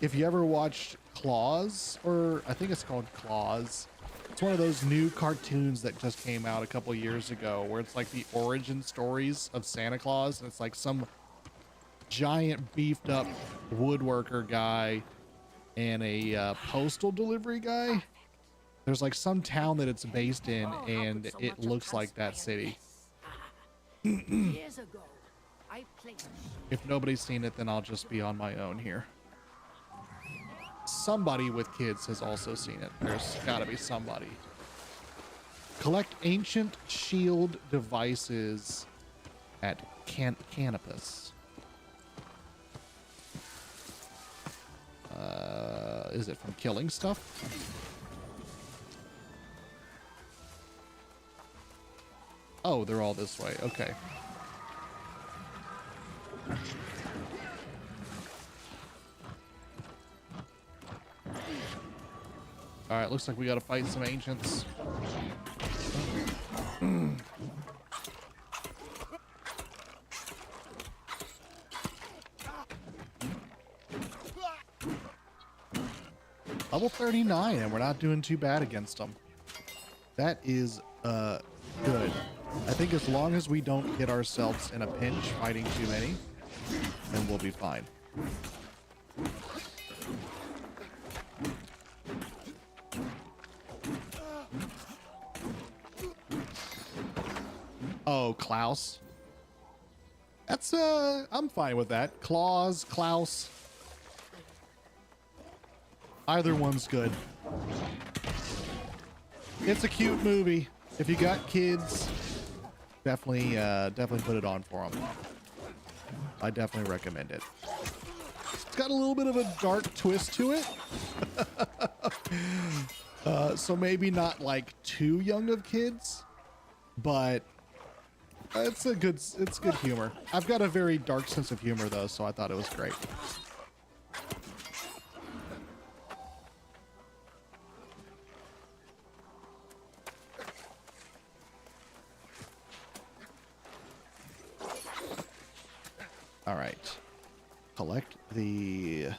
if you ever watched Claws, or I think it's called Claws. It's one of those new cartoons that just came out a couple years ago where it's like the origin stories of Santa Claus, and it's like some giant beefed up woodworker guy and a postal delivery guy. There's like some town that it's based in, and it looks like that city. Years ago, I placed If nobody's seen it, then I'll just be on my own here. Somebody with kids has also seen it. There's gotta be somebody. Collect ancient shield devices at Canopus. Is it from killing stuff? Oh, they're all this way. Okay. All right, looks like we got to fight some ancients. Level 39, and we're not doing too bad against them. That is good. I think as long as we don't get ourselves in a pinch fighting too many, then we'll be fine. Oh, Klaus. That's I'm fine with that. Klaus, Klaus. Either one's good. It's a cute movie. If you got kids, definitely put it on for them. I definitely recommend it. It's got a little bit of a dark twist to it. So maybe not like too young of kids, but it's good humor. I've got a very dark sense of humor though, so I thought it was great. All right. Collect the...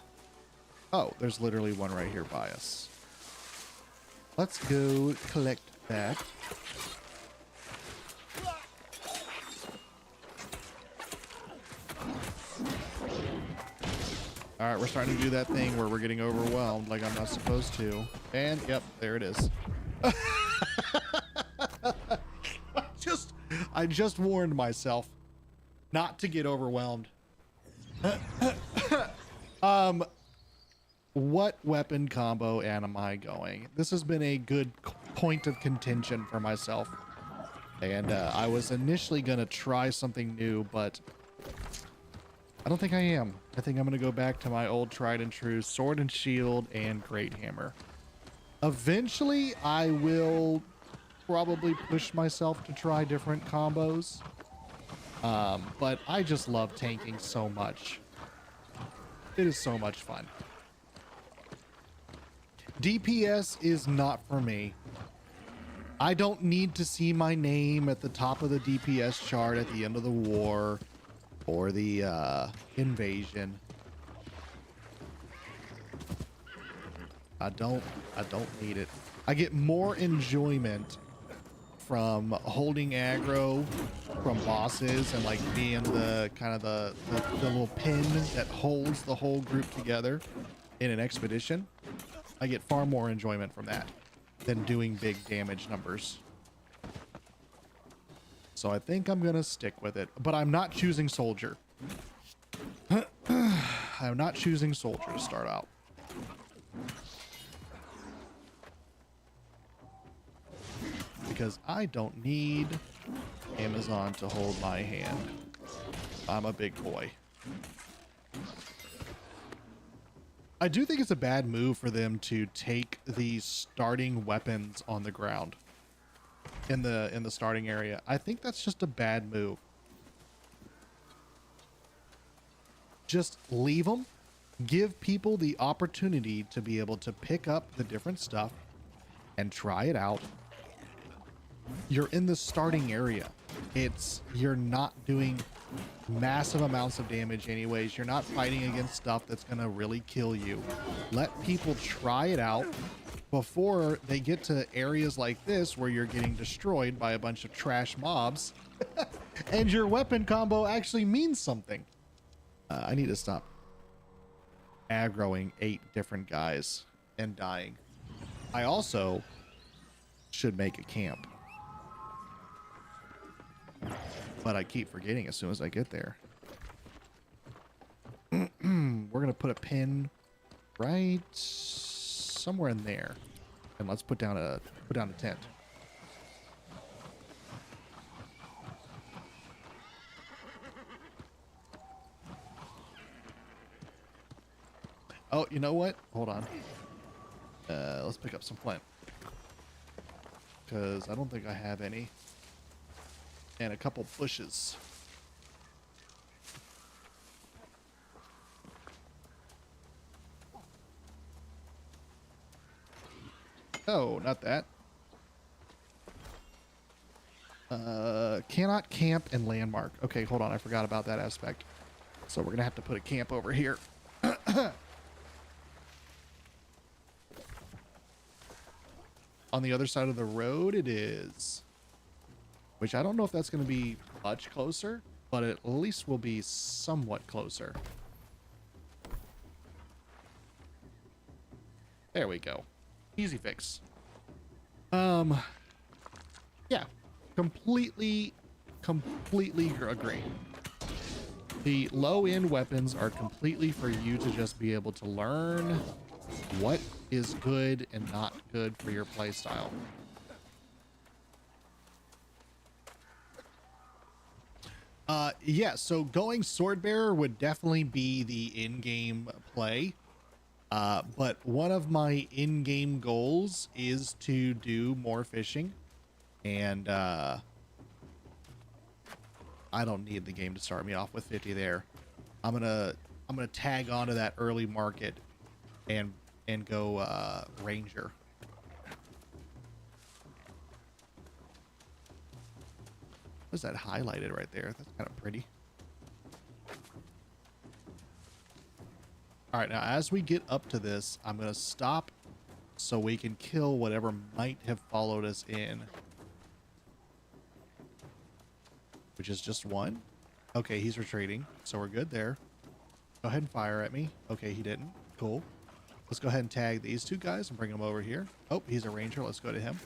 Oh, there's literally one right here by us. Let's go collect that. All right, we're starting to do that thing where we're getting overwhelmed like I'm not supposed to. And, yep, there it is. I just warned myself not to get overwhelmed. What weapon combo am I going? This has been a good point of contention for myself. And I was initially going to try something new, but I don't think I am. I think I'm going to go back to my old tried and true sword and shield and great hammer. Eventually, I will probably push myself to try different combos. But I just love tanking so much. It is so much fun. DPS is not for me. I don't need to see my name at the top of the DPS chart at the end of the war or the invasion. I don't need it. I get more enjoyment from holding aggro from bosses and like being the kind of the little pin that holds the whole group together in an expedition. I get far more enjoyment from that than doing big damage numbers. So I think I'm gonna stick with it, but I'm not choosing soldier. I'm not choosing soldier to start out. Because I don't need Amazon to hold my hand. I'm a big boy. I do think it's a bad move for them to take the starting weapons on the ground in the starting area. I think that's just a bad move. Just leave them. Give people the opportunity to be able to pick up the different stuff and try it out. You're in the starting area. You're not doing massive amounts of damage anyways. You're not fighting against stuff that's going to really kill you. Let people try it out before they get to areas like this where you're getting destroyed by a bunch of trash mobs and your weapon combo actually means something. I need to stop aggroing 8 different guys and dying. I also should make a camp, but I keep forgetting as soon as I get there. We're gonna put a pin right somewhere in there, and let's put down a tent. Oh, you know what? Hold on. Let's pick up some flint, because I don't think I have any. And a couple bushes. Oh, not that. Cannot camp and landmark. Okay, hold on. I forgot about that aspect. So we're gonna have to put a camp over here. On the other side of the road it is. Which I don't know if that's going to be much closer, but at least will be somewhat closer. There we go. Easy fix. Yeah. Completely agree. The low-end weapons are completely for you to just be able to learn what is good and not good for your playstyle. Yeah, so going sword bearer would definitely be the in-game play. But one of my in-game goals is to do more fishing. And I don't need the game to start me off with 50 there. I'm gonna tag onto that early market and go ranger. What's that highlighted right there? That's kind of pretty. All right, now as we get up to this, I'm going to stop so we can kill whatever might have followed us in. Which is just one. Okay, he's retreating, so we're good there. Go ahead and fire at me. Okay, he didn't. Cool. Let's go ahead and tag these 2 guys and bring them over here. Oh, he's a ranger. Let's go to him.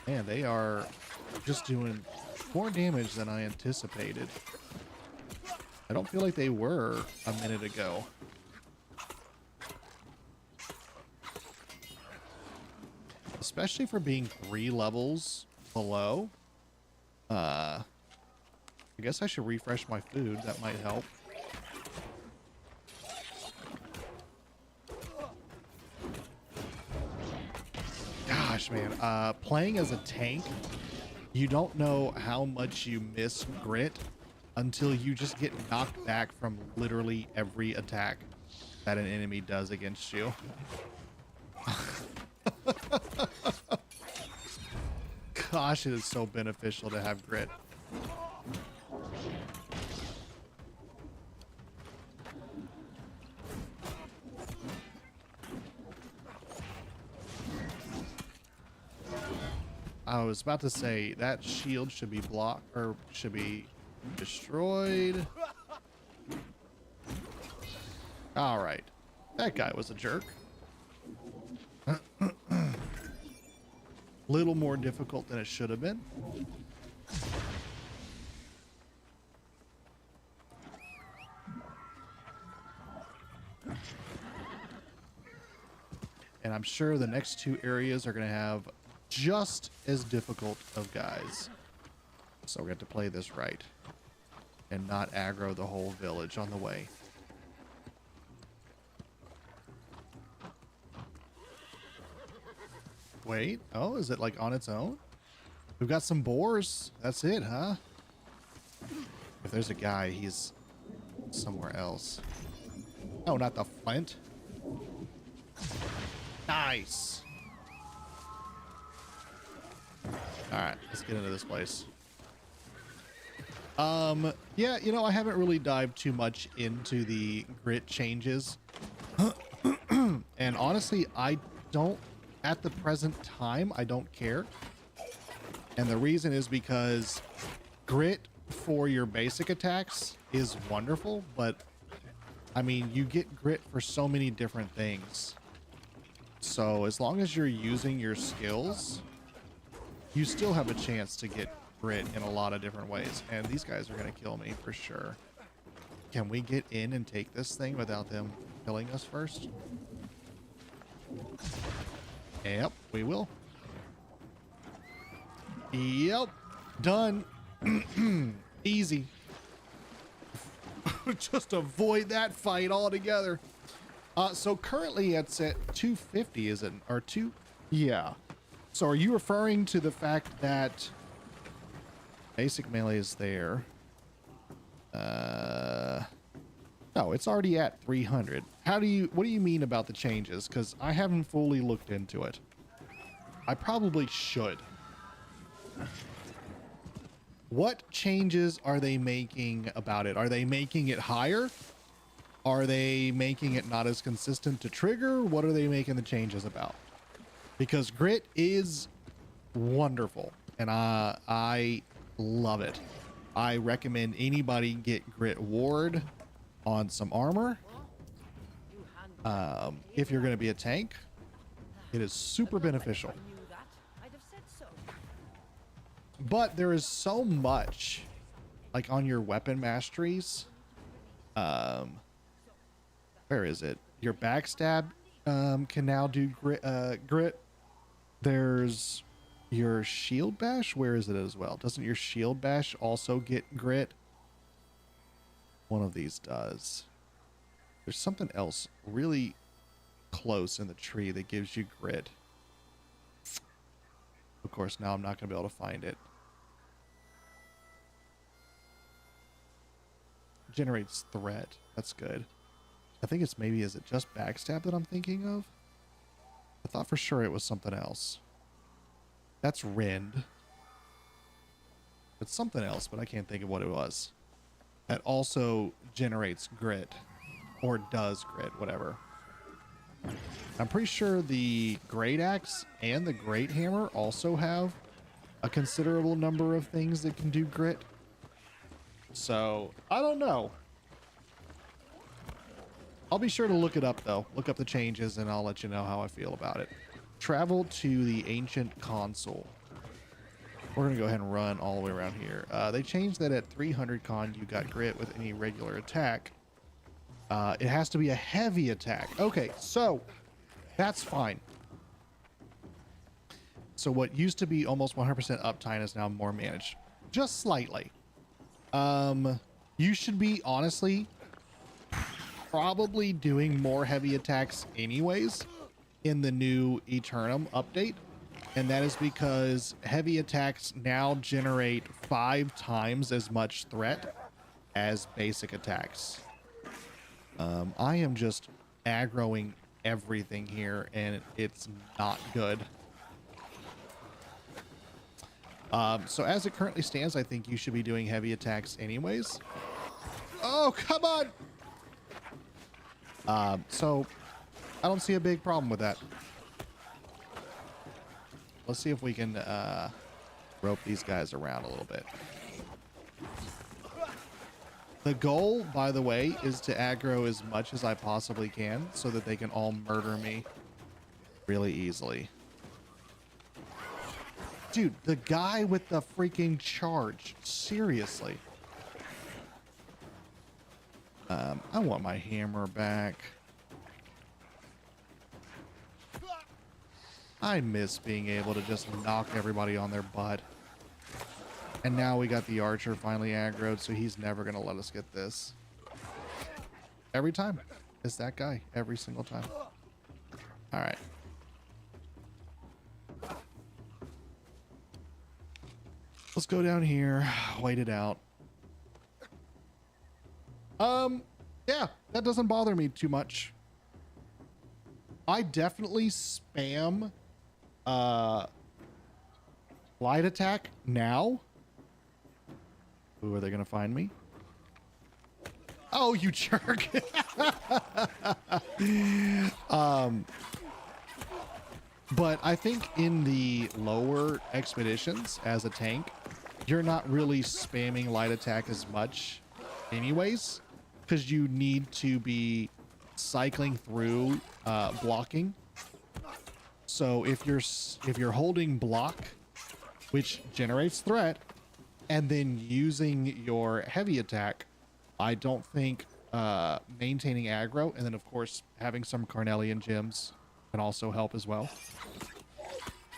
Man, they are just doing more damage than I anticipated. I don't feel like they were a minute ago. Especially for being 3 levels below. I guess I should refresh my food. That might help. Gosh, man. Playing as a tank, you don't know how much you miss grit until you just get knocked back from literally every attack that an enemy does against you. Gosh, it is so beneficial to have grit. I was about to say that shield should be blocked or should be destroyed. All right. That guy was a jerk. Little more difficult than it should have been. And I'm sure the next 2 areas are going to have just as difficult of guys. So we have to play this right and not aggro the whole village on the way. Wait, oh, is it like on its own? We've got some boars. That's it, huh? If there's a guy, he's somewhere else. Oh, not the flint. Nice. All right, let's get into this place. Yeah, you know, I haven't really dived too much into the grit changes. And honestly, I don't, at the present time, I don't care. And the reason is because grit for your basic attacks is wonderful, but I mean, you get grit for so many different things. So as long as you're using your skills, you still have a chance to get grit in a lot of different ways. And these guys are going to kill me for sure. Can we get in and take this thing without them killing us first? Yep, we will. Yep, done. Easy. Just avoid that fight altogether. So currently it's at 250, is it? Or two? Yeah. So are you referring to the fact that basic melee is there? No, it's already at 300. What do you mean about the changes? Because I haven't fully looked into it. I probably should. What changes are they making about it? Are they making it higher? Are they making it not as consistent to trigger? What are they making the changes about? Because grit is wonderful and I love it. I recommend anybody get grit ward on some armor. If you're going to be a tank, it is super beneficial. But there is so much like on your weapon masteries. Where is it? Your backstab can now do grit. There's your shield bash. Where is it as well? Doesn't your shield bash also get grit? One of these does. There's something else really close in the tree that gives you grit. Of course, now I'm not going to be able to find it. Generates threat. That's good. I think it's maybe, is it just backstab that I'm thinking of? I thought for sure it was something else. That's rend. It's something else, but I can't think of what it was. That also generates grit. Or does grit, whatever. I'm pretty sure the Great Axe and the Great Hammer also have a considerable number of things that can do grit. So, I don't know. I'll be sure to look it up, though. Look up the changes, and I'll let you know how I feel about it. Travel to the Ancient Console. We're going to go ahead and run all the way around here. They changed that at 300 con, you got grit with any regular attack. It has to be a heavy attack. Okay, so that's fine. So what used to be almost 100% uptime is now more managed. Just slightly. You should be, honestly, probably doing more heavy attacks anyways in the new Aeternum update. And that is because heavy attacks now generate 5 times as much threat as basic attacks. I am just aggroing everything here and it's not good. So as it currently stands, I think you should be doing heavy attacks anyways. Oh, come on. So I don't see a big problem with that. Let's see if we can rope these guys around a little bit. The goal, by the way, is to aggro as much as I possibly can so that they can all murder me really easily. Dude, the guy with the freaking charge. Seriously. I want my hammer back. I miss being able to just knock everybody on their butt. And now we got the archer finally aggroed, so he's never going to let us get this. Every time. It's that guy. Every single time. All right. Let's go down here. Wait it out. Yeah, that doesn't bother me too much. I definitely spam light attack now. Ooh, are they gonna find me? Oh, you jerk. But I think in the lower expeditions as a tank, you're not really spamming light attack as much anyways, because you need to be cycling through blocking. So if you're holding block, which generates threat, and then using your heavy attack, I don't think maintaining aggro, and then of course having some Carnelian gems can also help as well.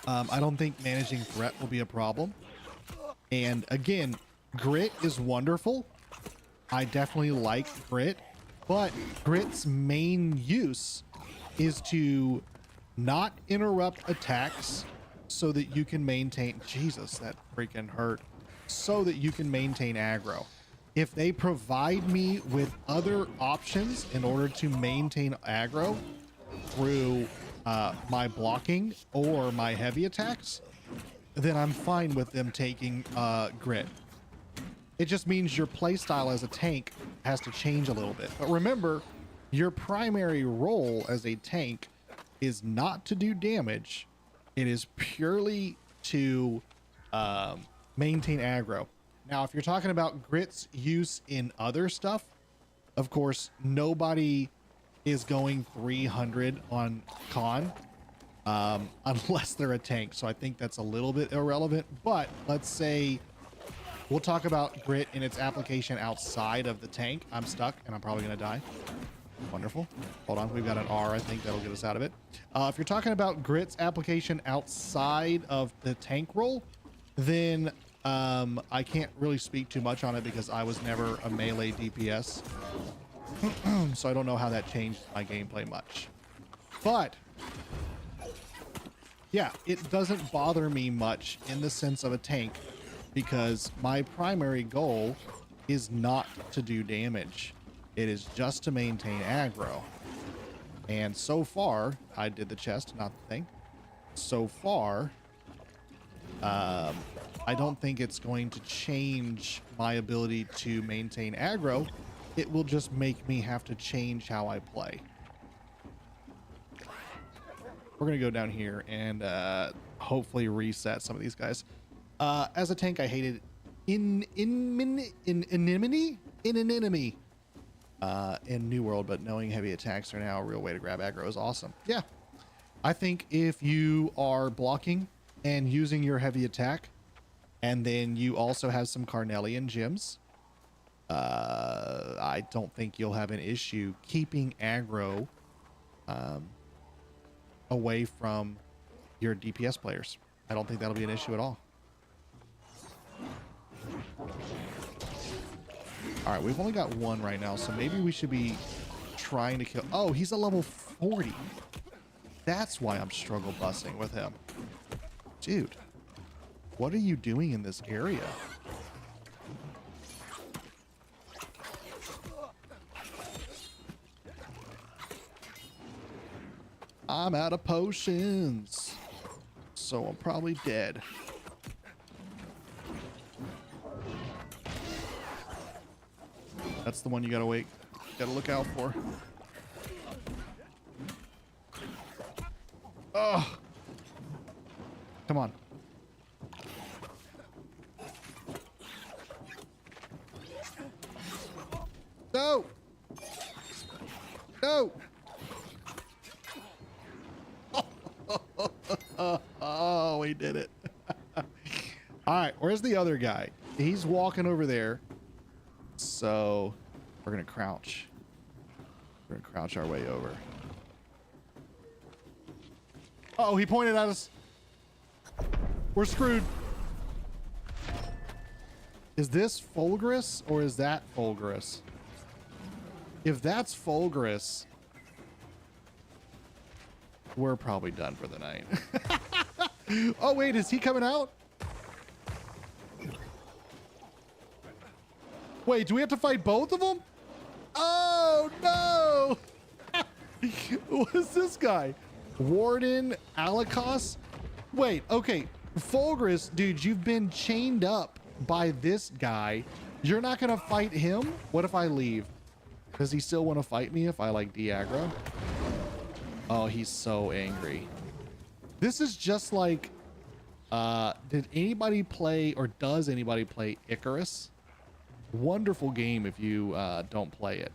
I don't think managing threat will be a problem. And again, grit is wonderful. I definitely like grit, but grit's main use is to not interrupt attacks so that you can maintain, Jesus, that freaking hurt, so that you can maintain aggro. If they provide me with other options in order to maintain aggro through my blocking or my heavy attacks, then I'm fine with them taking grit. It just means your playstyle as a tank has to change a little bit. But remember, your primary role as a tank is not to do damage. It is purely to maintain aggro. Now, if you're talking about grit's use in other stuff, of course, nobody is going 300 on con unless they're a tank. So I think that's a little bit irrelevant. But let's say we'll talk about grit in its application outside of the tank. I'm stuck and I'm probably going to die. Wonderful. Hold on. We've got an R. I think that'll get us out of it. If you're talking about grit's application outside of the tank role, then I can't really speak too much on it because I was never a melee DPS. So I don't know how that changed my gameplay much. But yeah, it doesn't bother me much in the sense of a tank because my primary goal is not to do damage. It is just to maintain aggro. And so far, I did the chest, not the thing. So far, I don't think it's going to change my ability to maintain aggro. It will just make me have to change how I play. We're going to go down here and hopefully reset some of these guys. As a tank, I hated anonymity in New World, but knowing heavy attacks are now a real way to grab aggro is awesome. Yeah, I think if you are blocking and using your heavy attack, and then you also have some Carnelian gems, I don't think you'll have an issue keeping aggro away from your DPS players. I don't think that'll be an issue at all. All right, we've only got one right now, so maybe we should be trying to kill. Oh, he's a level 40. That's why I'm struggle busting with him. Dude, what are you doing in this area? I'm out of potions, so I'm probably dead. That's the one you gotta wait. Gotta look out for. Oh, come on. No. No. Oh, we did it. All right, where's the other guy? He's walking over there. So we're gonna crouch. We're gonna crouch our way over. Oh, he pointed at us. We're screwed. Is this Fulgurus or is that Fulgurus? If that's Fulgurus, we're probably done for the night. Oh, wait, is he coming out? Wait, do we have to fight both of them? Oh, no. What is this guy? Warden Alikos? Wait, okay. Fulgurus, dude, you've been chained up by this guy. You're not going to fight him? What if I leave? Does he still want to fight me if I like de-aggro? Oh, he's so angry. This is just like, did anybody play or does anybody play Icarus? Wonderful game if you don't play it.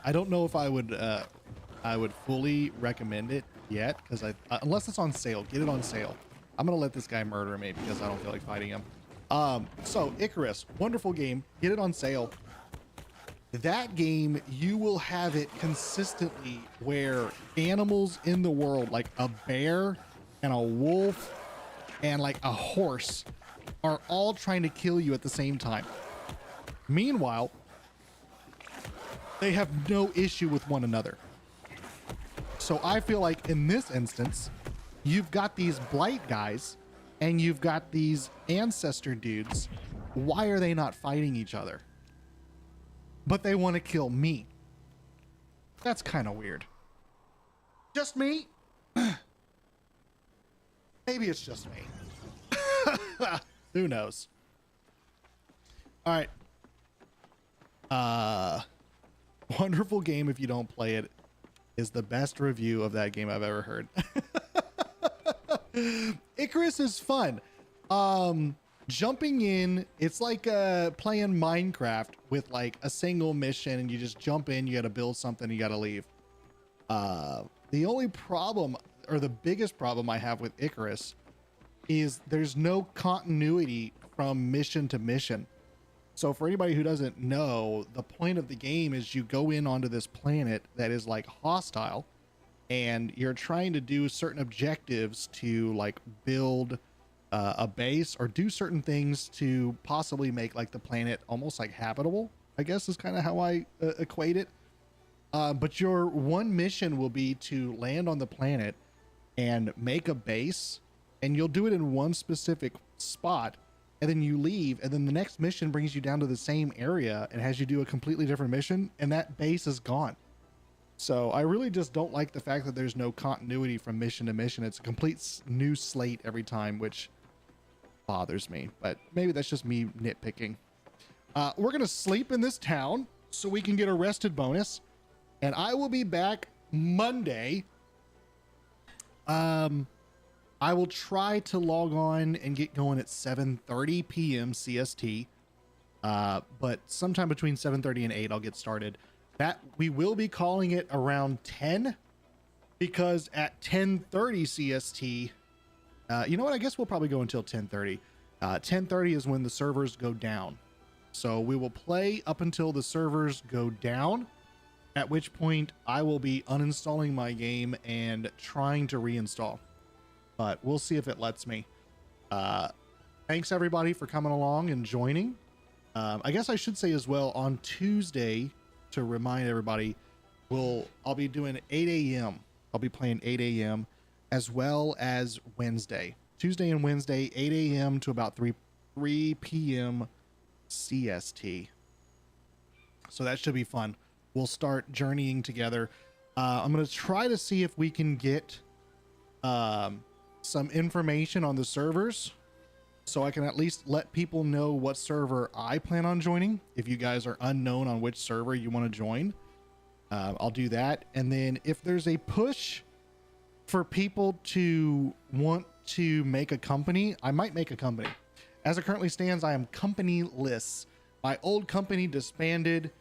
I don't know if I would fully recommend it yet because unless it's on sale, get it on sale. I'm gonna let this guy murder me because I don't feel like fighting him. So Icarus, wonderful game. Get it on sale. That game, you will have it consistently where animals in the world, like a bear and a wolf and like a horse, are all trying to kill you at the same time. Meanwhile, they have no issue with one another. So I feel like in this instance, you've got these blight guys and you've got these ancestor dudes. Why are they not fighting each other? But they want to kill me. That's kind of weird. Just me? Maybe it's just me. Who knows? All right. Wonderful game if you don't play it is the best review of that game I've ever heard. Icarus is fun. Jumping in, it's like playing Minecraft with like a single mission and you just jump in, you got to build something, you got to leave. The only problem or the biggest problem I have with Icarus is there's no continuity from mission to mission. So for anybody who doesn't know, the point of the game is you go in onto this planet that is like hostile and you're trying to do certain objectives to like build a base or do certain things to possibly make like the planet almost like habitable, I guess is kind of how I equate it. But your one mission will be to land on the planet and make a base, and you'll do it in one specific spot, and then you leave, and then the next mission brings you down to the same area and has you do a completely different mission, and that base is gone. So I really just don't like the fact that there's no continuity from mission to mission. It's a complete new slate every time, which bothers me, but maybe that's just me nitpicking. We're gonna sleep in this town so we can get a rested bonus, and I will be back Monday. I will try to log on and get going at 7:30 p.m. CST, but sometime between 7:30 and 8 I'll get started. That we will be calling it around 10, because at 10:30 CST, you know what? I guess we'll probably go until 10:30. 10:30 is when the servers go down. So we will play up until the servers go down, at which point I will be uninstalling my game and trying to reinstall. But we'll see if it lets me. Thanks everybody for coming along and joining. I guess I should say as well, on Tuesday, to remind everybody, I'll be doing 8 a.m. I'll be playing 8 a.m. as well as Wednesday. Tuesday and Wednesday, 8 a.m. to about 3 p.m. CST. So that should be fun. We'll start journeying together. I'm going to try to see if we can get some information on the servers so I can at least let people know what server I plan on joining. If you guys are unknown on which server you want to join, I'll do that. And then if there's a push for people to want to make a company, I might make a company. As it currently stands, I am company-less. My old company disbanded,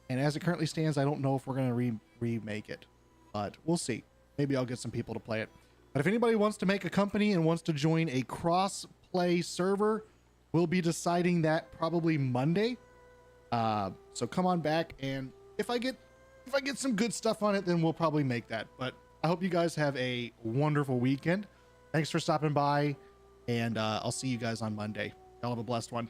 and as it currently stands, I don't know if we're going to remake it, but we'll see. Maybe I'll get some people to play it. But if anybody wants to make a company and wants to join a cross-play server, we'll be deciding that probably Monday. So come on back, and if I get some good stuff on it, then we'll probably make that. But I hope you guys have a wonderful weekend. Thanks for stopping by, and I'll see you guys on Monday. Hell of a blessed one.